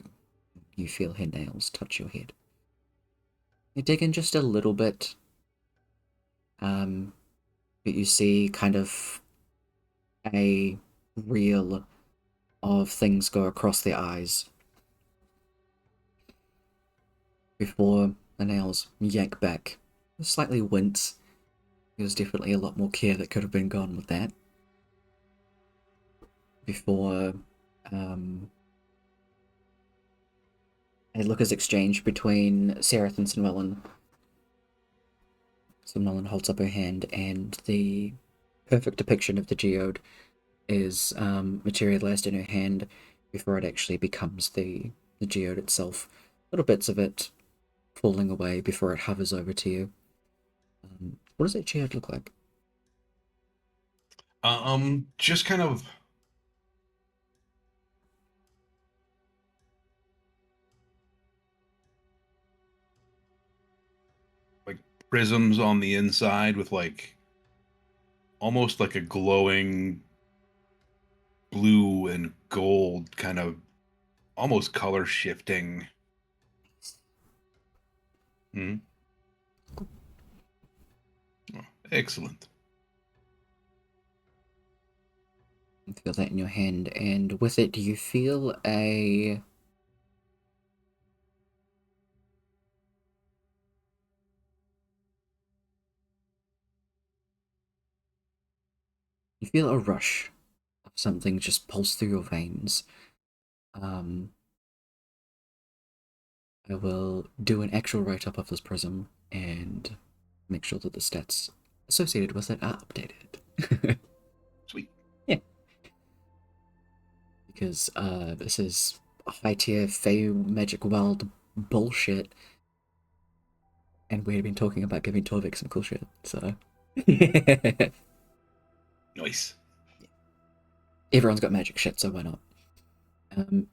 You feel her nails touch your head. You dig in just a little bit, but you see kind of a reel of things go across their eyes before the nails yank back. Slightly wince. There's definitely a lot more care that could have been gone with that. Before a look is exchanged between Sereth and Sinwellin. Sinwellin holds up her hand, and the perfect depiction of the geode is materialized in her hand before it actually becomes the geode itself. Little bits of it falling away before it hovers over to you. What does that geode look like? Just kind of like prisms on the inside with like almost like a glowing blue and gold kind of almost color shifting. Hmm. Oh, excellent. You feel that in your hand, and with it, do you feel a... You feel a rush of something just pulse through your veins. I will do an actual write-up of this prism and make sure that the stats associated with it are updated. Sweet. Yeah. Because this is high-tier Fey Magic World bullshit. And we've been talking about giving Torvik some cool shit, so... Nice. Everyone's got magic shit, so why not?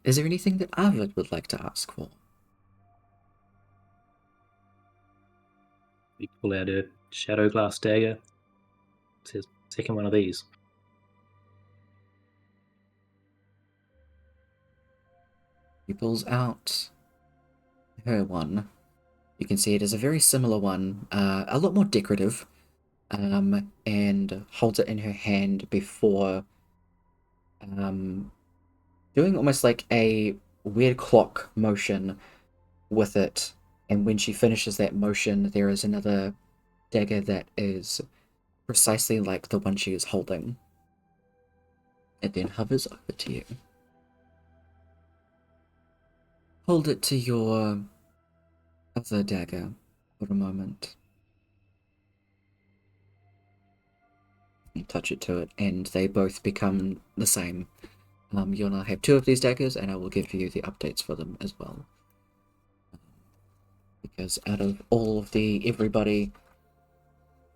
Is there anything that Arvid would like to ask for? We pull out a shadow glass dagger. It says, second one of these. He pulls out her one. You can see it is a very similar one, a lot more decorative, and holds it in her hand before doing almost like a weird clock motion with it. And when she finishes that motion, there is another dagger that is precisely like the one she is holding. It then hovers over to you. Hold it to your other dagger for a moment. You touch it to it, and they both become the same. You'll now have 2 of these daggers, and I will give you the updates for them as well. Because out of all of everybody,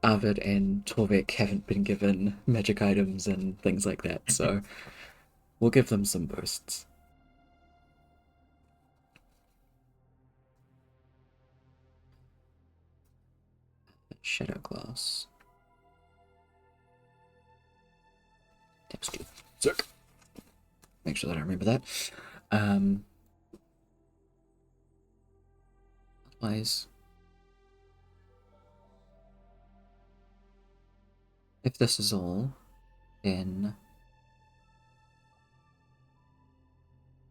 Arvid and Torvik haven't been given magic items and things like that, so we'll give them some boosts. Shadow Glass. Tap skill. Sick. Make sure that I remember that. Otherwise, if this is all, then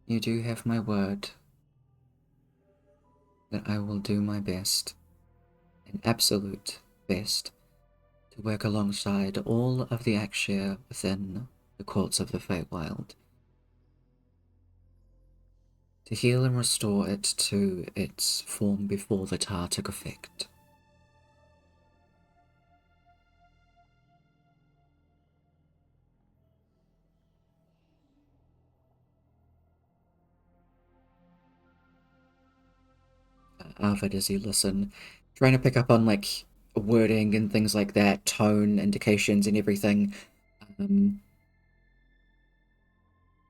you do have my word that I will do my best, an absolute best, to work alongside all of the Akshir within the courts of the Feywild, to heal and restore it to its form before the tar took effect. Arvid, as you listen, trying to pick up on like wording and things like that, tone indications and everything.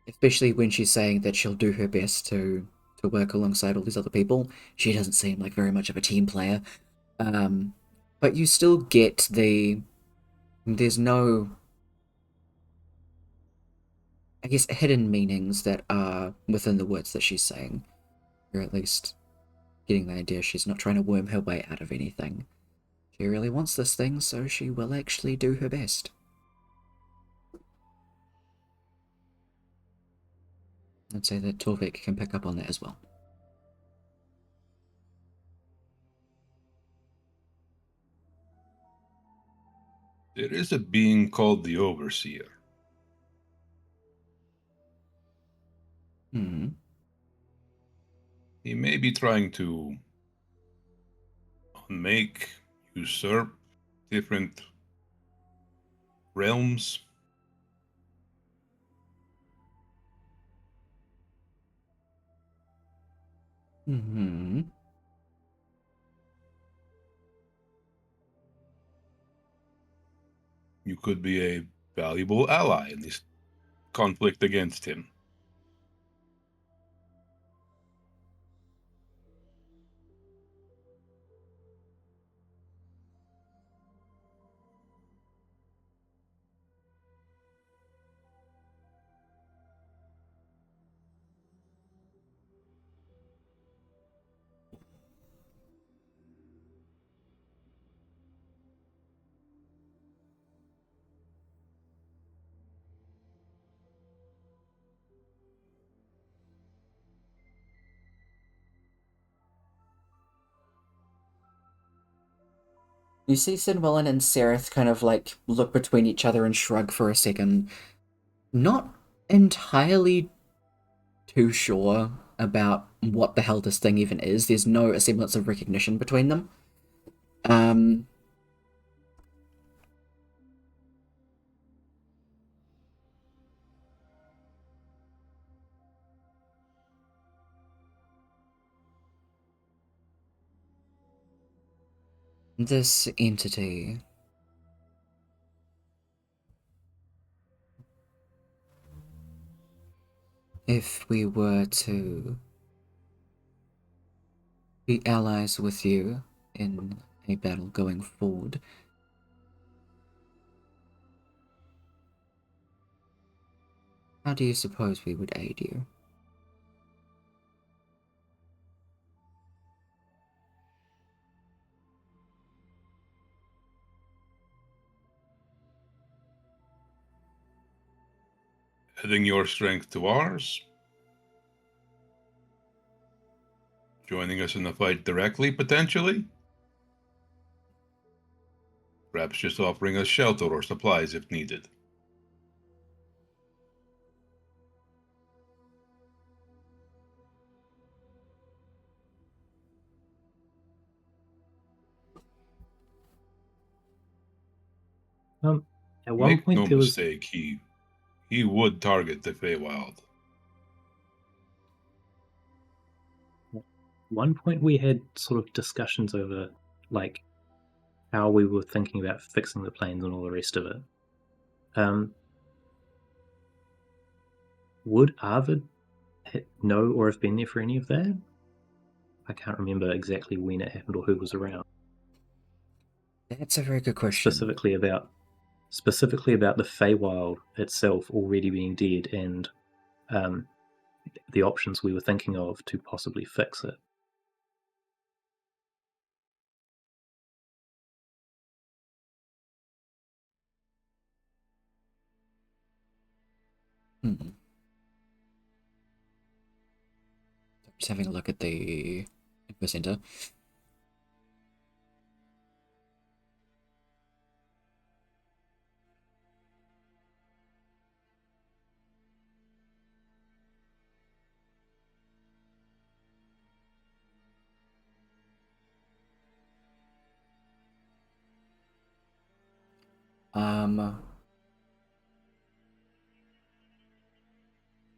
Especially when she's saying that she'll do her best to work alongside all these other people. She doesn't seem like very much of a team player. But you still get there's no, I guess, hidden meanings that are within the words that she's saying. Or at least getting the idea she's not trying to worm her way out of anything. She really wants this thing, so she will actually do her best. I'd say that Torvik can pick up on that as well. There is a being called the Overseer. Hmm. He may be trying to unmake, usurp different realms. Hmm. You could be a valuable ally in this conflict against him. You see Sinwillen and Sereth kind of like look between each other and shrug for a second. Not entirely too sure about what the hell this thing even is. There's no semblance of recognition between them. This entity, if we were to be allies with you in a battle going forward, how do you suppose we would aid you? Adding your strength to ours. Joining us in the fight directly, potentially. Perhaps just offering us shelter or supplies if needed. At one Make point no there was mistake, he would target the Feywild. one point we had sort of discussions over like how we were thinking about fixing the planes and all the rest of it. Would Arvid know or have been there for any of that? I can't remember exactly when it happened or who was around. That's a very good question. Specifically about the Feywild itself already being dead and the options we were thinking of to possibly fix it. Just having a look at the info center.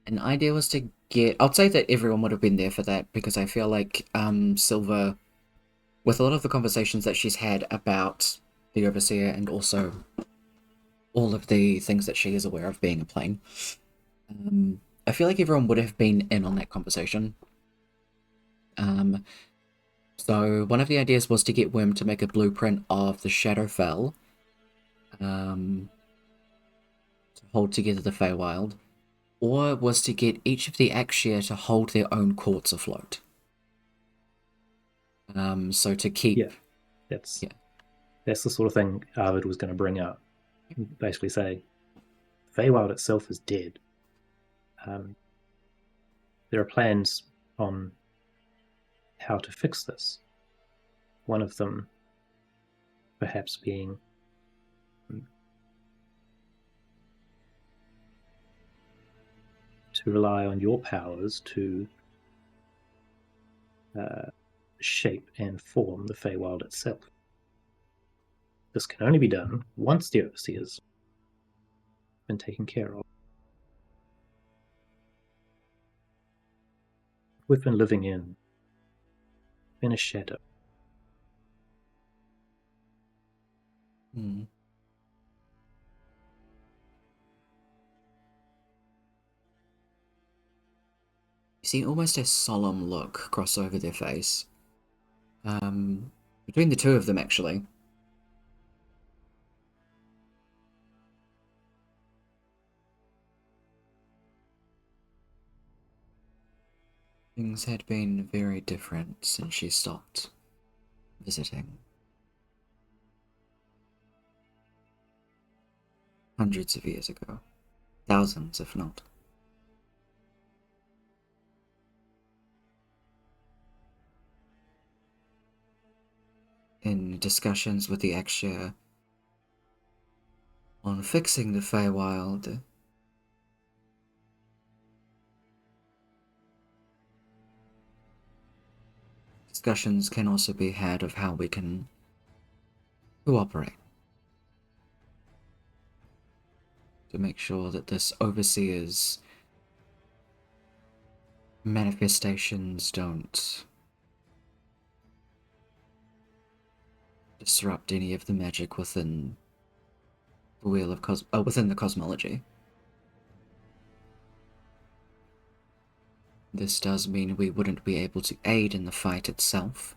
An idea was to get... I'd say that everyone would have been there for that, because I feel like Silver, with a lot of the conversations that she's had about the Overseer and also all of the things that she is aware of being a plane, I feel like everyone would have been in on that conversation. So one of the ideas was to get Worm to make a blueprint of the Shadowfell to hold together the Feywild, or was to get each of the Akshir to hold their own courts afloat. So to keep... Yeah, that's the sort of thing Arvid was going to bring up. Basically say, Feywild itself is dead. There are plans on how to fix this. One of them perhaps being to rely on your powers to shape and form the Feywild itself. This can only be done once the Overseer's been taken care of. We've been living in a shadow. You see almost a solemn look cross over their face. Between the two of them, actually. Things had been very different since she stopped visiting. Hundreds of years ago. Thousands, if not. In discussions with the Akshir on fixing the Feywild, discussions can also be had of how we can cooperate to make sure that this Overseer's manifestations don't disrupt any of the magic within the wheel of within the cosmology. This does mean we wouldn't be able to aid in the fight itself.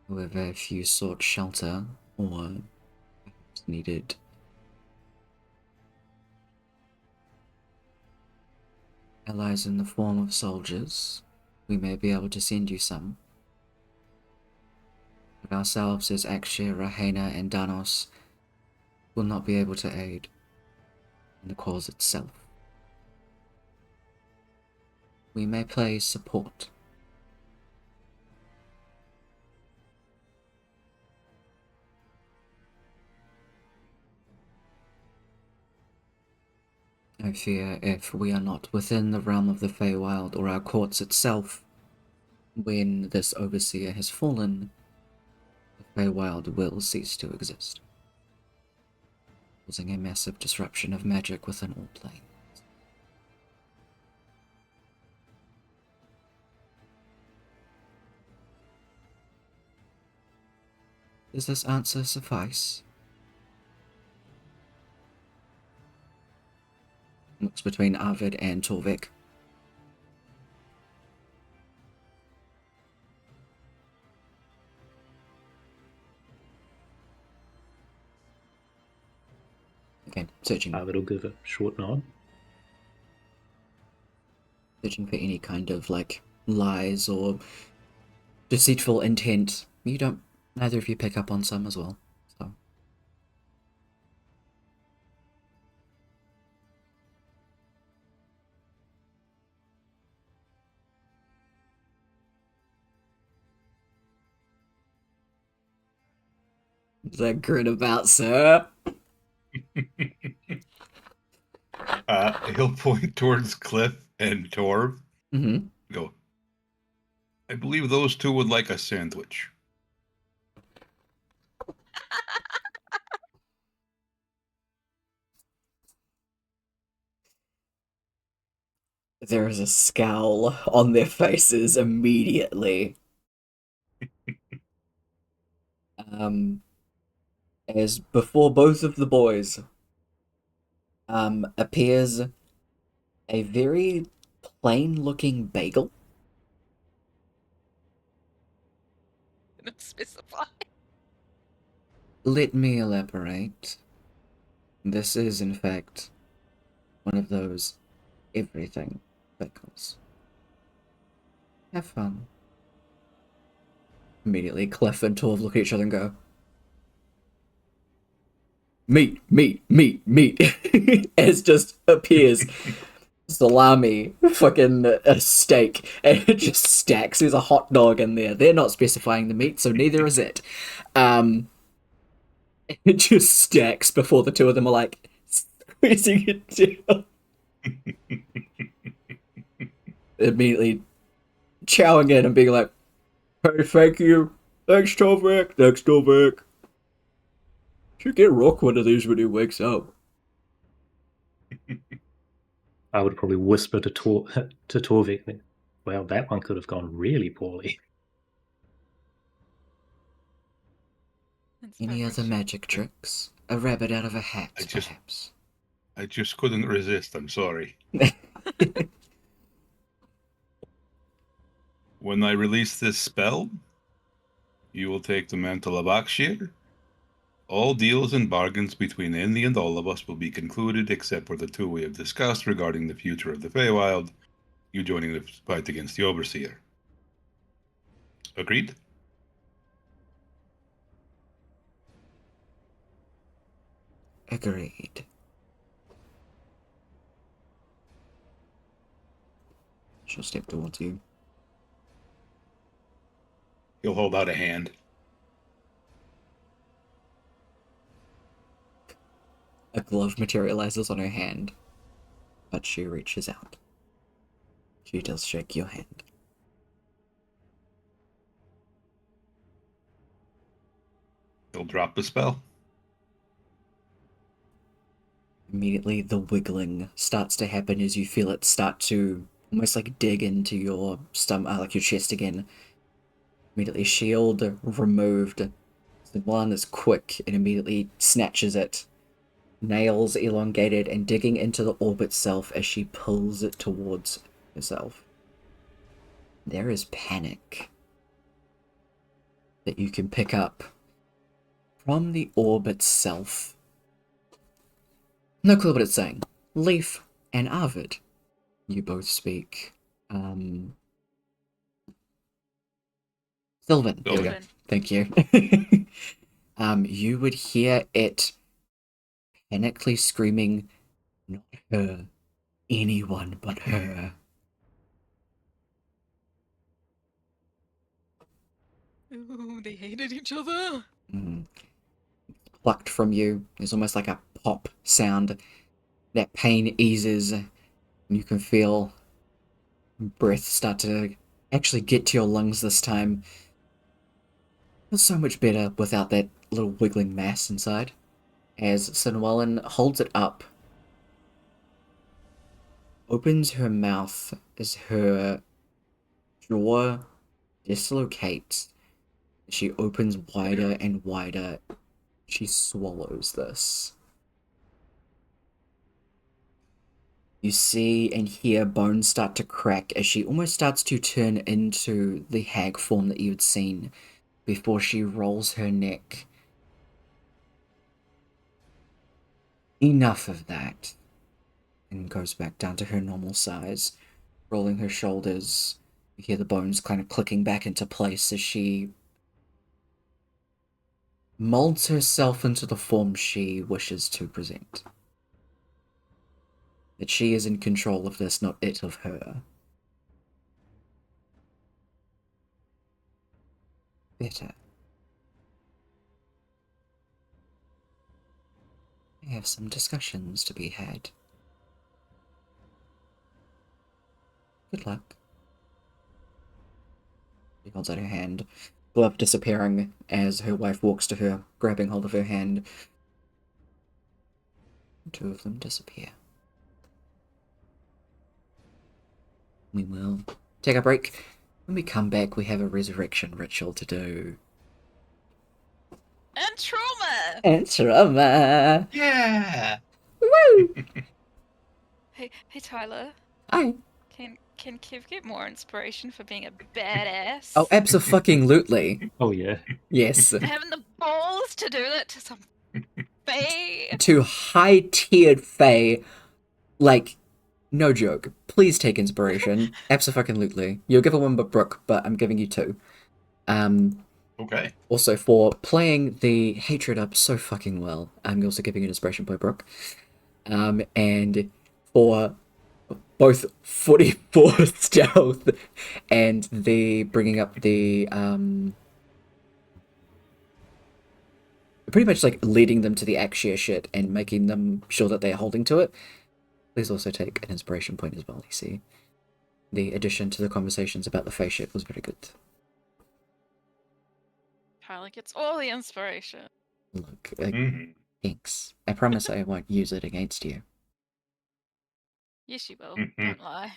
However, if you sought shelter or perhaps needed allies in the form of soldiers, we may be able to send you some. But ourselves as Akshir, Rahena, and Danos will not be able to aid in the cause itself. We may play support. I fear if we are not within the realm of the Feywild or our courts itself, when this Overseer has fallen, the Feywild will cease to exist. causing a massive disruption of magic within all planes. Does this answer suffice? Looks between Arvid and Torvik. Okay, searching Arvid will give a short nod. for any kind of like lies or deceitful intent. Neither of you pick up on some as well. So what's that grin about, sir? He'll point towards Cliff and Torv. Mm-hmm. Go. I believe those two would like a sandwich. There is a scowl on their faces immediately. As before both of the boys appears a very plain-looking bagel. Not specify. Let me elaborate. This is, in fact, one of those everything bagels. Have fun. Immediately, Cliff and Torv look at each other and go, meat, meat, meat, meat, as just appears salami, fucking a steak, and it just stacks. There's a hot dog in there. They're not specifying the meat, so neither is it. It just stacks before the two of them are like squeezing it down. Immediately chowing in and being like, hey, thank you. Thanks, Torvik. Thanks, Torvik. Should get Rock one of these when he wakes up. I would probably whisper to Torvik, well, that one could have gone really poorly. Any other magic tricks? A rabbit out of a hat, perhaps? I just couldn't resist, I'm sorry. When I release this spell, you will take the mantle of Akshir. All deals and bargains between Indy and all of us will be concluded, except for the two we have discussed regarding the future of the Feywild, you joining the fight against the Overseer. Agreed? Agreed. She'll step towards you. He'll hold out a hand. A glove materializes on her hand, but she reaches out. She does shake your hand. He'll drop the spell. Immediately, the wiggling starts to happen as you feel it start to almost like dig into your stomach, like your chest again. Immediately, shield removed. The one is quick and immediately snatches it. Nails elongated and digging into the orb itself as she pulls it towards herself. There is panic that you can pick up from the orb itself. No clue what it's saying. Leaf and Arvid, you both speak. Sylvan. There we go. Thank you. You would hear it panically screaming, not her, anyone but her. Ooh, they hated each other. Plucked from you. There's almost like a pop sound. That pain eases, and you can feel breath start to actually get to your lungs this time. Feels so much better without that little wiggling mass inside. as Sinwellen holds it up, opens her mouth as her jaw dislocates. She opens wider and wider. She swallows this. You see and hear bones start to crack as she almost starts to turn into the hag form that you had seen before she rolls her neck. Enough of that. And goes back down to her normal size, rolling her shoulders. You hear the bones kind of clicking back into place as she molds herself into the form she wishes to present. That she is in control of this, not it of her. Better. I have some discussions to be had. Good luck. She holds out her hand, glove disappearing as her wife walks to her, grabbing hold of her hand. The two of them disappear. We will take a break. When we come back, we have a resurrection ritual to do. And trauma! And trauma! Yeah. Woo! Hey, Tyler. Hi. Can Kev get more inspiration for being a badass? Oh, abso-fucking-lutely. Oh yeah. Yes. Having the balls to do that to some fae. To high-tiered fae. Like, no joke. Please take inspiration. Abso-fucking-lutely. You'll give one but Brooke, but I'm giving you two. Okay. Also, for playing the hatred up so fucking well, I'm also giving you an inspiration by Brooke. And for both 44 stealth and the bringing up the pretty much like leading them to the Axia shit and making them sure that they're holding to it. Please also take an inspiration point as well. You see, the addition to the conversations about the face shit was very good. Tyler gets all the inspiration. Look, Mm-hmm. thanks. I promise I won't use it against you. Yes, you will. Mhm. Don't lie.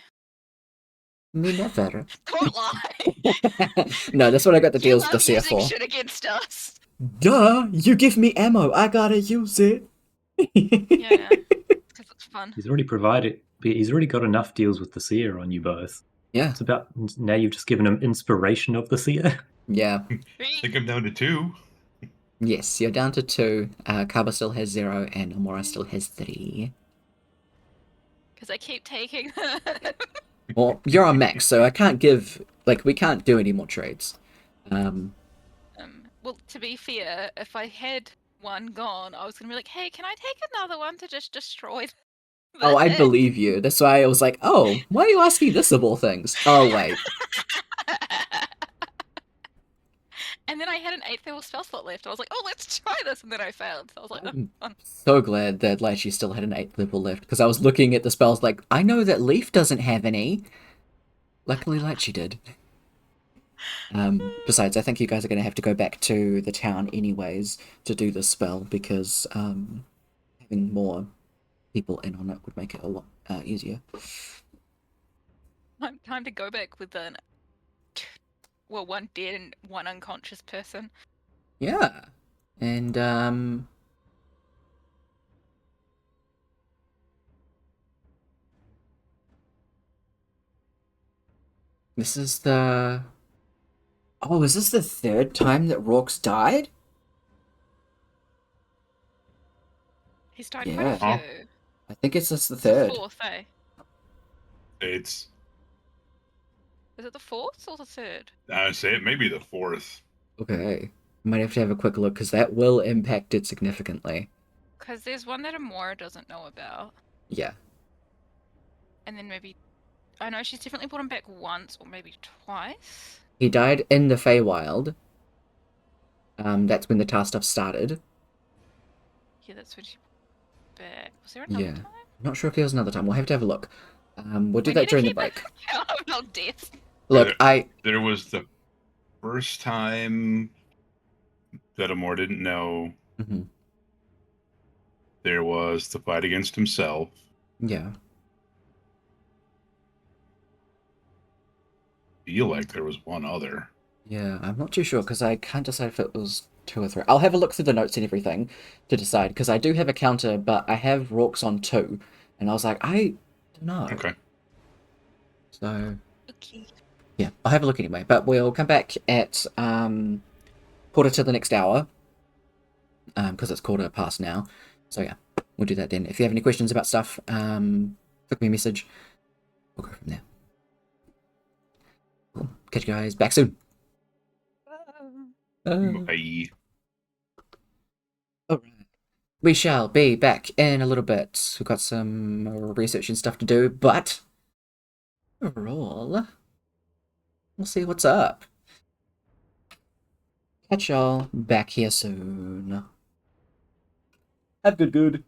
Me never. Don't lie. No, that's what I got the You deals with love the using CF4. shit against us. Duh! You give me ammo, I gotta use it! Yeah, because it's fun. He's already provided. He's already got enough deals with the seer on you both. Yeah, It's about now you've just given him inspiration of the seer. yeah. I think I'm down to 2. Yes, you're down to 2. Kaba still has 0, and Amora still has 3. Because I keep taking. Well, you're on max, so I can't give... Like, we can't do any more trades. Well, to be fair, if I had one gone, I was gonna be like, "Hey, can I take another one to just destroy?" Oh, I thing?" believe you. That's why I was like, oh, why are you asking this of all things? Oh, wait. And then I had an 8th level spell slot left. I was like, "Oh, let's try this," and then I failed. So I was like, "Oh, fun." So glad that Lychee still had an 8th level left, because I was looking at the spells like, I know that Leaf doesn't have any. Luckily, Lychee did. Besides, I think you guys are going to have to go back to the town anyways to do this spell, because having more people in on it would make it a lot easier. Time to go back with one dead and one unconscious person. Yeah. And this is the... Oh, is this the 3rd time that Rourke's died? He's died Yeah. quite a Huh? few. I think it's just the It's the 3rd. 4th, eh? It's Is it the 4th or the 3rd? I say it may be the 4th. Okay. Might have to have a quick look, because that will impact it significantly. Because there's one that Amora doesn't know about. Yeah. And then maybe... I know she's definitely brought him back once or maybe twice. He died in the Feywild. That's when the tar stuff started. Yeah, that's when she... back. Was there another Yeah. time? I'm not sure if there was another time. We'll have to have a look. We'll do We that need to during the keep break. count of our deaths. Look, There was the first time that Amor didn't know. Mhm. There was the fight against himself. Yeah. I feel like there was one other. Yeah, I'm not too sure because I can't decide if it was 2 or 3. I'll have a look through the notes and everything to decide because I do have a counter, but I have Rorks on 2, and I was like, I don't know. Okay. So Okay. yeah, I'll have a look anyway. But we'll come back at quarter to the next hour because it's quarter past now. So yeah, we'll do that then. If you have any questions about stuff, flick me a message. We'll go from there. Cool. Catch you guys back soon. Bye. Alright. We shall be back in a little bit. We've got some research and stuff to do, but overall, we'll see what's up. Catch y'all back here soon. Have good.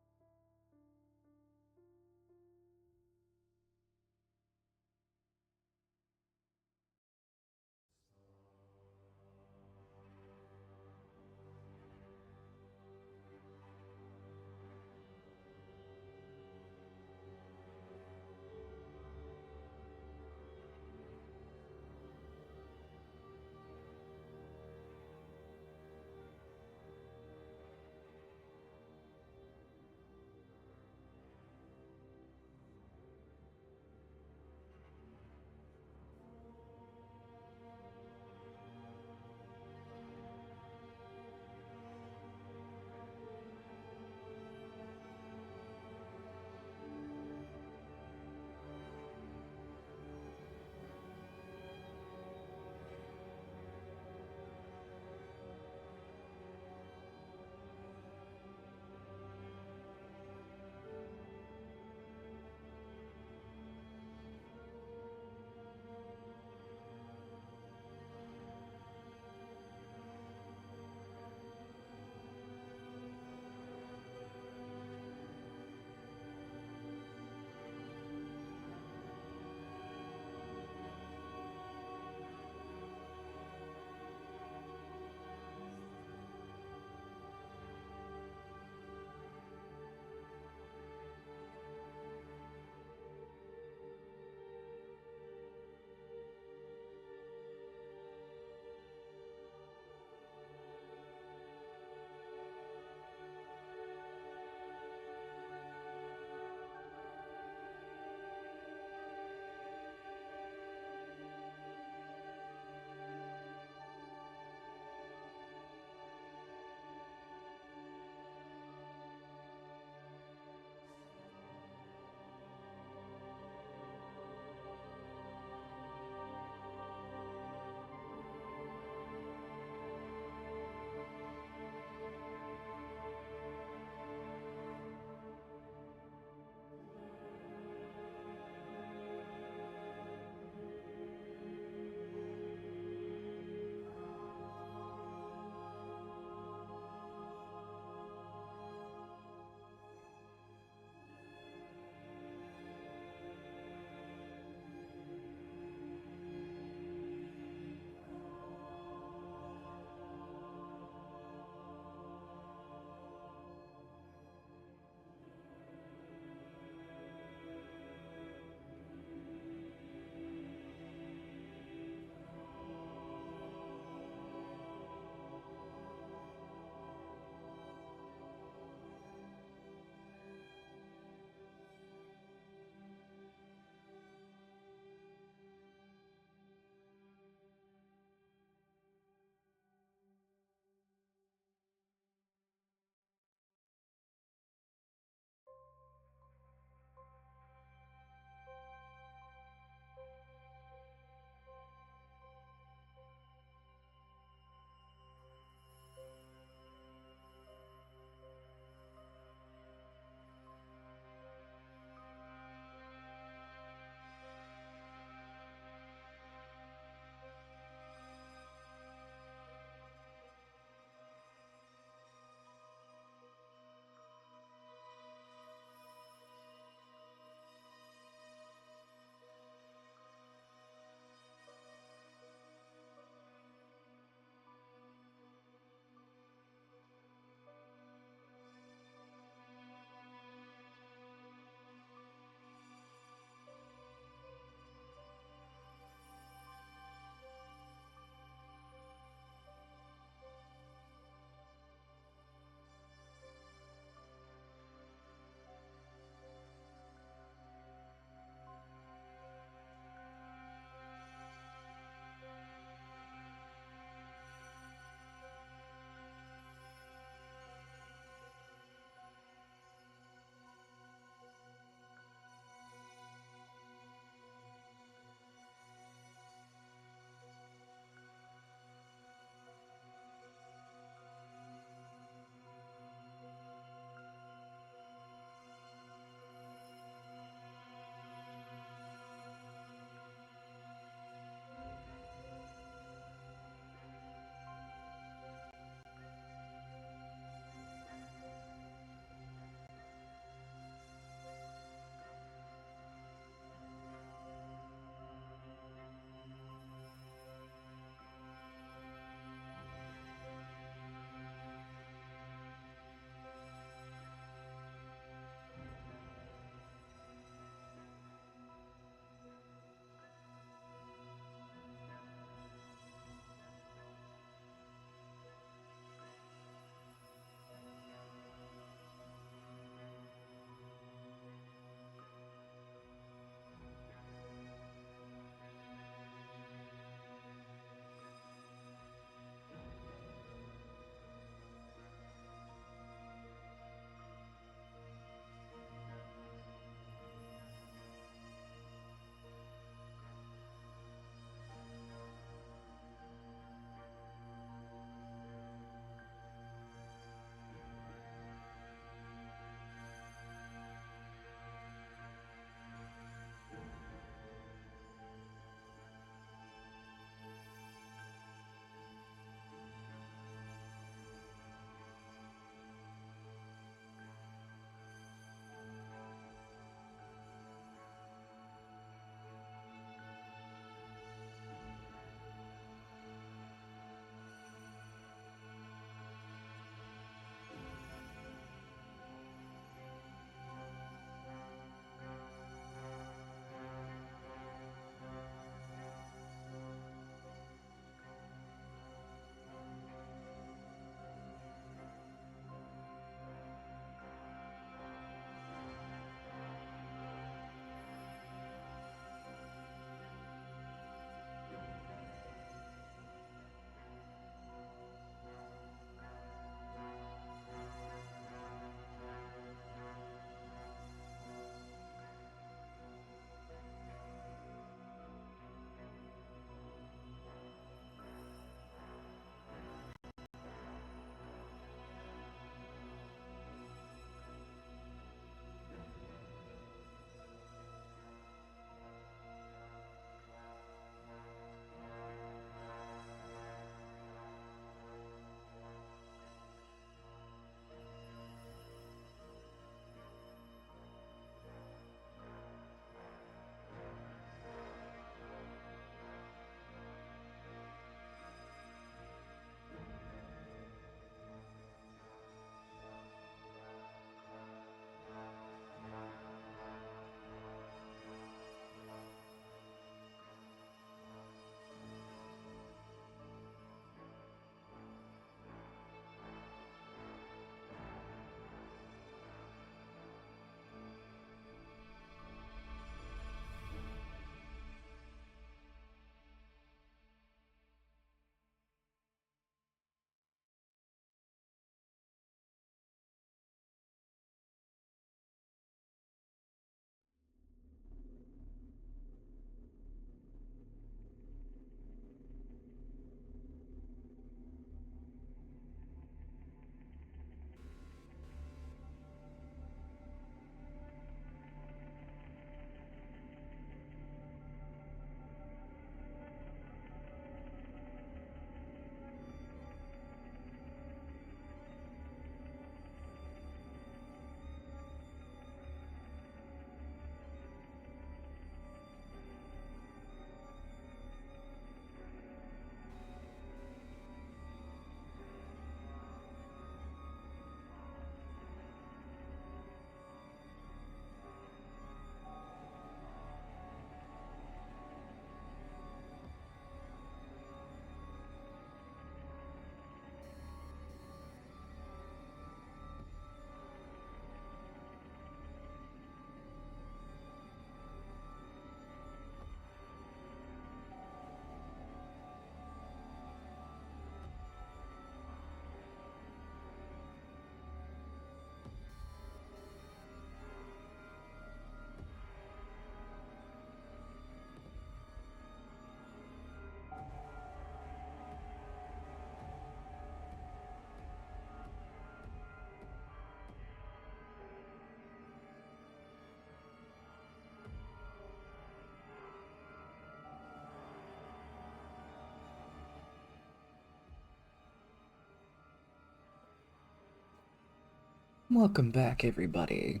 Welcome back, everybody.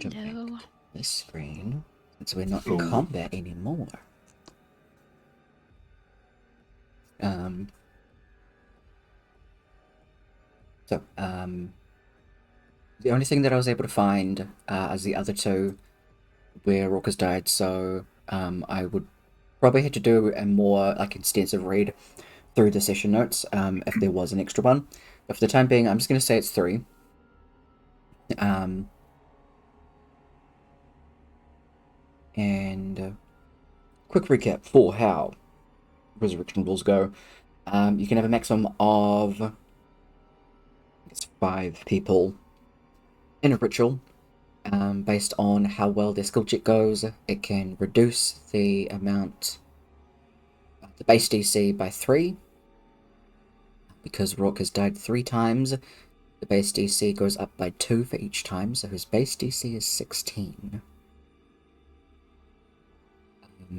Jump back Hello. to this screen, since we're not Hello. in combat anymore. The only thing that I was able to find is the other two where Rook has died, so I would probably have to do a more extensive read through the session notes if there was an extra one. But for the time being, I'm just going to say it's 3. And quick recap for how resurrection rules go. You can have a maximum of, I guess, 5 people in a ritual. Based on how well their skill check goes, it can reduce the amount of the base DC by 3. Because Rook has died 3 times, the base DC goes up by 2 for each time, so his base DC is 16.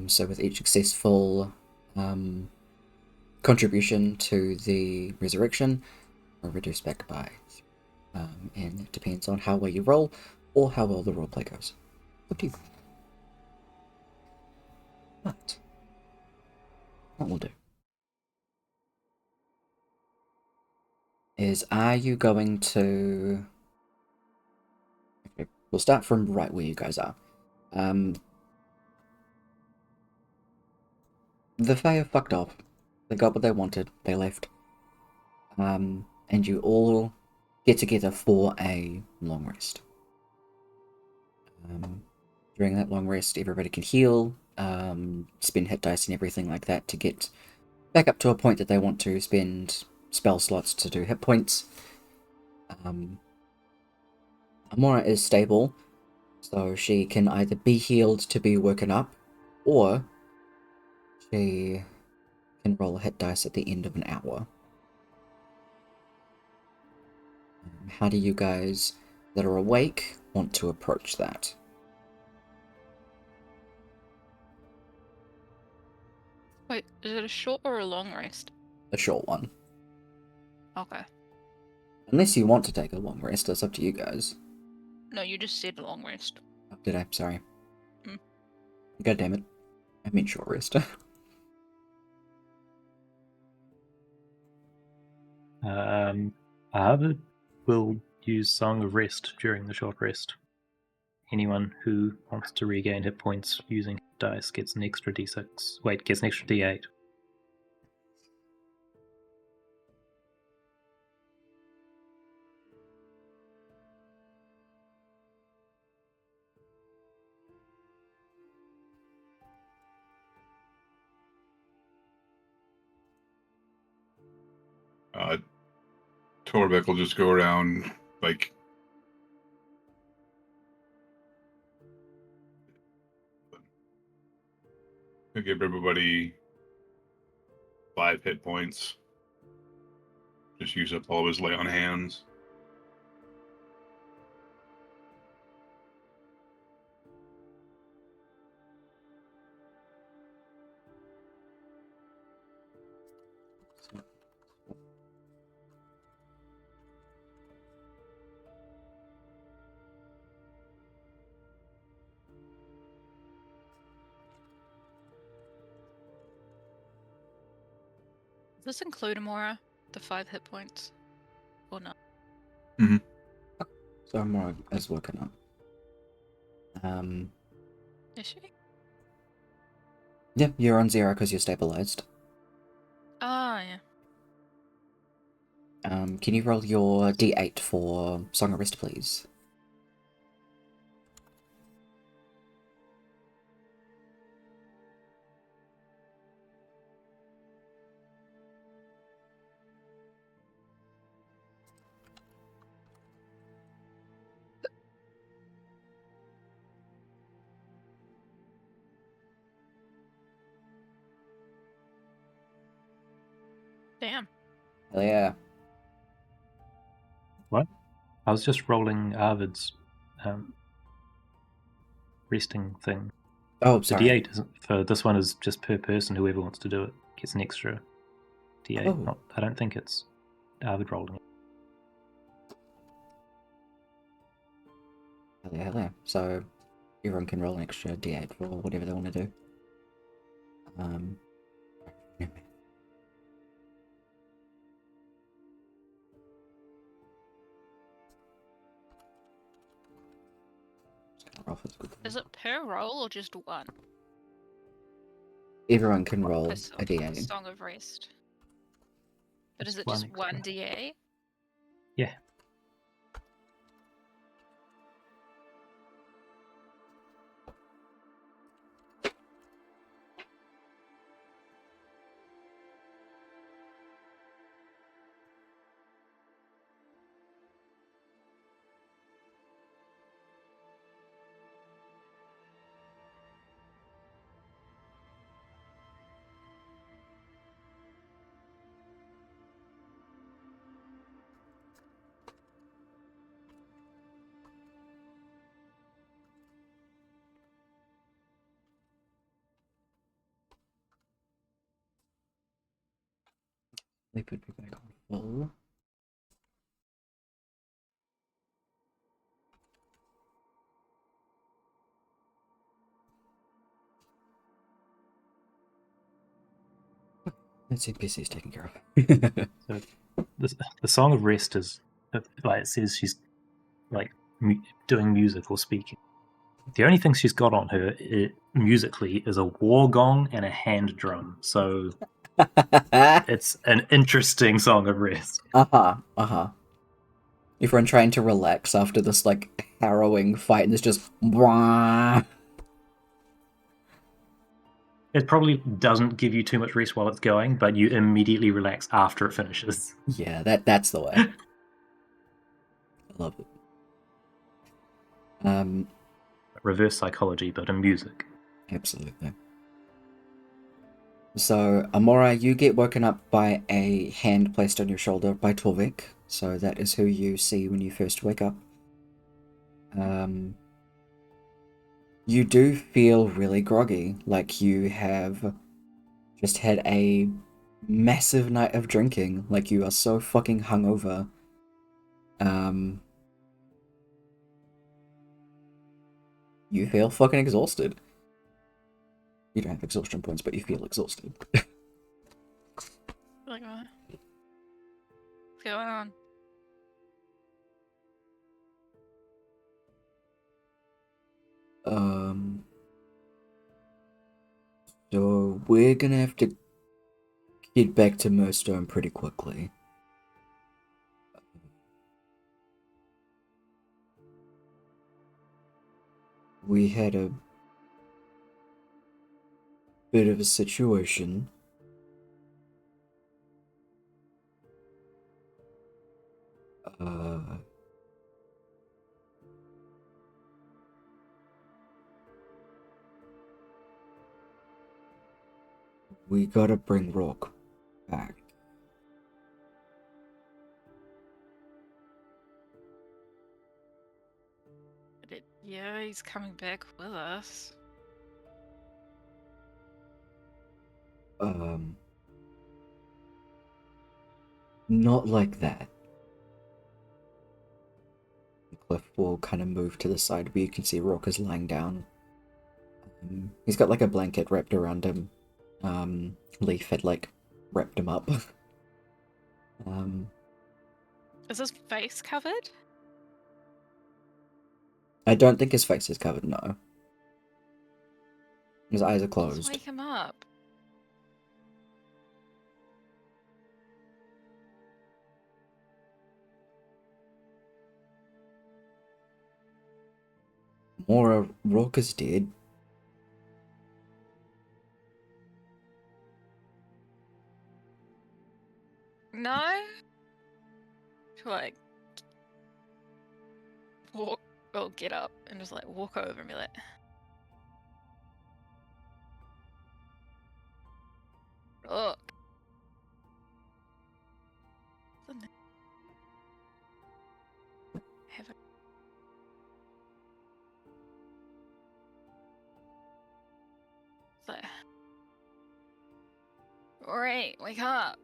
So with each successful contribution to the resurrection, are reduced back by 3. And it depends on how well you roll, or how well the roleplay goes. Up to you. But what we'll do is, are you going to... Okay, we'll start from right where you guys are. The Fae fucked off. They got what they wanted. They left. And you all get together for a long rest. During that long rest, everybody can heal, spend hit dice and everything like that to get back up to a point that they want to spend spell slots to do hit points. Amora is stable, so she can either be healed to be woken up, or she can roll a hit dice at the end of an hour. How do you guys that are awake want to approach that? Wait, is it a short or a long rest? A short one. Okay. Unless you want to take a long rest, that's up to you guys. No, you just said long rest. Oh, did I? Sorry. Mm. God damn it. I meant short rest. Harvard will use Song of Rest during the short rest. Anyone who wants to regain hit points using dice gets an extra d6. Wait, gets an extra d8. Torbeck will just go around, like, he'll give everybody 5 hit points. Just use up all of his lay on hands. Does this include Amora? The 5 hit points? Or not? So Amora is woken up. Is she? Yeah, you're on 0 because you're stabilized. Ah, yeah. Can you roll your d8 for Song of Rest, please? Damn. Hell yeah. What? I was just rolling Arvid's resting thing. Oh, The sorry. d8 isn't for this one is just per person. Whoever wants to do it gets an extra D8. Oh. I don't think it's Arvid rolling it. Hell yeah. So everyone can roll an extra D8 for whatever they want to do. Yeah. Is it per roll or just one? Everyone can roll Per a D8. Song of Rest. But is Just it just one one DA? Yeah. They put me back on full. That's NPC's taken care of. So the Song of Rest is like it says she's like doing music or speaking. The only thing she's got on her musically is a war gong and a hand drum. So it's an interesting Song of Rest. Everyone trying to relax after this like harrowing fight, and there's just wah. It probably doesn't give you too much rest while it's going, but you immediately relax after it finishes. Yeah, that's the way. I love it. Reverse psychology, but in music. Absolutely. So, Amora, you get woken up by a hand placed on your shoulder by Torvik. So that is who you see when you first wake up. You do feel really groggy, like you have just had a massive night of drinking, like you are so fucking hungover. You feel fucking exhausted. You don't have exhaustion points, but you feel exhausted. Like, what? What's going on? So we're gonna have to get back to Moorstone pretty quickly. We had a bit of a situation. We gotta bring Rock back. Yeah, he's coming back with us. Not like that. Cliff will kind of move to the side where you can see Rock is lying down. He's got like a blanket wrapped around him. Leaf had like wrapped him up. Is his face covered? I don't think his face is covered, no. His eyes are Let's closed. wake him up. Mora, Rock is dead. No? Like, walk, or get up and just like walk over and be like, look. Have a... It's like, alright, wake up.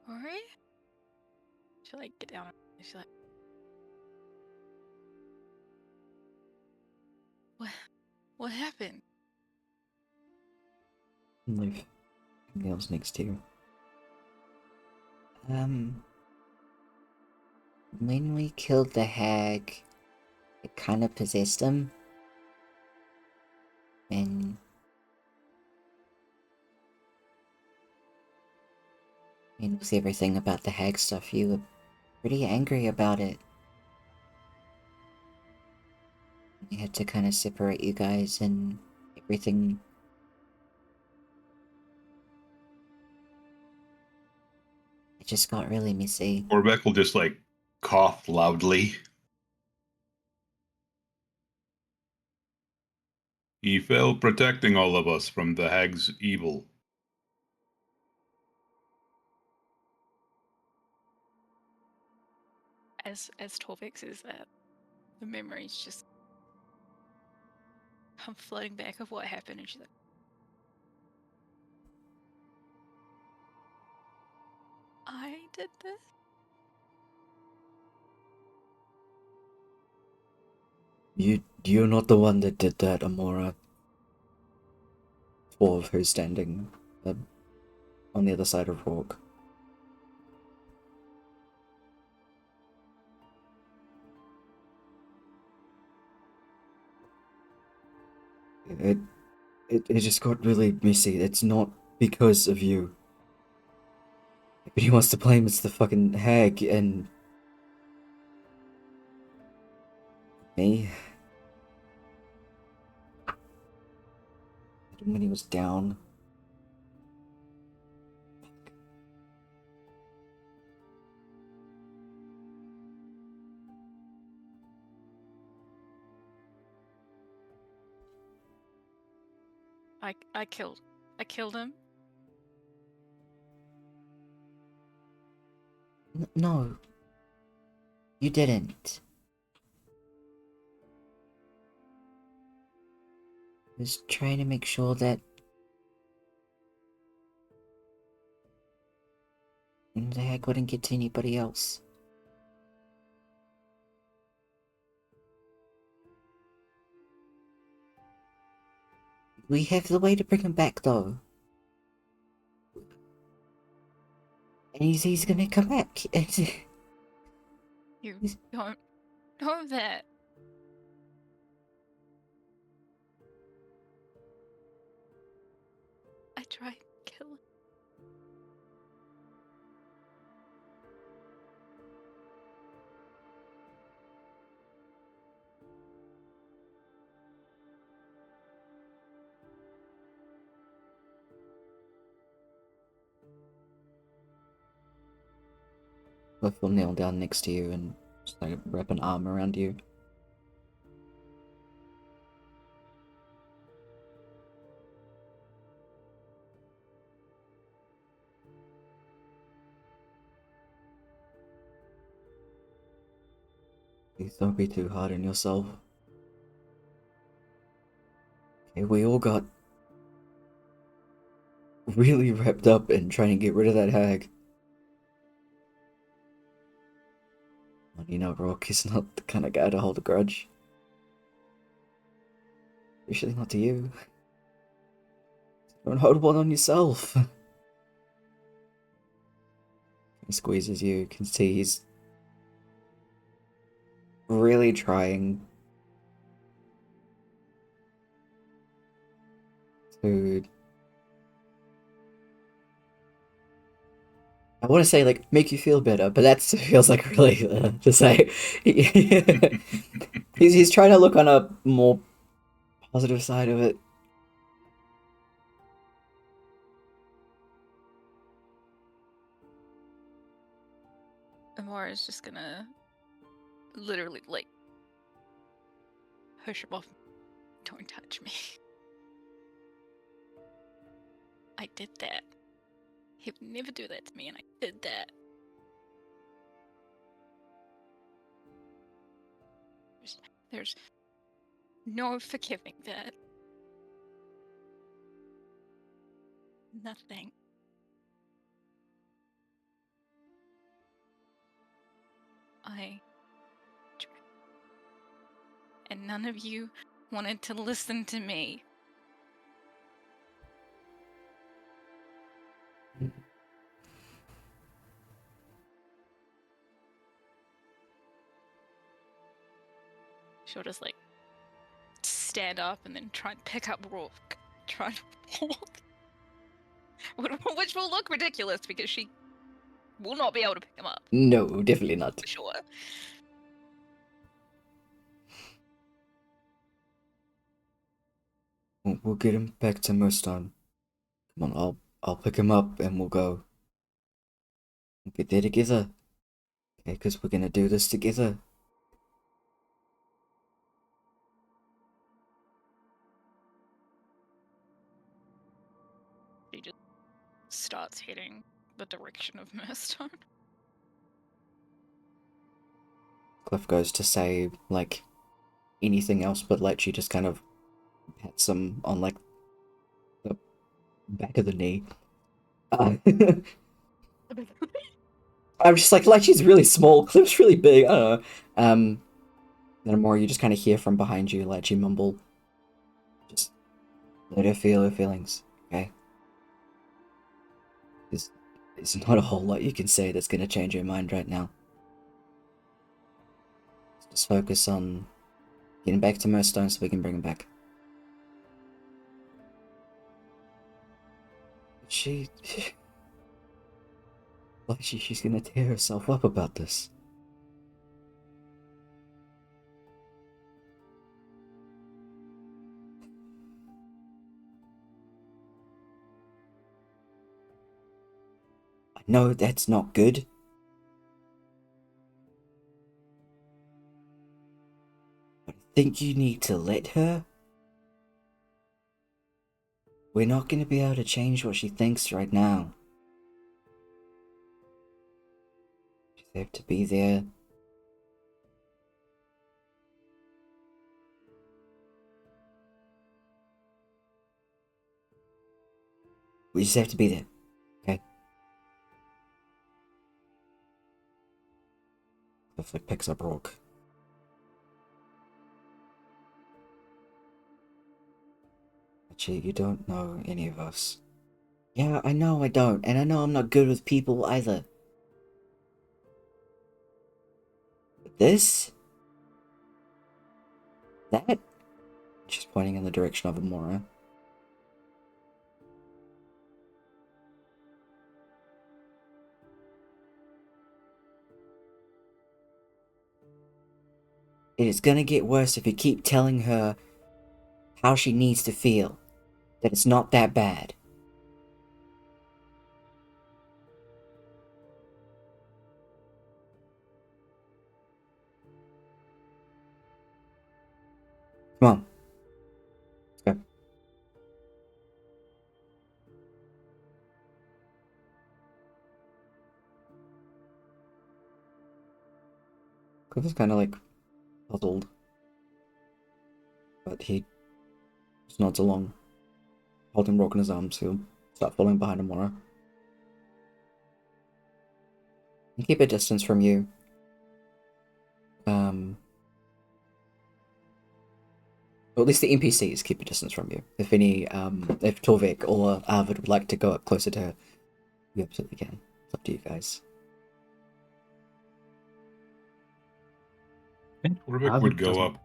Rory? She'll like get down. She's like, what happened? Leave nails next to you. When we killed the hag, it kind of possessed him. And with everything about the hag stuff, you were pretty angry about it. We had to kind of separate you guys and everything. It just got really messy. Orbeck will just like cough loudly. He fell protecting all of us from the hag's evil. As Torvik says that, the memories just come flooding back of what happened, and she's like, I did this? You're not the one that did that, Amora. Four of who's standing on the other side of Rourke. It just got really messy. It's not because of you. But he wants to blame it's the fucking hag and me. When he was down. I killed him. No. You didn't. I was trying to make sure that the hag wouldn't get to anybody else. We have the way to bring him back, though. And he's gonna come back. You don't know that. I tried to kill him. Cliff will kneel down next to you and just like wrap an arm around you. Please don't be too hard on yourself. Okay, we all got really wrapped up in trying to get rid of that hag. Well, you know, Rock is not the kind of guy to hold a grudge. Especially not to you. Don't hold one on yourself. He squeezes you, you can see he's really trying to... I want to say, like, make you feel better, but that feels like really to say. he's trying to look on a more positive side of it. Amora is just gonna literally, like, push him off. Don't touch me. I did that. He would never do that to me, and I did that. There's no forgiving that. Nothing. I tried. And none of you wanted to listen to me. She'll just like stand up and then try and pick up Brooke. Try to walk. Which will look ridiculous because she will not be able to pick him up. No, definitely not. For sure. We'll get him back to Moonstone. Come on, I'll pick him up and we'll go. We'll get there together. Okay, because we're gonna do this together. She just starts heading the direction of Moonstone. Cliff goes to say, like, anything else, but, like, she just kind of pats him on, like, the back of the knee. I'm just like she's really small, Cliff's really big, I don't know. Then more you just kind of hear from behind you, like, she mumble, just let her feel her feelings, okay? There's not a whole lot you can say that's gonna change her mind right now. Just focus on getting back to Moonstone so we can bring him back. She's gonna tear herself up about this. I know that's not good. But I think you need to let her. We're not gonna be able to change what she thinks right now. Just have to be there. We just have to be there, okay? Cliff picks up Brooke. Actually, you don't know any of us. Yeah, I know I don't, and I know I'm not good with people either. But this? That? She's pointing in the direction of Amora. It is gonna get worse if you keep telling her how she needs to feel. That it's not that bad. Come on. Let's go. Cliff is kind of like puzzled, but he just nods along, holding Brooke in his arms. He'll start following behind Amora. And keep a distance from you. Or at least the NPCs keep a distance from you. If any, if Torvik or Arvid would like to go up closer to her, you absolutely can. It's up to you guys. Torvik would go up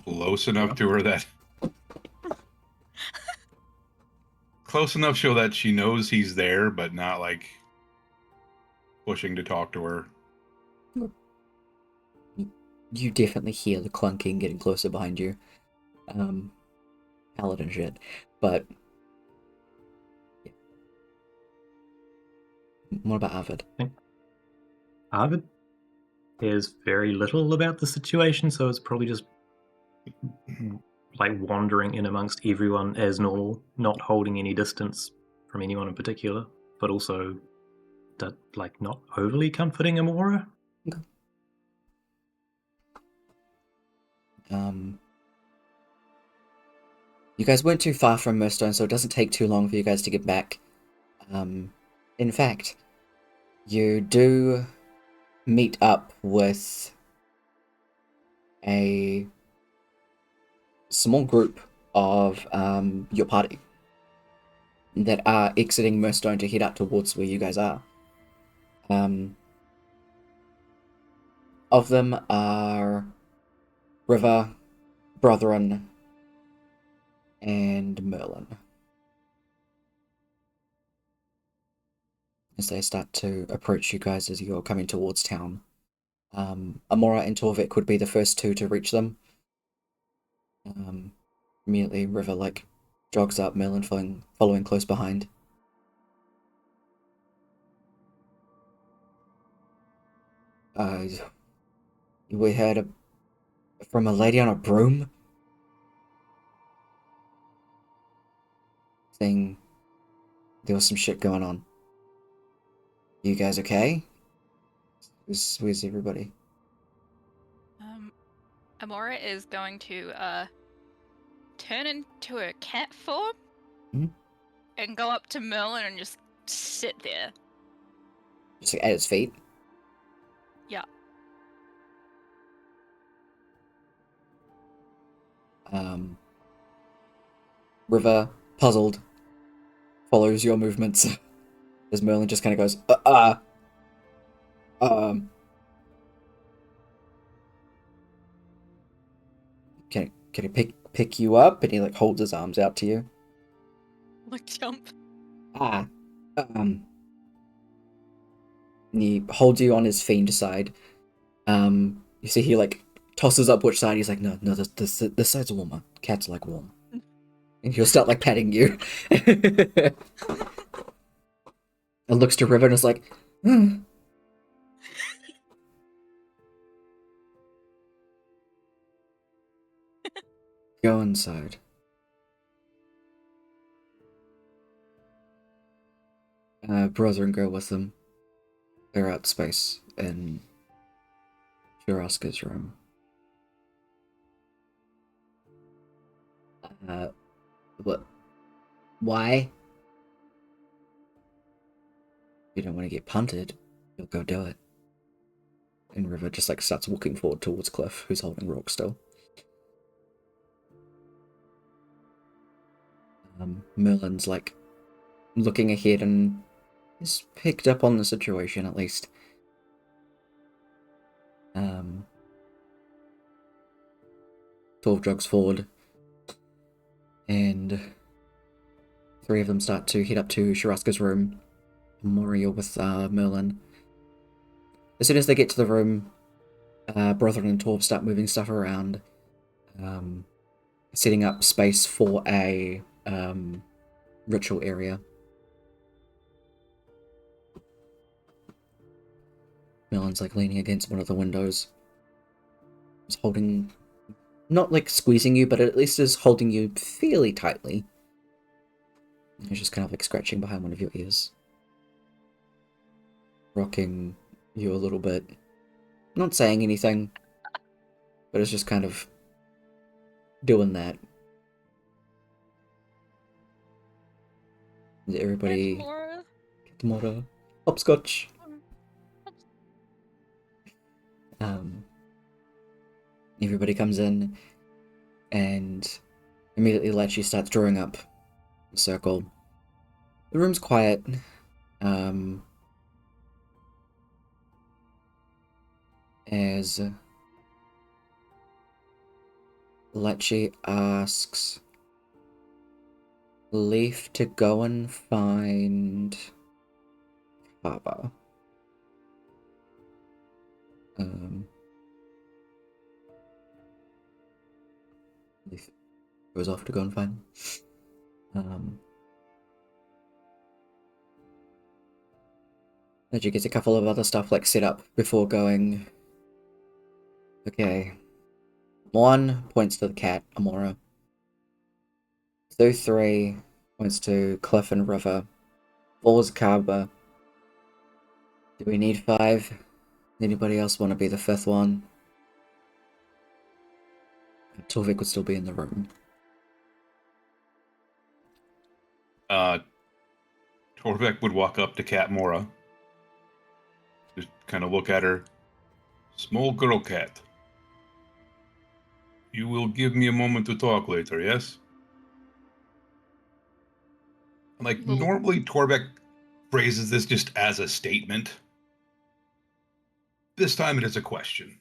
close enough to her that... close enough so that she knows he's there, but not, like, pushing to talk to her. You definitely hear the clunking getting closer behind you. Paladin shit. But... yeah. What about Arvid? Arvid cares very little about the situation, so it's probably just like wandering in amongst everyone as normal, not holding any distance from anyone in particular, but also that, like, not overly comforting Amora. Okay. You guys weren't too far from Moonstone, so it doesn't take too long for you guys to get back. In fact, you do meet up with a small group of your party that are exiting Murstone to head up towards where you guys are. Of them are River, Brotherin, and Merlin. As they start to approach you guys as you're coming towards town. Amora and Torvik would be the first two to reach them. Immediately, River jogs up, Merlin following close behind. We heard from a lady on a broom saying there was some shit going on. You guys okay? Where's everybody? Amora is going to turn into a cat form and go up to Merlin and just sit there. Just at its feet? Yeah. River, puzzled, follows your movements as Merlin just kind of goes, can he pick you up? And he holds his arms out to you. Jump. And he holds you on his fiend side. You see he tosses up which side. He's like, no, this side's warmer. Cats like warm. And he'll start patting you. And looks to River and is like, Go inside. Brother and go with them. They're out space in Juraska's room. What? Why? You don't want to get punted, you'll go do it. And River just starts walking forward towards Cliff, who's holding Rock still. Merlin's looking ahead and is picked up on the situation at least. Torv jogs forward, and three of them start to head up to Sharaska's room. Moria with Merlin. As soon as they get to the room, Brother and Torv start moving stuff around, setting up space for a ritual area. Merlin's leaning against one of the windows. He's holding, not squeezing you, but at least is holding you fairly tightly. He's just kind of scratching behind one of your ears. Rocking you a little bit. Not saying anything, but it's just kind of doing that. Everybody... Tomorrow. Hopscotch. Everybody comes in, and immediately Lecce starts drawing up a circle. The room's quiet. As Lecce asks Leaf to go and find Baba. Leaf goes off to go and find Lecce gets a couple of other stuff set up before going. Okay. 1 points to the cat, Amora. 2, 3 points to Cliff and River. 4 is Kaba. Do we need 5? Anybody else want to be the 5th one? Torvik would still be in the room. Torvik would walk up to Cat Mora. Just kind of look at her, Small girl cat. You will give me a moment to talk later, yes? Like, Well- normally Torbeck phrases this just as a statement. This time it is a question.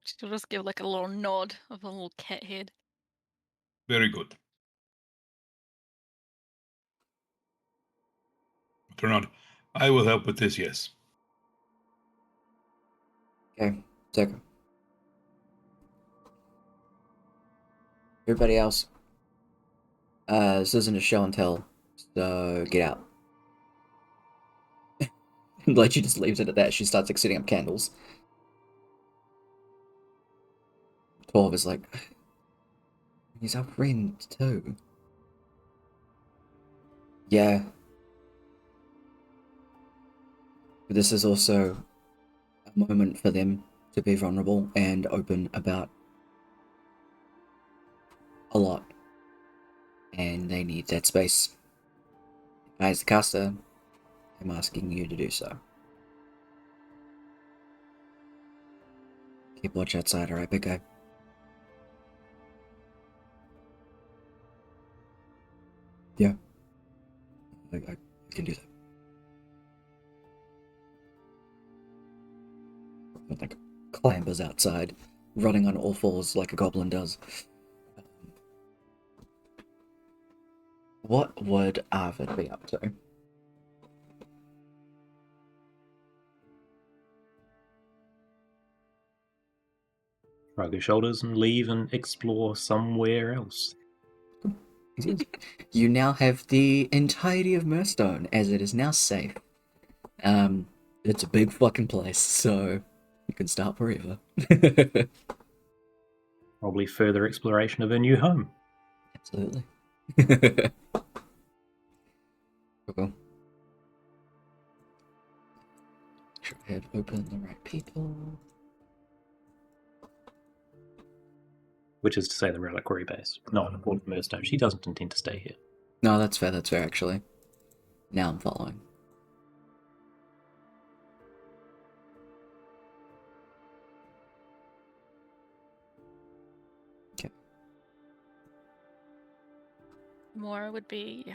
She'll just give like a little nod of a little cat head. Very good. Turn on. I will help with this, yes. Okay, so everybody else, this isn't a show and tell, so get out. Like, she just leaves it at that. She starts like setting up candles. 12 is like, he's our friend too. Yeah. But this is also a moment for them to be vulnerable and open about a lot. And they need that space. As the caster, I'm asking you to do so. Keep watch outside, alright, big guy? Yeah. I can do that. I think clambers outside, running on all fours like a goblin does. What would Arvid be up to? Shrug his shoulders and leave and explore somewhere else. You now have the entirety of Murstone, as it is now safe. It's a big fucking place, so you can start wherever. Probably further exploration of a new home. Absolutely. Cool. Should I have opened the right people? Which is to say the reliquary base. Not important Murstone. She doesn't intend to stay here. No, that's fair, actually. Now I'm following. Okay. Mora would be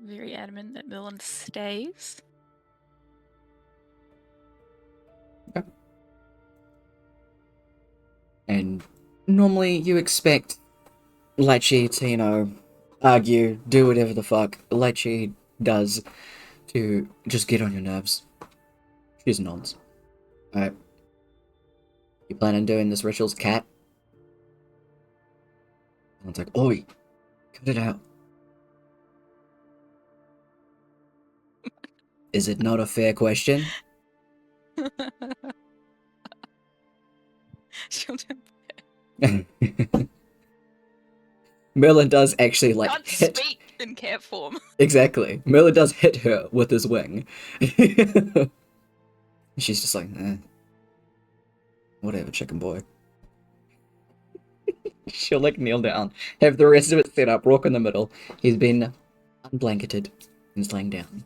very adamant that Merlin stays. Okay. And normally you expect Lechi to, you know, argue, do whatever the fuck Lechi does to just get on your nerves. She's nods. Alright. You plan on doing this ritual's cat? Someone's like, oi, cut it out. Is it not a fair question? She'll do- Merlin does actually, like, can't hit... speak in cat form. Exactly. Merlin does hit her with his wing. She's just like, whatever, chicken boy. She'll, like, kneel down, have the rest of it set up, Rock in the middle. He's been unblanketed and is laying down.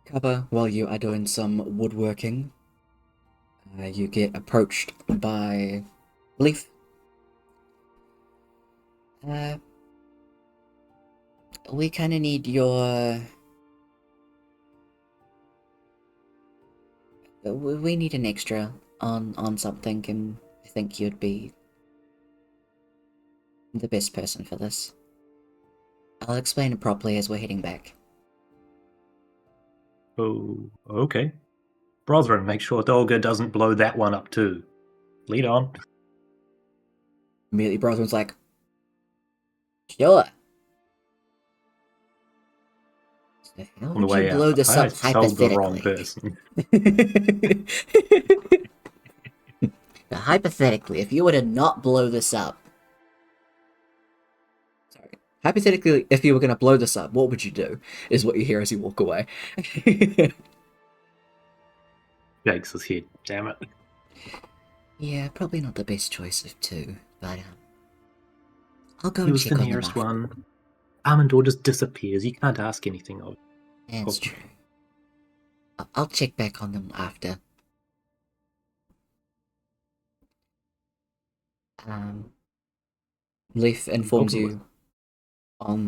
Cover while you are doing some woodworking. You get approached by Leaf. We kind of need your... We need an extra on something, and I think you'd be the best person for this. I'll explain it properly as we're heading back. Oh, okay. Brotheren, make sure Dolga doesn't blow that one up too. Lead on. Immediately, Brotherin's like, sure. So how On the would you way blow out, this I up told the wrong hypothetically? person. Now, hypothetically, if you were to not blow this up... Sorry. Hypothetically, if you were going to blow this up, what would you do? Is what you hear as you walk away. Shakes his head. Damn it. Yeah, probably not the best choice of two, but I'll go He and was check the on them nearest after. one. Armandor just disappears. You can't ask anything of. That's Cool. true. I'll check back on them after. Leaf informs Problem with- you on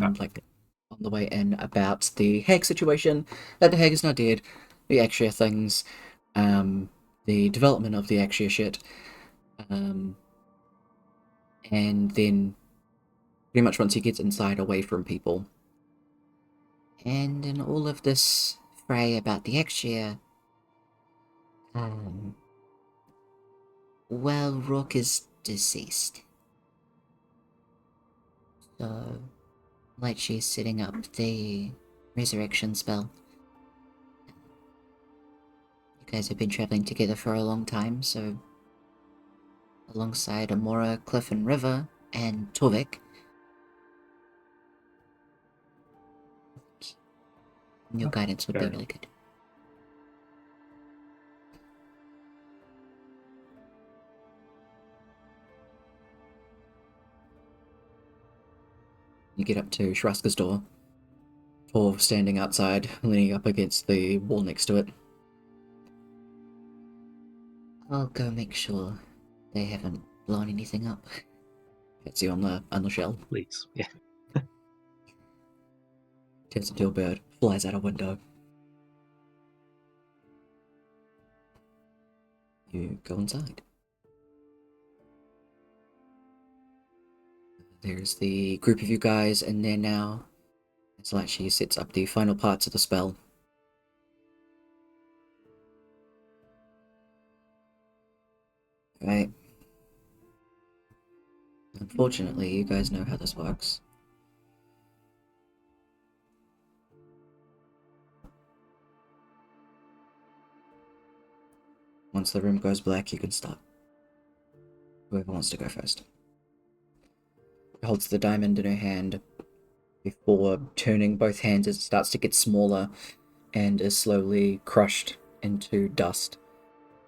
the way in about the hag situation, that the hag is not dead, the Axia things, the development of the Axia shit, and then pretty much once he gets inside away from people. And in all of this fray about the Axia, well, Rook is deceased. So, like she's setting up the resurrection spell. You guys have been traveling together for a long time, so alongside Amora, Cliff and River, and Torvik, your guidance would be fair really good. You get up to Shraska's door. Torv standing outside, leaning up against the wall next to it. I'll go make sure they haven't blown anything up. Hits you on the shell. Please. Yeah. Turns into a bird, flies out a window. You go inside. There's the group of you guys in there now. It's like she sets up the final parts of the spell. Right. Unfortunately, you guys know how this works. Once the room goes black, you can start. Whoever wants to go first. She holds the diamond in her hand before turning both hands as it starts to get smaller and is slowly crushed into dust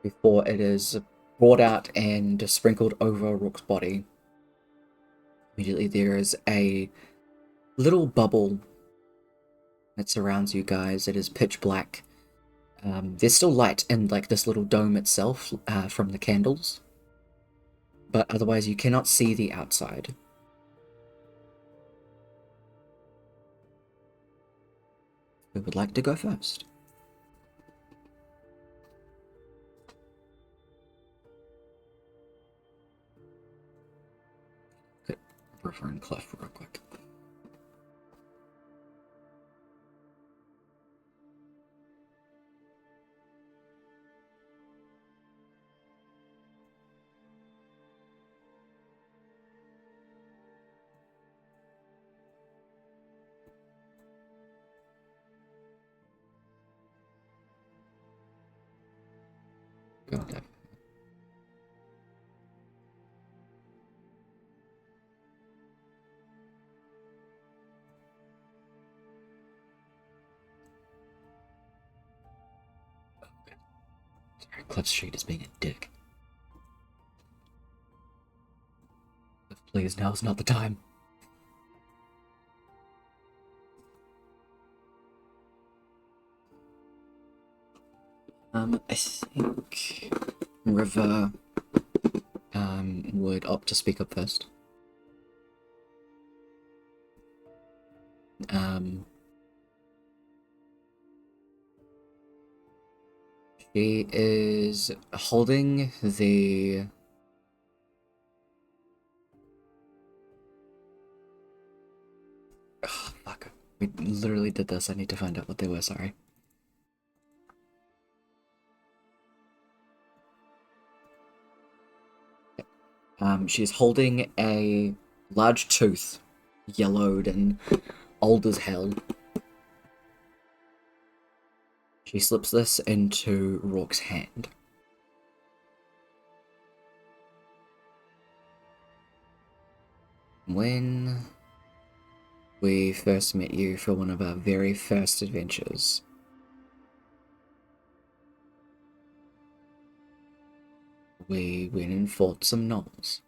before it is brought out and sprinkled over Rook's body. Immediately there is a little bubble that surrounds you guys. It is pitch black. There's still light in like this little dome itself from the candles, but otherwise you cannot see the outside. Who would like to go first? Good. River and Cliff real quick. Go with that. Sorry, Cliff Street is being a dick. Cliff, please, now's not the time. I think River would opt to speak up first. She is holding the fuck. We literally did this. I need to find out what they were, sorry. She's holding a large tooth, yellowed and old as hell. She slips this into Rourke's hand. When we first met you for one of our very first adventures, we went and fought some gnolls.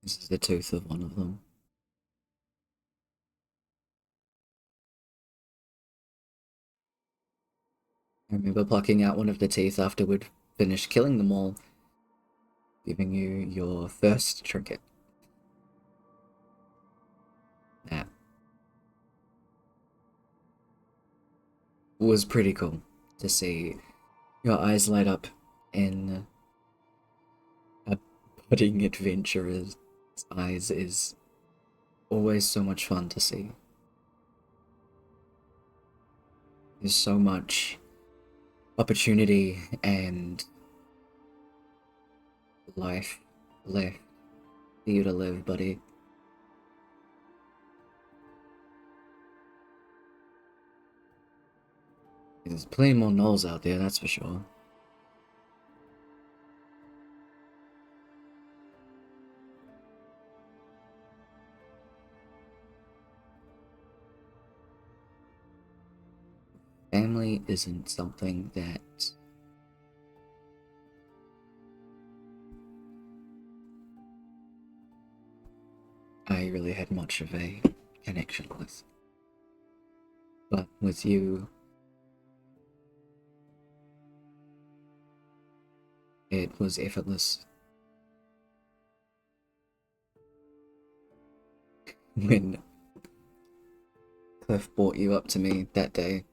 This is the tooth of one of them. I remember plucking out one of the teeth after we'd finished killing them all, giving you your first trinket. That was pretty cool to see your eyes light up in a budding adventurer's eyes is always so much fun to see. There's so much opportunity and life left for you to live, buddy. There's plenty more gnolls out there, that's for sure. Family isn't something that I really had much of a connection with. But with you, it was effortless. When Cliff brought you up to me that day,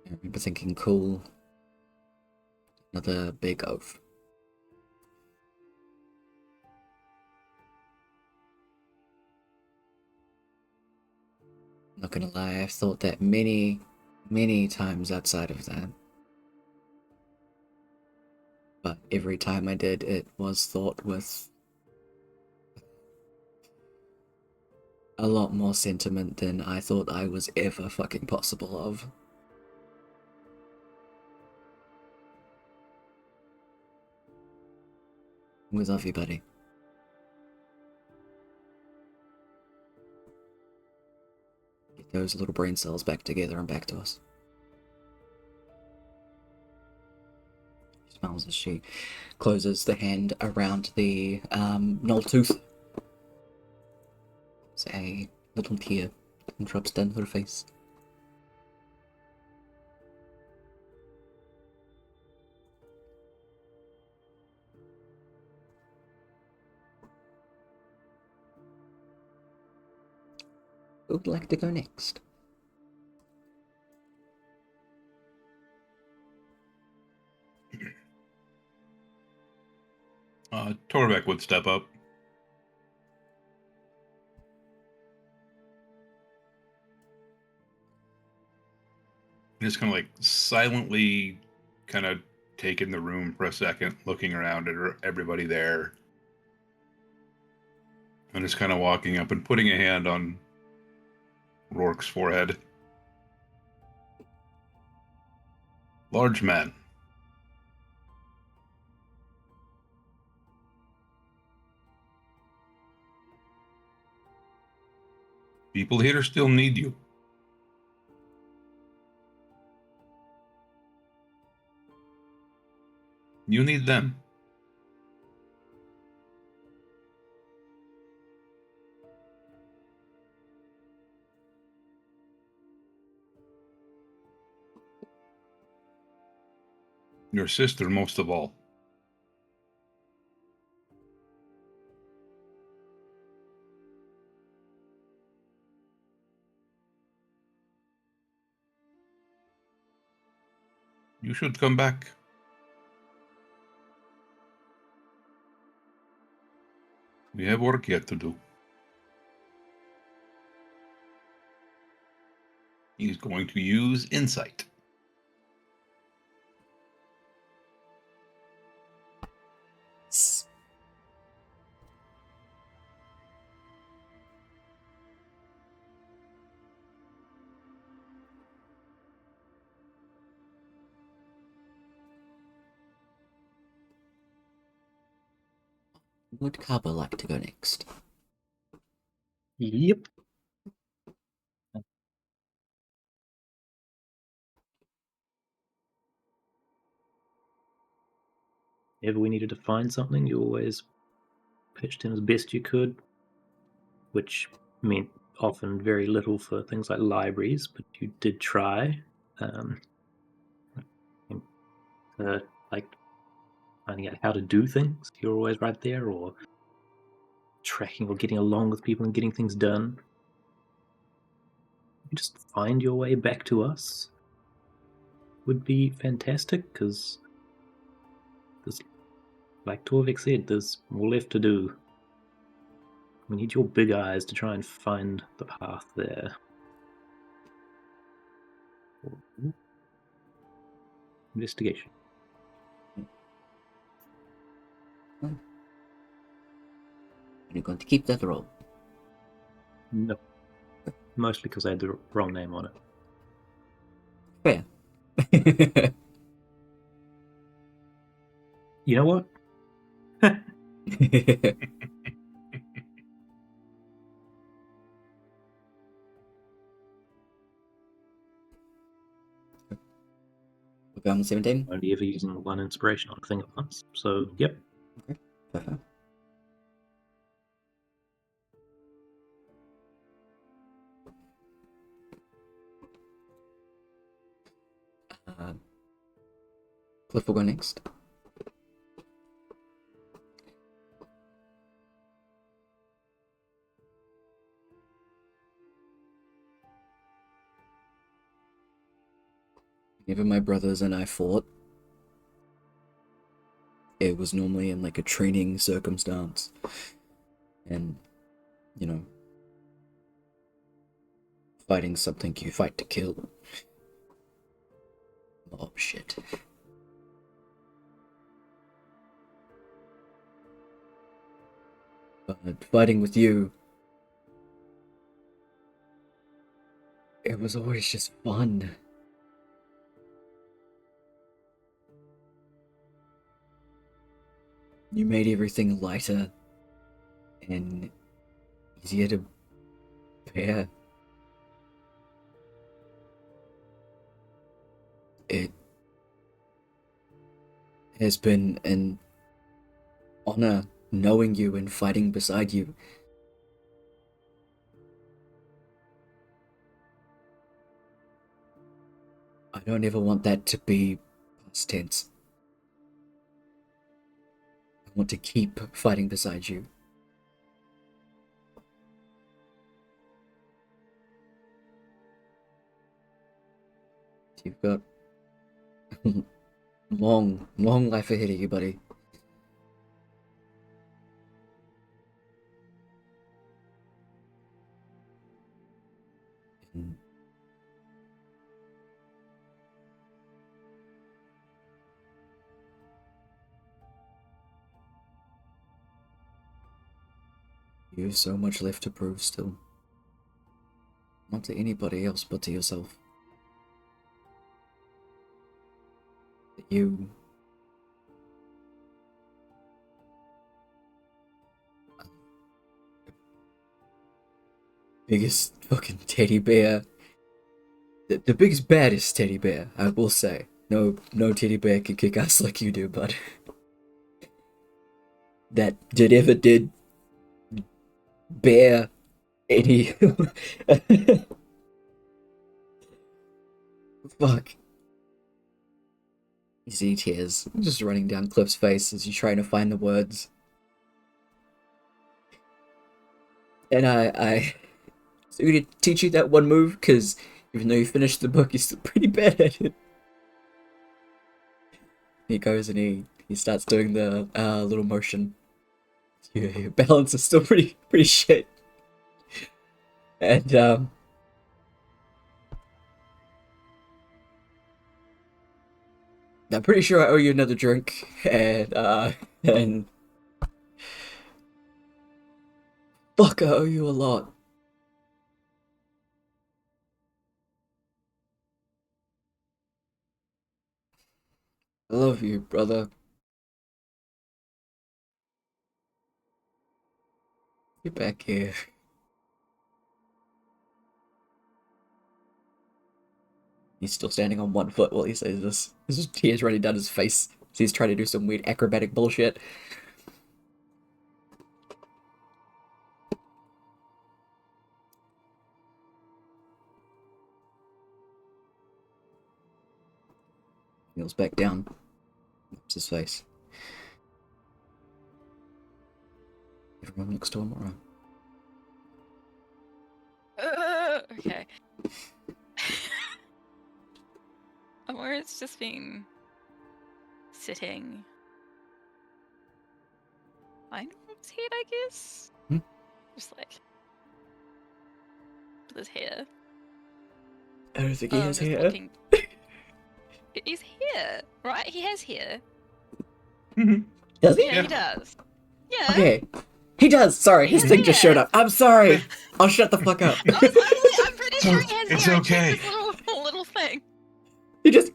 I remember thinking, cool, another big oath. Not gonna lie, I've thought that many, many times outside of that. But every time I did, it was thought with a lot more sentiment than I thought I was ever fucking possible of. We love you, buddy. Get those little brain cells back together and back to us. She smiles as she closes the hand around the gnoll tooth. It's a little tear and drops down her face. Who would like to go next? Torbeck would step up. Just kind of like silently kind of take in the room for a second, looking around at everybody there. And just kind of walking up and putting a hand on Rourke's forehead. Large man. People here still need you. You need them. Your sister most of all. You should come back. We have work yet to do. He's going to use insight. Would Kaba like to go next? Yep. Whenever we needed to find something, you always pitched in as best you could, which meant often very little for things like libraries, but you did try. Like finding out how to do things, you're always right there, or tracking or getting along with people and getting things done. You just find your way back to us would be fantastic, because there's, like Torvik said, there's more left to do. We need your big eyes to try and find the path there. Investigation. Are you going to keep that roll? No. Mostly because I had the wrong name on it. Fair. You know what? We're going 17? Only ever using one inspiration on a thing at once. So, yep. Okay, perfect. Cliff will go next. Whenever my brothers and I fought, it was normally in like a training circumstance. And, you know, fighting something you fight to kill. Oh, shit. But fighting with you, it was always just fun. You made everything lighter and easier to bear. It has been an honor knowing you and fighting beside you. I don't ever want that to be past tense. I want to keep fighting beside you. You've got long life ahead of you, buddy. You have so much left to prove still. Not to anybody else, but to yourself. That you... biggest fucking teddy bear. The biggest, baddest teddy bear, I will say. No teddy bear can kick ass like you do, bud. That ever did bear any... Fuck. You see tears just running down Cliff's face as you're trying to find the words. And I so going to teach you that one move, because even though you finished the book, you're still pretty bad at it. He goes and he starts doing the little motion. Your balance is still pretty shit. And I'm pretty sure I owe you another drink, and fuck, I owe you a lot. I love you, brother. Get back here. He's still standing on one foot while he says this. There's just tears running down his face. He's trying to do some weird acrobatic bullshit. Kneels back down. Wipes his face. Everyone looks to Amora. Okay. Amora's just been sitting. Fine with his head, I guess. Hmm? Just like with his hair. I don't think he has just hair. looking. His hair, right? He has hair. Does he? Yeah, he does. Yeah. Okay. He does. Sorry, his thing just showed Yeah. up. I'm sorry. I'll shut the fuck up. I'm pretty sure he has It's hair. okay. I checked this little thing. He just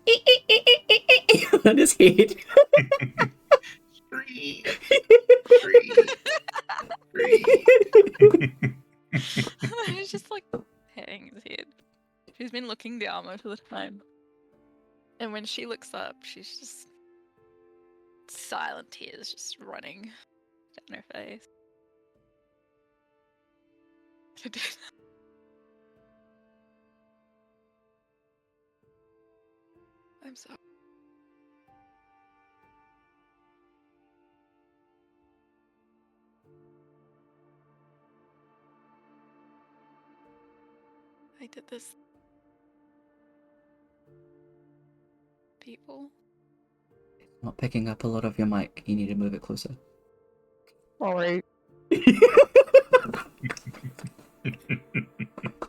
on his head. Free. He's just like patting his head. She's been looking down most of the time. And when she looks up, she's just silent tears just running down her face. I'm sorry. I did this. People. Not picking up a lot of your mic. You need to move it closer. Sorry.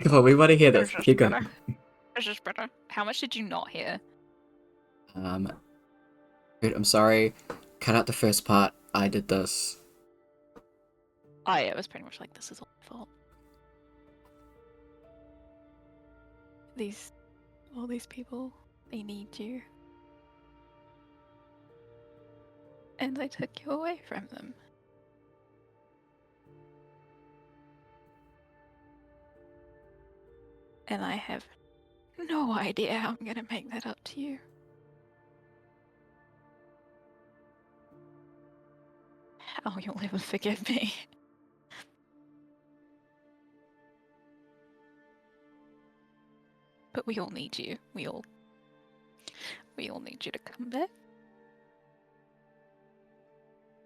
Come on, we want to hear this. Keep going. It's just better. How much did you not hear? Dude, I'm sorry. Cut out the first part. I did this. Oh yeah, it was pretty much like, this is all my fault. All these people, they need you. And I took you away from them. And I have no idea how I'm gonna make that up to you. How you'll ever forgive me. But we all need you. We all need you to come back.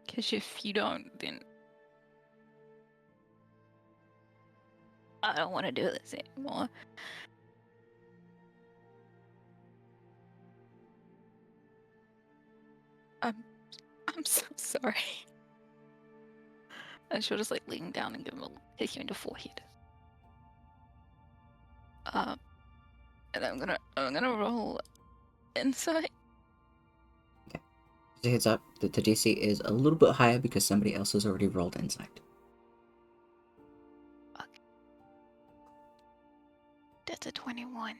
Because if you don't, then I don't want to do this anymore. I'm so sorry. And she'll just like lean down and give him a kick you in the forehead. And I'm gonna roll insight. Just a heads up that the DC is a little bit higher because somebody else has already rolled insight. Okay. That's a 21.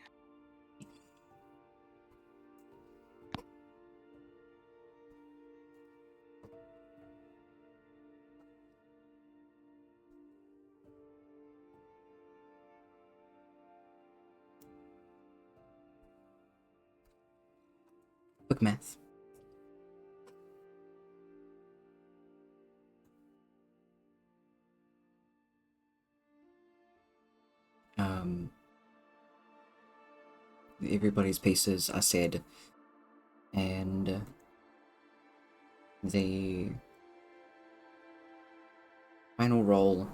Quick math. Everybody's pieces are said, and the final roll,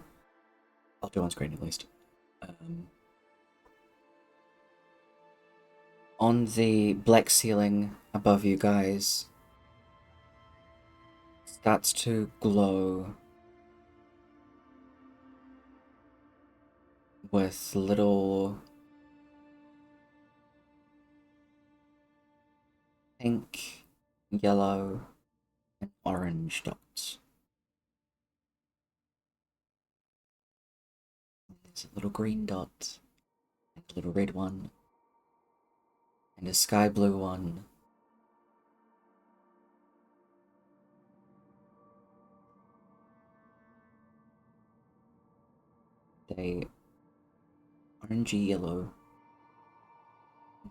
I'll do on screen at least. On the black ceiling above you guys starts to glow with little pink, yellow, and orange dots. There's a little green dot, and a little red one, and a sky blue one. They orangey yellow.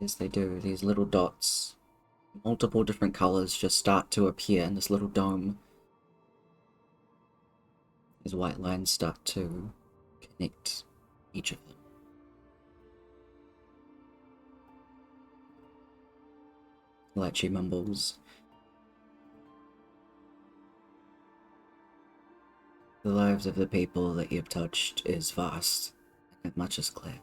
As they do, these little dots multiple different colors just start to appear in this little dome. As white lines start to connect each of them. Like she mumbles. The lives of the people that you've touched is vast, and much is clear.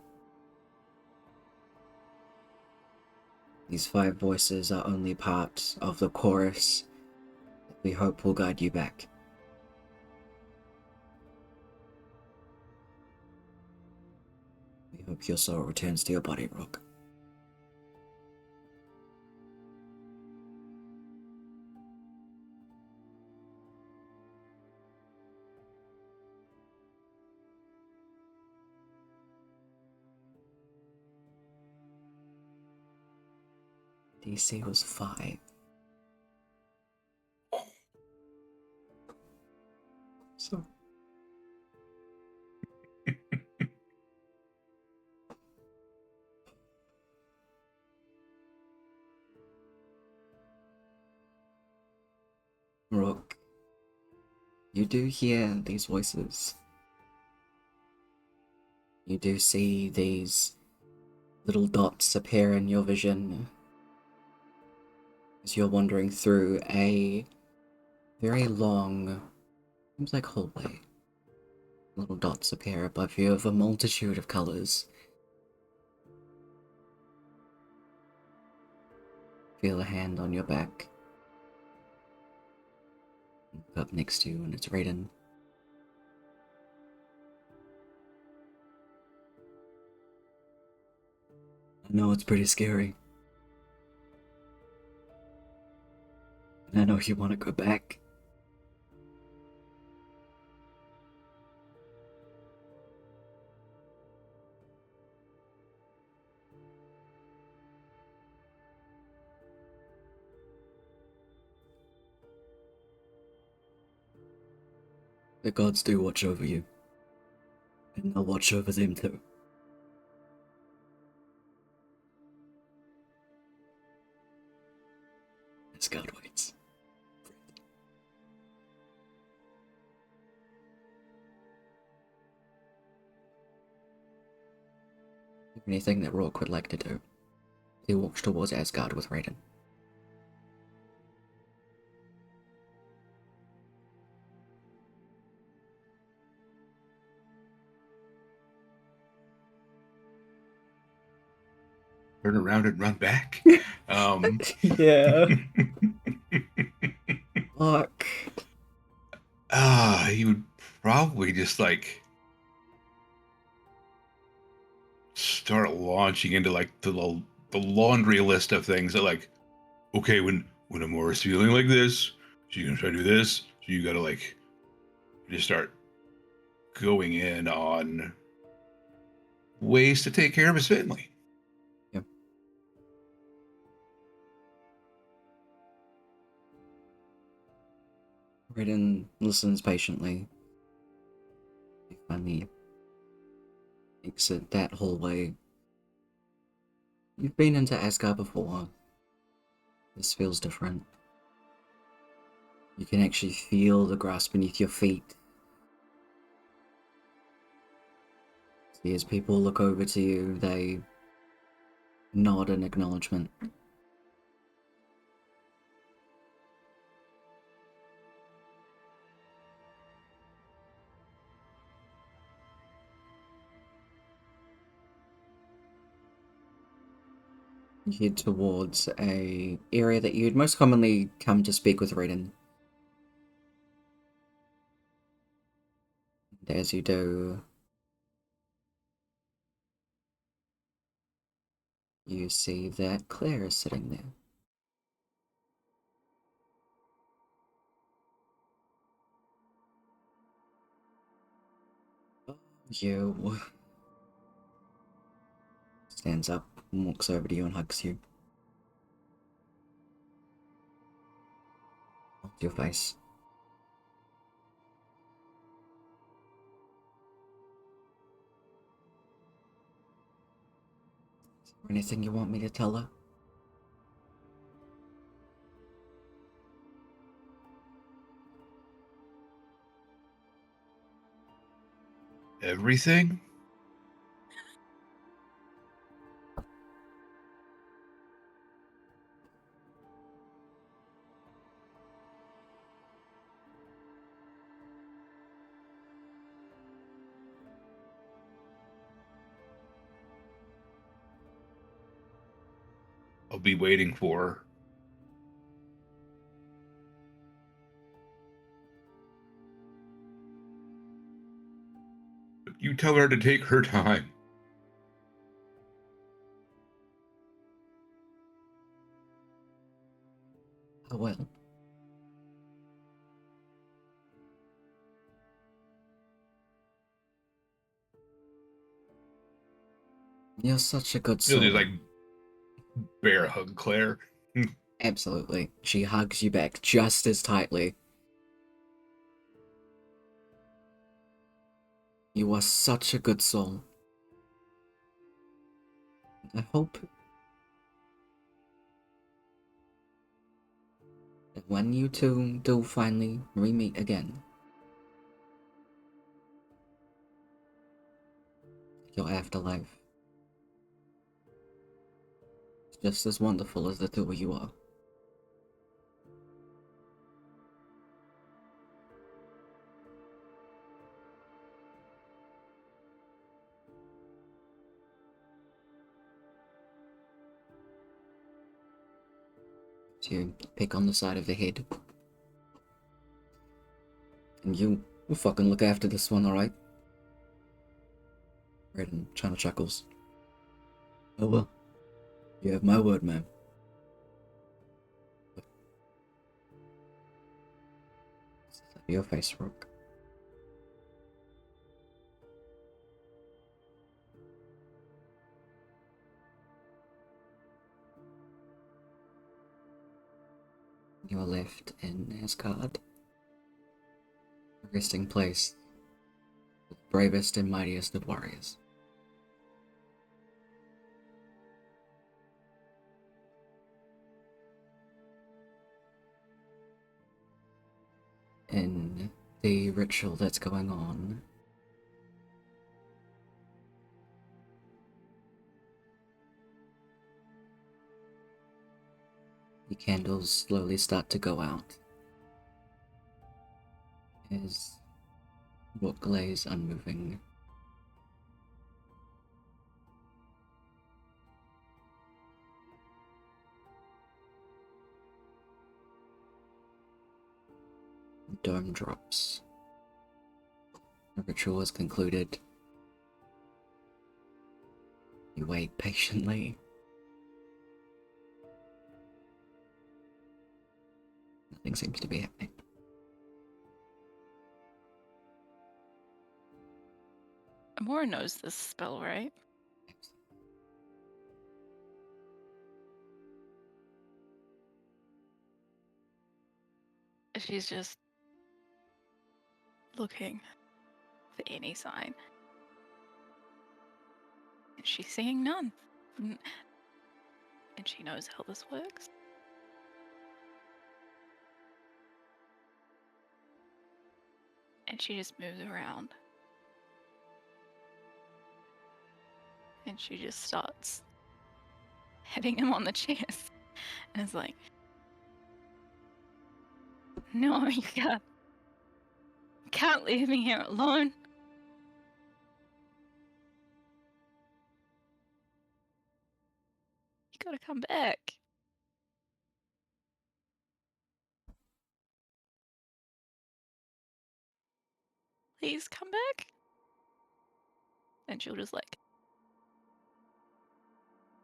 These 5 voices are only part of the chorus that we hope will guide you back. We hope your soul returns to your body, Brooke. DC was 5. So. Rook, you do hear these voices. You do see these little dots appear in your vision as you're wandering through a very long, seems like hallway. Little dots appear above you of a multitude of colors. Feel a hand on your back. Look up next to you and it's Raiden. I know it's pretty scary. And I know you want to go back. The gods do watch over you. And they'll watch over them too. As God waits. Anything that Rourke would like to do. He walks towards Asgard with Raiden. Turn around and run back. Yeah. Fuck. He would probably just like start launching into like the laundry list of things that like, okay, when Amora's feeling like this, she's gonna try to do this. So you gotta like just start going in on ways to take care of his family. Yep. Raiden listens patiently. He finally exit that hallway. You've been into Asgard before. This feels different. You can actually feel the grass beneath your feet. See, as people look over to you, they nod in acknowledgement. You head towards a area that you'd most commonly come to speak with Raiden. And as you do, you see that Claire is sitting there. You stands up and walks over to you and hugs you. Holds your face. Is there anything you want me to tell her? everything? I'll be waiting for her. But you tell her to take her time. I will. You're such a good You'll soul. just like bear hug Claire. Absolutely. She hugs you back just as tightly. You are such a good soul. I hope that when you two do finally re-meet again, your afterlife is just as wonderful as the two of you are. So you pick on the side of the head. And you fucking look after this one, alright? Redden China chuckles. Oh well. You have my word, ma'am. Your face, Brooke. You are left in Asgard, a resting place for the bravest and mightiest of warriors. In the ritual that's going on, the candles slowly start to go out as Brooke lays unmoving. The dome drops. The ritual is concluded. You wait patiently. Nothing seems to be happening. Amora knows this spell, right? She's just looking for any sign. And she's seeing none. And she knows how this works. And she just moves around. And she just starts hitting him on the chest. And it's like, no, you can't leave me here alone. You gotta come back. Please come back. And she'll just like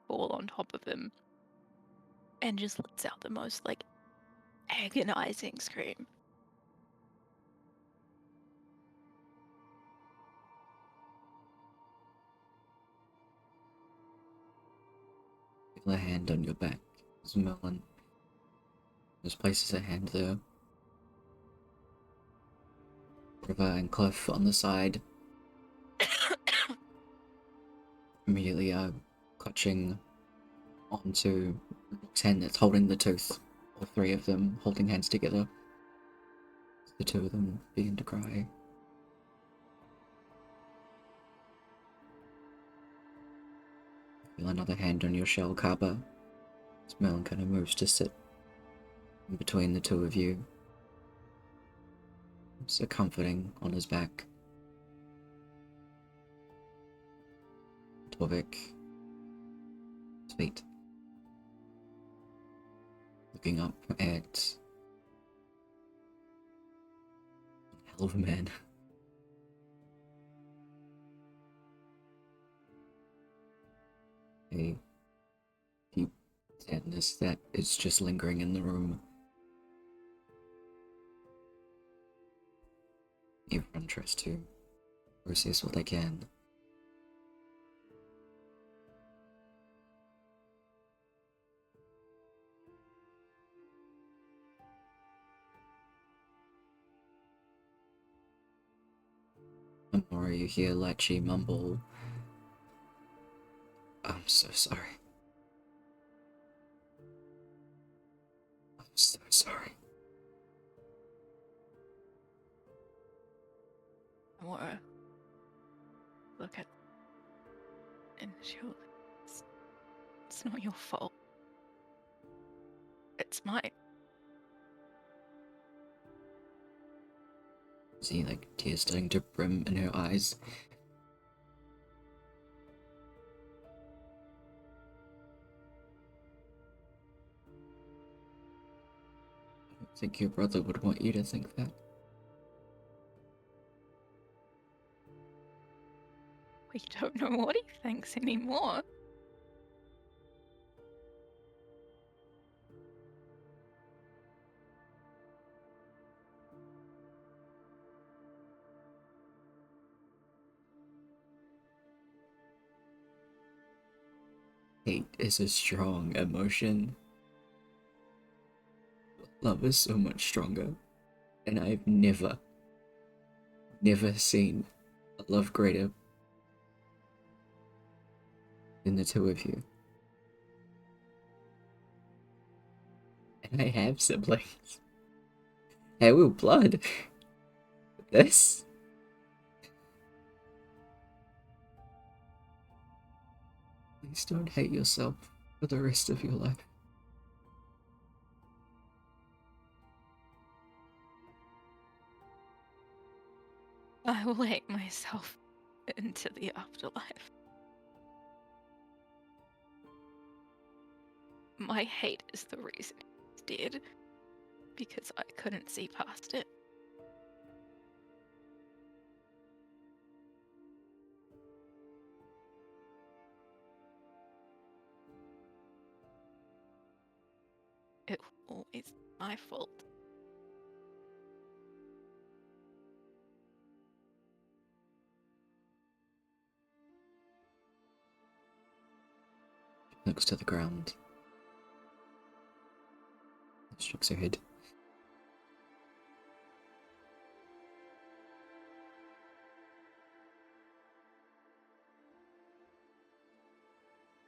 fall on top of him and just lets out the most like agonizing scream. Feel a hand on your back as Merlin just places a hand there. River and Cliff on the side immediately clutching onto Brooke's hand that's holding the tooth. All three of them holding hands together. The two of them begin to cry. Feel another hand on your shell, Kaba. Merlin kind of moves to sit in between the two of you. So comforting on his back. Torvik. His feet. Looking up at... hell of a man. A deep sadness that is just lingering in the room. Everyone tries to process what they can. And more you hear Lachi mumble, "I'm so sorry. I'm so sorry." Amora, look at... and she'll... It's not your fault. It's mine. See, like, tears starting to brim in her eyes. I don't think your brother would want you to think that. We don't know what he thinks anymore. Hate is a strong emotion. Love is so much stronger. And I've never seen a love greater than the two of you. And I have siblings. I will blood. This? Please don't hate yourself for the rest of your life. I will hate myself into the afterlife. My hate is the reason he's dead, because I couldn't see past it. It was always my fault. She looks to the ground. Shakes her head.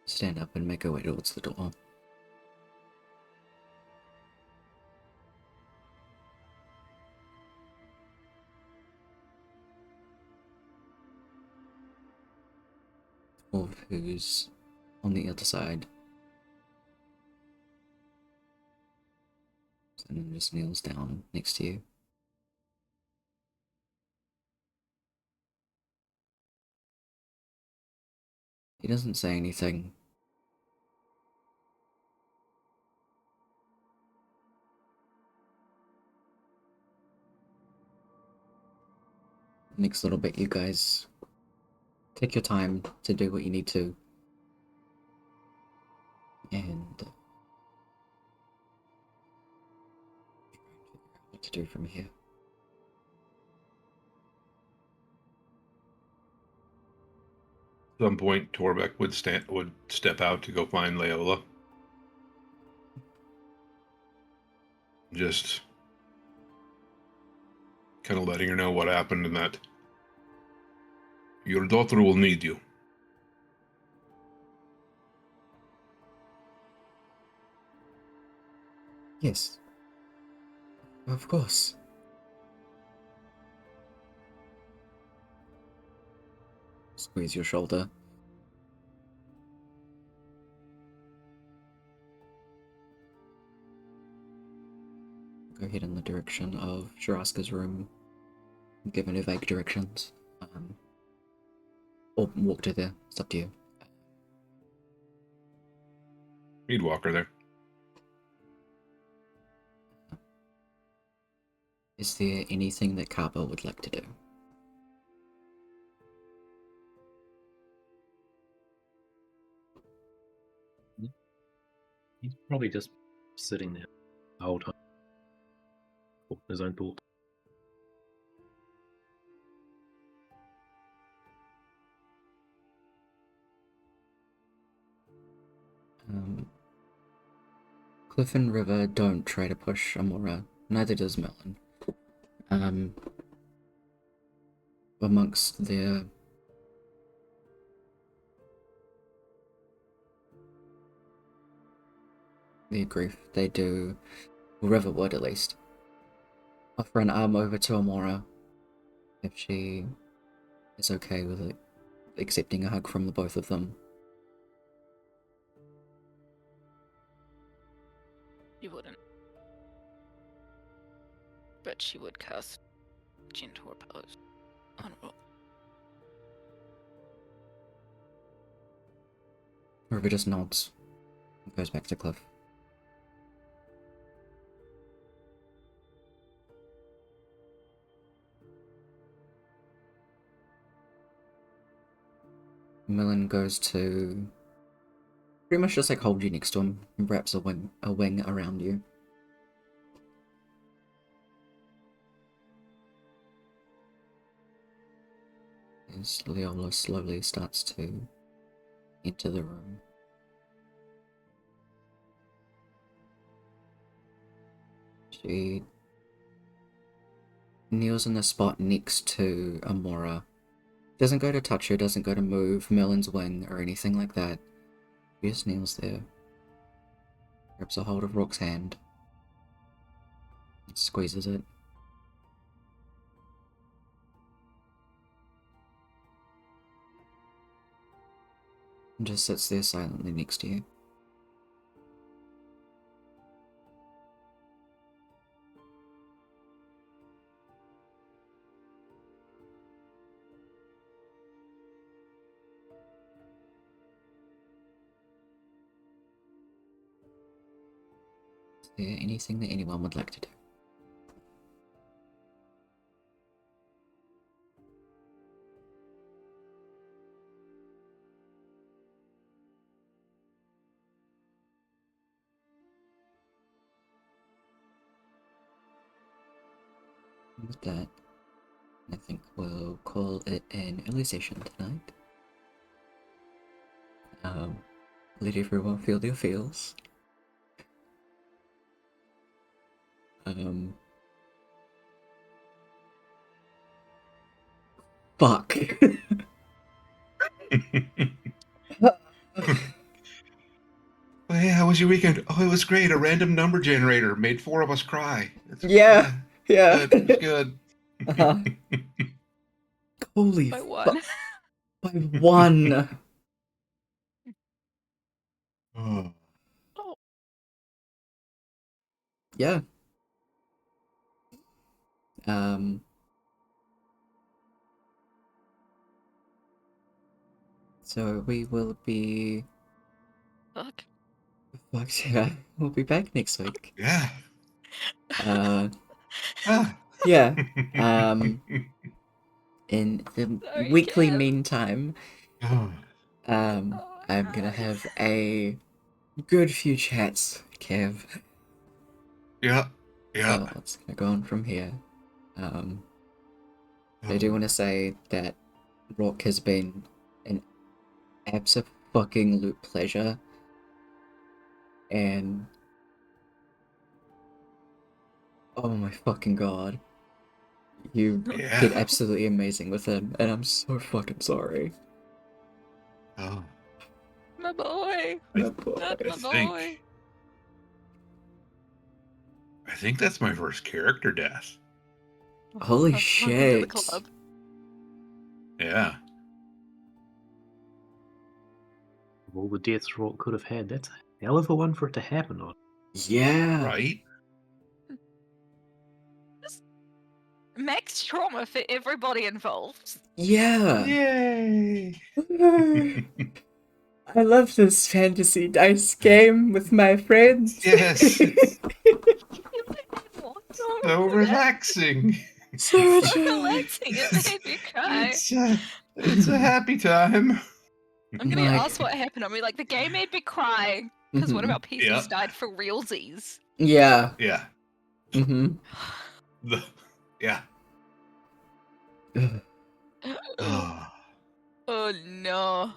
Stand up and make her way towards the door. Wolf, who's on the other side, and then just kneels down next to you. He doesn't say anything. Next little bit, you guys take your time to do what you need to. And what to do from here. At some point, Torbeck would step out to go find Leola. Just kind of letting her know what happened and that your daughter will need you. Yes. Of course. Squeeze your shoulder. go head in the direction of Sharaska's room, given her vague directions. Or walk to there. It's up to you. You'd walk her there. Is there anything that Kaba would like to do? He's probably just sitting there the whole time. His own thoughts. Cliff and River don't try to push Amora, neither does Melon. Amongst their grief, they do, well, River would at least, offer an arm over to Amora if she is okay with it, accepting a hug from the both of them. She wouldn't. But she would cast gentle repose on Rook. River just nods and goes back to Cliff. Millen goes to pretty much just like hold you next to him and wraps a wing around you. As Leola slowly starts to enter the room. She kneels in the spot next to Amora. Doesn't go to touch her, doesn't go to move Melon's wing or anything like that. She just kneels there. Grabs a hold of Rook's hand. And squeezes it. And just sits there silently next to you. Is there anything that anyone would like to do? With that, I think we'll call it an early session tonight. Let everyone feel their feels. Fuck. Oh, hey, how was your weekend? Oh, it was great. A random number generator made 4 of us cry. Yeah. Good. It was good. Uh-huh. Holy By fuck. one. By one. Oh. Oh, Yeah. So we will be... fuck. Fuck yeah. We'll be back next week. Yeah. Ah. Yeah. Yeah. In the Sorry, weekly Kev. meantime, Oh. I'm gonna have a good few chats, Kev. Yeah. Yeah. Oh, it's gonna go on from here. I do want to say that Rock has been an absolute pleasure, and oh my fucking god, you Yeah. did absolutely amazing with him, and I'm so fucking sorry. Oh. My boy. Oh, boy. That's my boy. I think that's my first character death. Holy Welcome to the shit. club. Yeah. Of all the deaths Rock could have had, that's a hell of a one for it to happen on. Yeah. Right? Max trauma for everybody involved. Yeah. Yay! I love this fantasy dice game with my friends. Yes, it's So so relaxing. So so chill. relaxing. It made me cry. It's a happy time. I'm gonna Like- ask what happened. I'll be like, the game made me cry because one of Mhm. our PCs Yeah. died for realsies. Yeah. Yeah. Mm-hmm. Yeah. Oh. Oh no.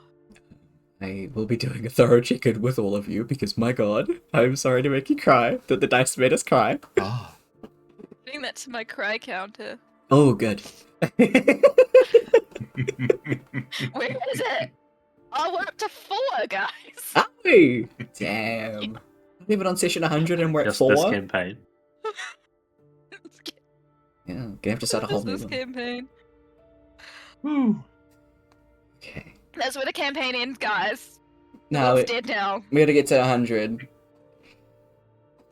I will be doing a thorough check-in with all of you because, my god, I'm sorry to make you cry, that the dice made us cry. Oh. Adding that to my cry counter. Oh, good. Where is it? Oh, we're up to 4, guys. Hey! Damn. Not even on session 100 and we're at Just 4? this campaign. Yeah, gonna have to start a whole Just new this one. campaign. Whew. Okay. That's where the campaign ends, guys. Now, Wolf's dead now. we gotta get to 100.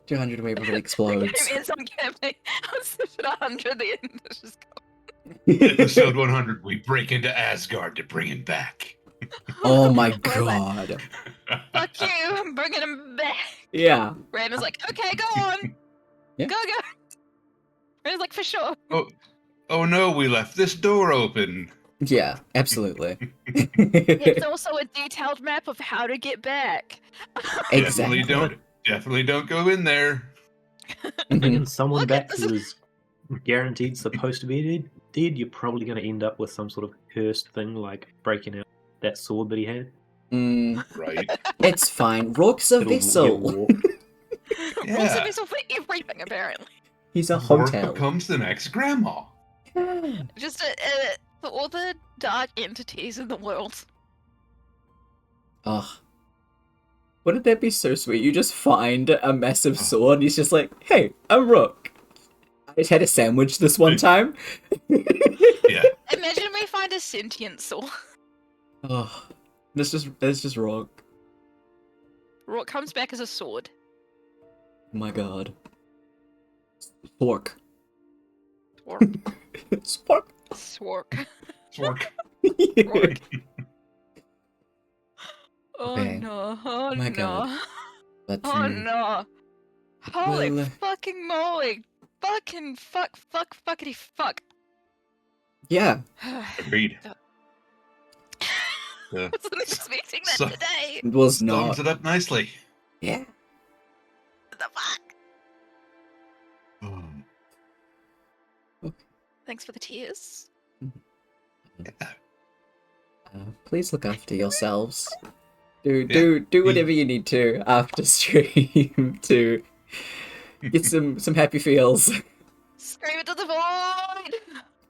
200 where everybody The explodes. game ends on campaign. I was at 100, the end is just Episode 100, we break into Asgard to bring him back. Oh my We're like, god. fuck you, I'm bringing him back. Yeah. Raven's like, okay, go on. Yeah. Go. Raven's like, for sure. Oh no, we left this door open. Yeah, absolutely. It's also a detailed map of how to get back. Exactly. Definitely don't go in there. Bringing someone Look at back this- who is guaranteed supposed to be dead, you're probably going to end up with some sort of cursed thing like breaking out that sword that he had. Right. It's fine. Rourke's a It'll get vessel. warped. Rules Yeah. a vessel for everything, apparently. He's a Rourke hotel. becomes the next grandma. Just for all the dark entities in the world. Oh. Wouldn't that be so sweet? You just find a massive sword and he's just like, hey, I'm Rourke. I just had a sandwich this one time. Yeah. Imagine we find a sentient sword. Oh. It's just Rourke. Rourke comes back as a sword. Oh my god. Spork. Swark. Spork. Swark. Fork. Rourke. Oh Okay. no. Oh My no. God. But, Oh no. Holy Well, fucking moly. Fucking fuckity fuck. yeah. Agreed. Wasn't expecting that so- today. It was Sums not. it up nicely. Yeah. What the fuck? Oh. Thanks for the tears. Please look after yourselves. Do whatever you need to after stream to get some happy feels. Scream it to the void!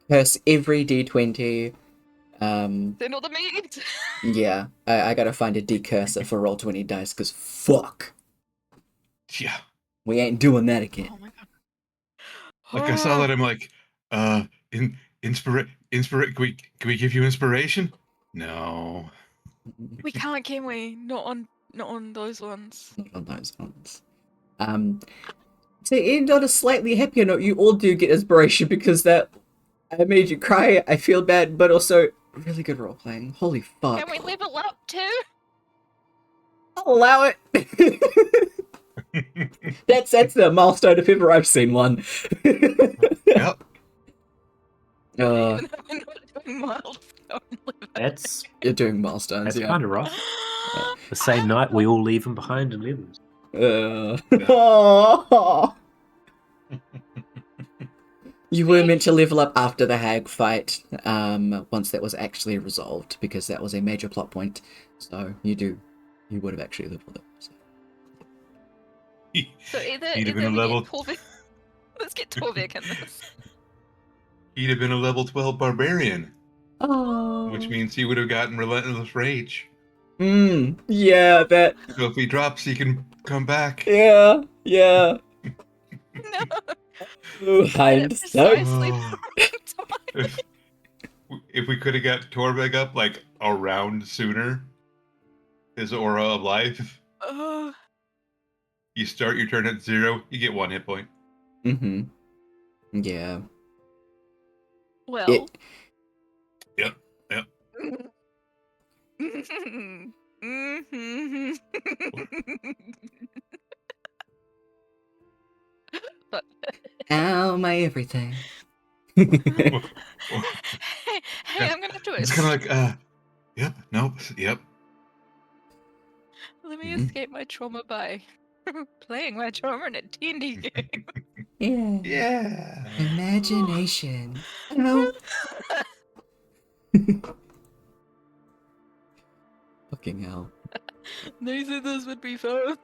Curse every D20. Send all the meat! Yeah, I gotta find a decurser for Roll20 dice, cause fuck, Yeah. we ain't doing that again. Oh my god. Like I saw that, I'm like, inspire. Can we give you inspiration? No. We can't, can we? Not on those ones. Not on those ones. To end on a slightly happier note, you all do get inspiration because that I made you cry. I feel bad, but also really good role playing. Holy fuck! Can we level up too? I'll allow it. That's the milestone if ever I've seen one. Yep. Even though we're not doing mild. That's You're doing milestones, that's yeah. kind of rough. The same night we all leave him behind and live. You were meant to level up after the hag fight, once that was actually resolved, because that was a major plot point. So you would have actually leveled up. So. So either He'd have been a we level- get Torvik. Let's get Torvik in this. He'd have been a level 12 barbarian, Oh. which means he would have gotten relentless rage. Yeah, that. So if he drops, he can come back. Yeah. No. Ooh, hindsight. Precisely Oh. the wrong time. If we could have got Torvik up like a round sooner, his aura of life, Oh, you start your turn at 0, you get 1 hit point. Mm-hmm. Yeah. Well. Yep. But Ow, my everything. hey, I'm gonna do it. It's kind of like, yep, nope, yep. Let me escape my trauma by playing my trauma in a D&D game. Yeah. Yeah. Imagination. Ow. Fucking hell. They said this would be fun.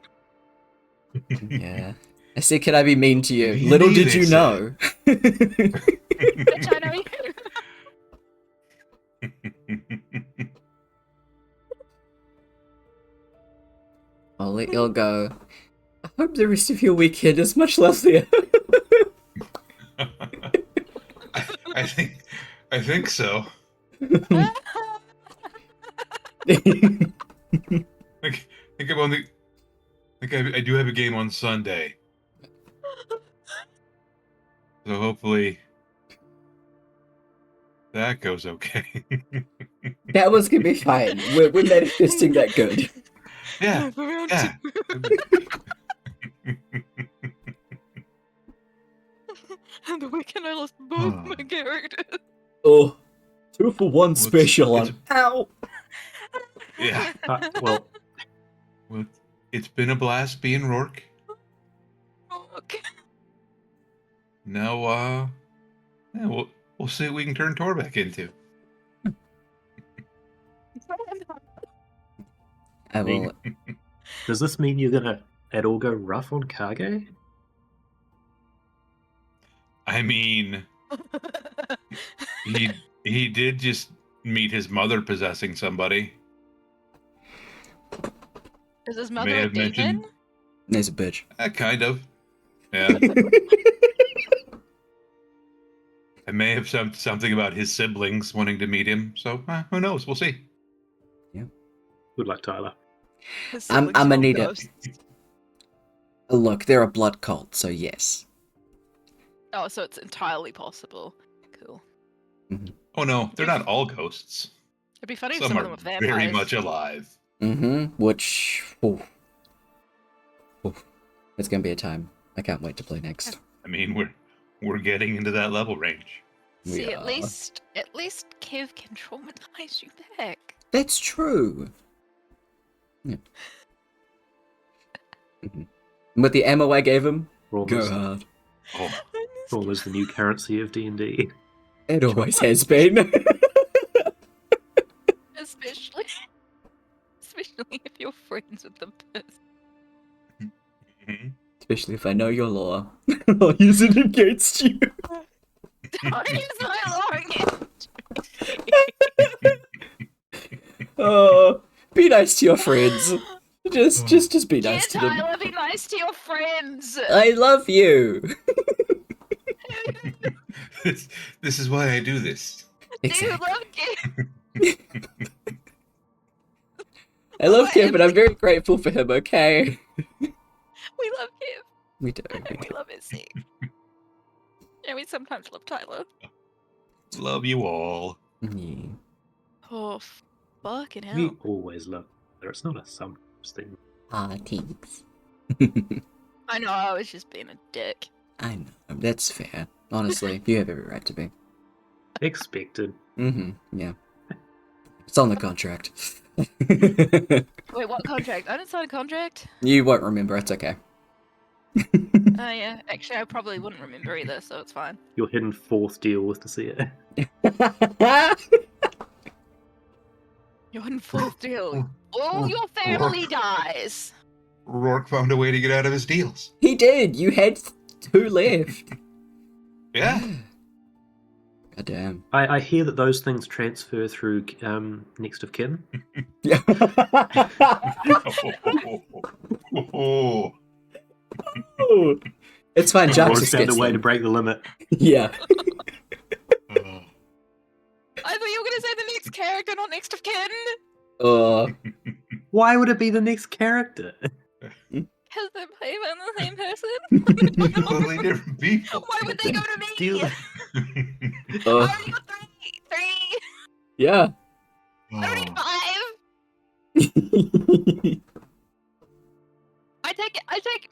Yeah. I said, can I be mean to you? D&D, Little did they you said. know. Bitch, I know you. I'll let y'all go. I hope the rest of your weekend is much lovelier. I think so. I do have a game on Sunday. So hopefully that goes okay. That was gonna be fine. We're manifesting that good. Yeah. Yeah. And the weekend I lost both my characters. Oh, 2-for-1 Well, special on. Ow! Yeah. Well, Well, it's been a blast being Rourke. Oh, okay. Now, yeah, we'll see what we can turn Tor back into. I will. does this mean you're gonna at all go rough on Kage? I mean, he did just meet his mother possessing somebody. Is his May mother a have demon? mentioned- There's a bitch. Kind of. Yeah. I may have something about his siblings wanting to meet him. So who knows? We'll see. Good luck, Tyler. His I'm siblings gonna are need ghosts. Look, they're a blood cult, so yes. Oh, so it's entirely possible. Cool. Oh no, they're not all ghosts. It'd be funny if Some some of are them were vampires. very much alive. Which. Oof. It's gonna be a time. I can't wait to play next. I mean, we're getting into that level range. See, We at are. least Kev can traumatize you back. That's true. Yeah. With the ammo I gave him, We're go almost, hard. Oh, we're almost the new currency of D&D. It always has been. Especially if you're friends with the person. mhm. Especially if I know your law. I'll use it against you. Don't use my law against Oh, be nice to your friends. Just be Yeah, nice to them. Tyler, be nice to your friends. I love you. This is why I do this. Do you Exactly. love Kev? I love him, but I'm very grateful for him. Okay. We love Kev. We do. And we love Ece. And we sometimes love Tyler. Love you all. Yeah. Oh, fucking hell. We always love her. It's not a some thing. Ah, thanks. I know, I was just being a dick. I know. That's fair. Honestly, you have every right to be. Expected. Yeah. It's on the contract. Wait, what contract? I didn't sign a contract. You won't remember. It's okay. Oh, yeah. Actually, I probably wouldn't remember either, so it's fine. Your hidden fourth deal with the CA. You're in fourth deal. All your family dies. Rourke found a way to get out of his deals. He did. You had 2 left. Yeah. God damn. I hear that those things transfer through next of kin. Yeah. Oh. It's fine. Or Jack just found gets a way to them. break the limit. Yeah. I thought you were going to say the next character, not next of kin. Why would it be the next character? Because they're played by the same person. Totally different people. Why would they go to me? Steal I already got 3! 3! Yeah. I don't need 5! I take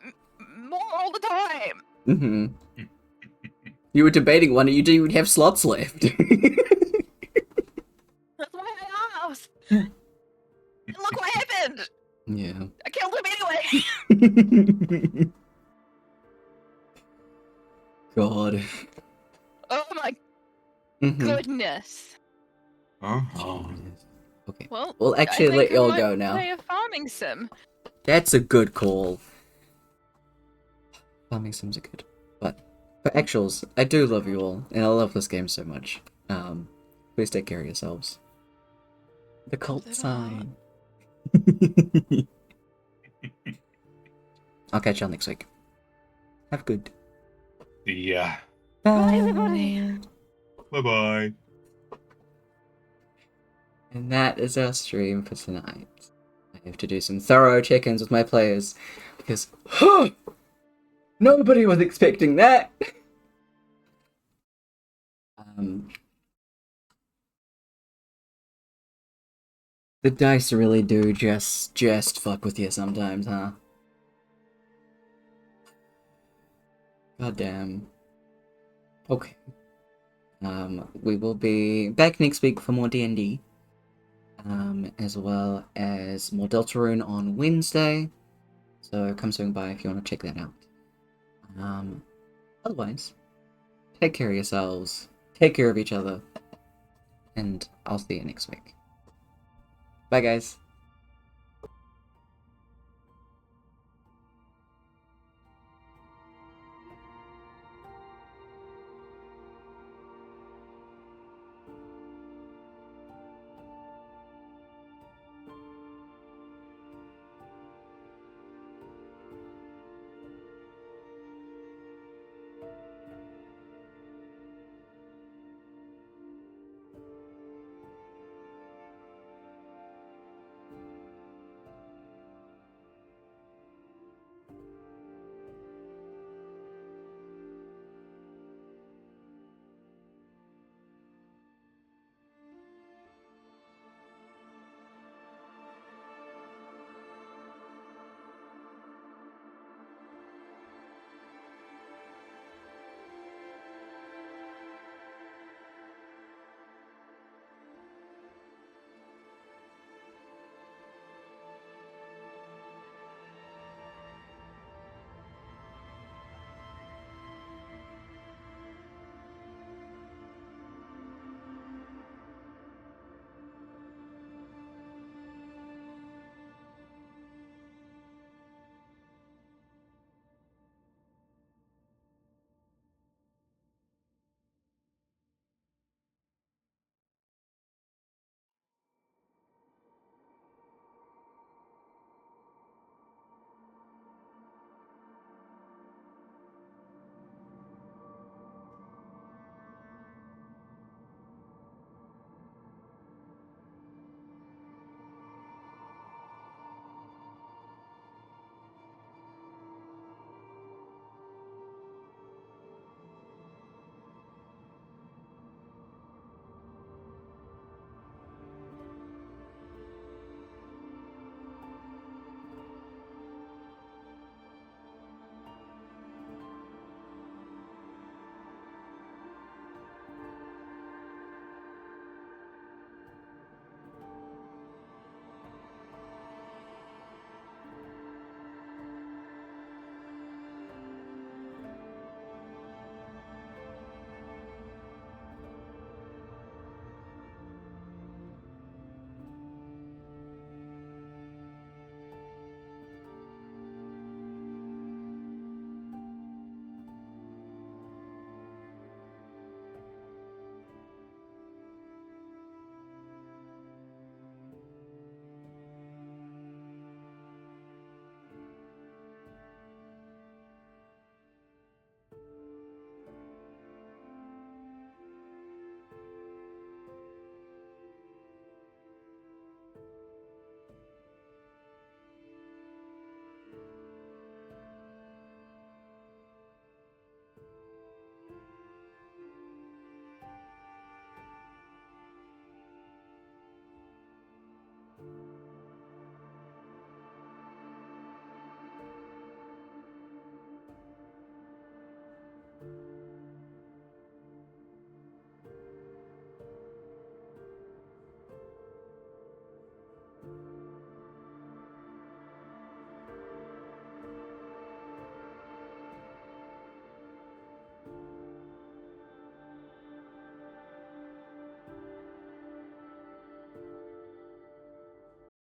more all the time! Mm-hmm. You were debating one, and you didn't even have slots left. That's why I asked! And look what happened! Yeah. I killed him anyway! God. Oh my Mhm. goodness. Uh-huh. Okay. Well, We'll I actually think let I y'all might go now. play a farming sim. That's a good call. Farming sims are good. But for actuals, I do love you all, and I love this game so much. Please take care of yourselves. The cult Little sign. I'll catch y'all next week. Have good. Yeah. Bye, everybody. Bye-bye. And that is our stream for tonight. I have to do some thorough check-ins with my players, because nobody was expecting that! The dice really do just fuck with you sometimes, huh? Goddamn. Okay. We will be back next week for more D&D. As well as more Deltarune on Wednesday. So come swing by if you want to check that out. Otherwise, take care of yourselves, take care of each other, and I'll see you next week. Bye, guys.